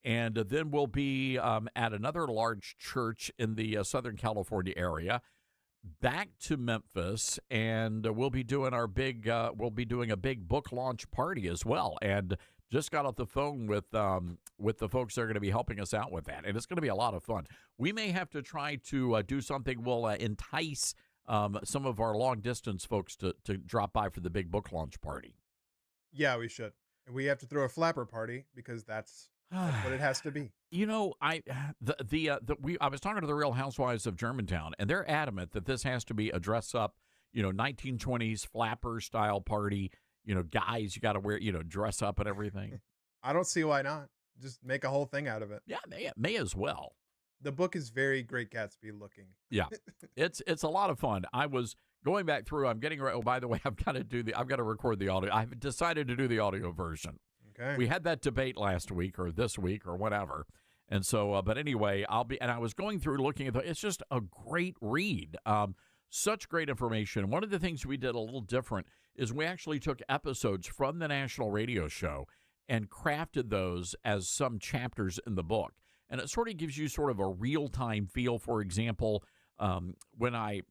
And then we'll be at another large church in the Southern California area, back to Memphis, and we'll be doing a big book launch party as well. And just got off the phone with the folks that are going to be helping us out with that, and it's going to be a lot of fun. We may have to try to do something. We'll entice some of our long distance folks to drop by for the big book launch party. Yeah, we should. And we have to throw a flapper party because that's what it has to be. You know, I was talking to the Real Housewives of Germantown, and they're adamant that this has to be a dress up, 1920s flapper style party. Guys, you got to wear, dress up and everything. I don't see why not. Just make a whole thing out of it. Yeah, may as well. The book is very Great Gatsby looking. Yeah, it's a lot of fun. I was going back through. I'm getting ready. Oh, by the way, I've got to record the audio. I've decided to do the audio version. Okay. We had that debate last week or this week or whatever. And so, but anyway, I was going through looking at it's just a great read. Such great information. One of the things we did a little different is we actually took episodes from the national radio show and crafted those as some chapters in the book. And it sort of gives you sort of a real-time feel. For example, when I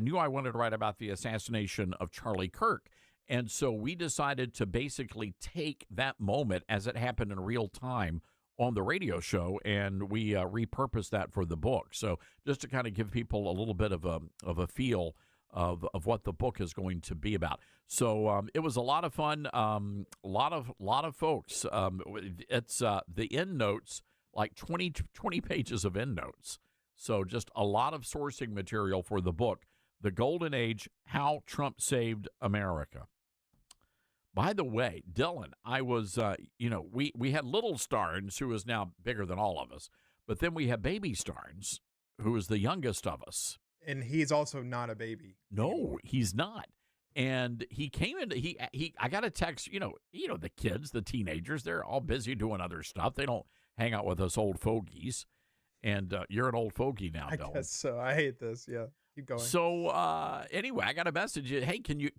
knew I wanted to write about the assassination of Charlie Kirk. And so we decided to basically take that moment as it happened in real time on the radio show, and we repurposed that for the book. So just to kind of give people a little bit of a feel of what the book is going to be about. So it was a lot of fun. A lot of folks. It's the end notes, like 20 pages of end notes. So just a lot of sourcing material for the book, The Golden Age: How Trump Saved America. By the way, Dylan, I was, we had little Stearns, who is now bigger than all of us, but then we have baby Stearns, who is the youngest of us. And he's also not a baby. No, he's not. And he came in, I got a text, the kids, the teenagers, they're all busy doing other stuff. They don't hang out with us old fogies. And you're an old fogey now, Dylan. I guess so. I hate this. Yeah. Keep going. So anyway, I got a message. Hey, can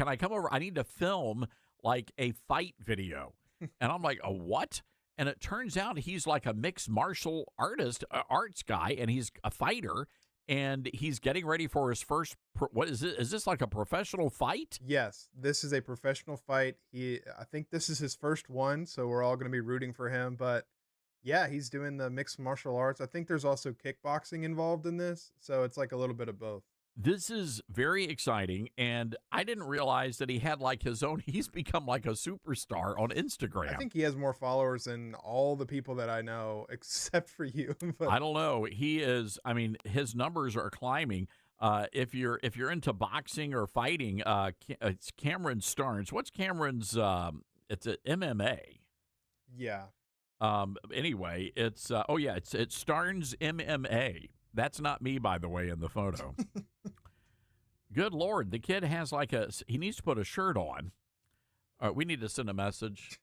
I come over? I need to film like a fight video. And I'm like, a what? And it turns out he's like a mixed martial arts guy, and he's a fighter, and he's getting ready for his first, what is it? Is this like a professional fight? Yes, this is a professional fight. I think this is his first one, so we're all going to be rooting for him. But yeah, he's doing the mixed martial arts. I think there's also kickboxing involved in this, so it's like a little bit of both. This is very exciting, and I didn't realize that he had like his own, he's become like a superstar on Instagram. I think he has more followers than all the people that I know, except for you. But I don't know. He is, his numbers are climbing. If you're into boxing or fighting, it's Cameron Stearns. What's Cameron's, it's an MMA. Yeah. Anyway, it's, it's Stearns MMA. That's not me, by the way, in the photo. Good Lord. The kid has he needs to put a shirt on. All right, we need to send a message.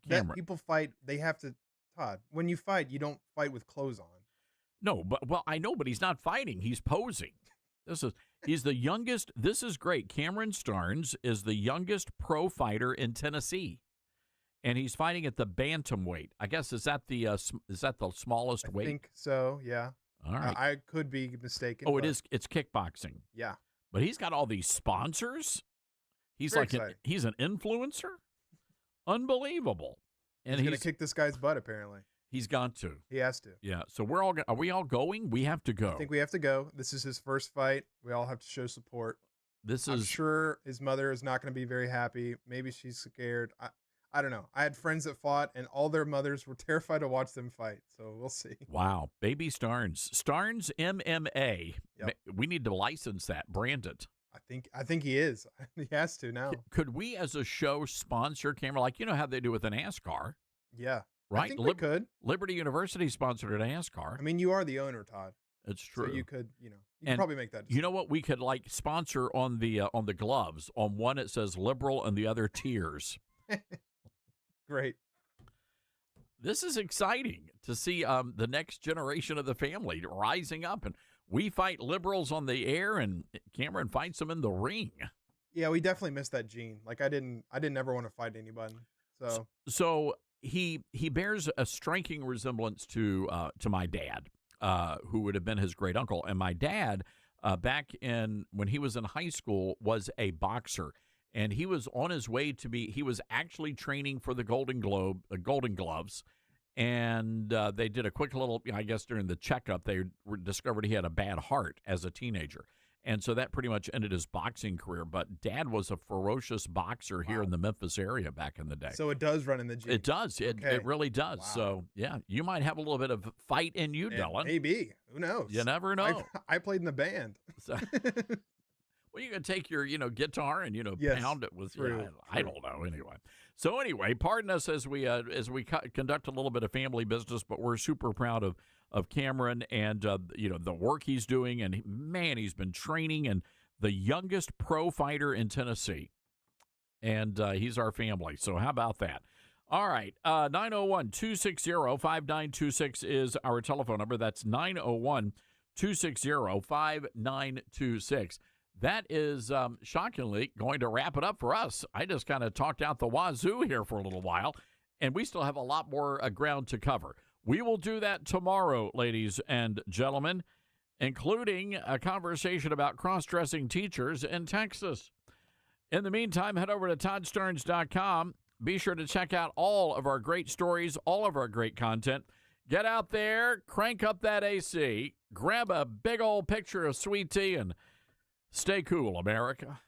That people fight, they have to, Todd, when you fight, you don't fight with clothes on. No, I know, but he's not fighting. He's posing. He's the youngest. This is great. Cameron Stearns is the youngest pro fighter in Tennessee. And he's fighting at the bantamweight. I guess, is that the smallest weight? I think so, yeah. All right. I could be mistaken. Oh, it's kickboxing. Yeah. But he's got all these sponsors. He's he's an influencer. Unbelievable. And he's going to kick this guy's butt, apparently. He's got to. He has to. Yeah. So are we all going? We have to go. I think we have to go. This is his first fight. We all have to show support. I'm sure his mother is not going to be very happy. Maybe she's scared. I don't know. I had friends that fought, and all their mothers were terrified to watch them fight. So we'll see. Wow. Baby Stearns. Stearns MMA. Yep. We need to license that, brand it. I think he is. He has to now. Could we, as a show, sponsor camera, like how they do with the NASCAR? Yeah. Right? I think we could. Liberty University sponsored a NASCAR. I mean, you are the owner, Todd. It's true. So you could, you could probably make that decision. You know what? We could sponsor on the gloves. On one it says liberal and the other tears. Great. This is exciting to see the next generation of the family rising up, and we fight liberals on the air, and Cameron fights them in the ring. Yeah, we definitely missed that gene. Like I didn't ever want to fight anybody. So he bears a striking resemblance to my dad, who would have been his great uncle, and my dad back when he was in high school was a boxer. And he was on his way he was actually training for the Golden Gloves. And they did a quick little, I guess during the checkup, they discovered he had a bad heart as a teenager. And so that pretty much ended his boxing career. But Dad was a ferocious boxer here in the Memphis area back in the day. So it does run in the genes. It does. It really does. Wow. So, yeah, you might have a little bit of fight in you, Dylan. Maybe. Who knows? You never know. I played in the band. So, well, you can take your, guitar and, Yes, pound it with, true. I don't know, anyway. So anyway, pardon us as we conduct a little bit of family business, but we're super proud of Cameron and, the work he's doing. And, man, he's been training and the youngest pro fighter in Tennessee. And he's our family. So how about that? All right, 901-260-5926 is our telephone number. That's 901-260-5926. That is shockingly going to wrap it up for us. I just kind of talked out the wazoo here for a little while, and we still have a lot more ground to cover. We will do that tomorrow, ladies and gentlemen, including a conversation about cross-dressing teachers in Texas. In the meantime, head over to toddsterns.com. Be sure to check out all of our great stories, all of our great content. Get out there, crank up that AC, grab a big old picture of sweet tea, and stay cool, America.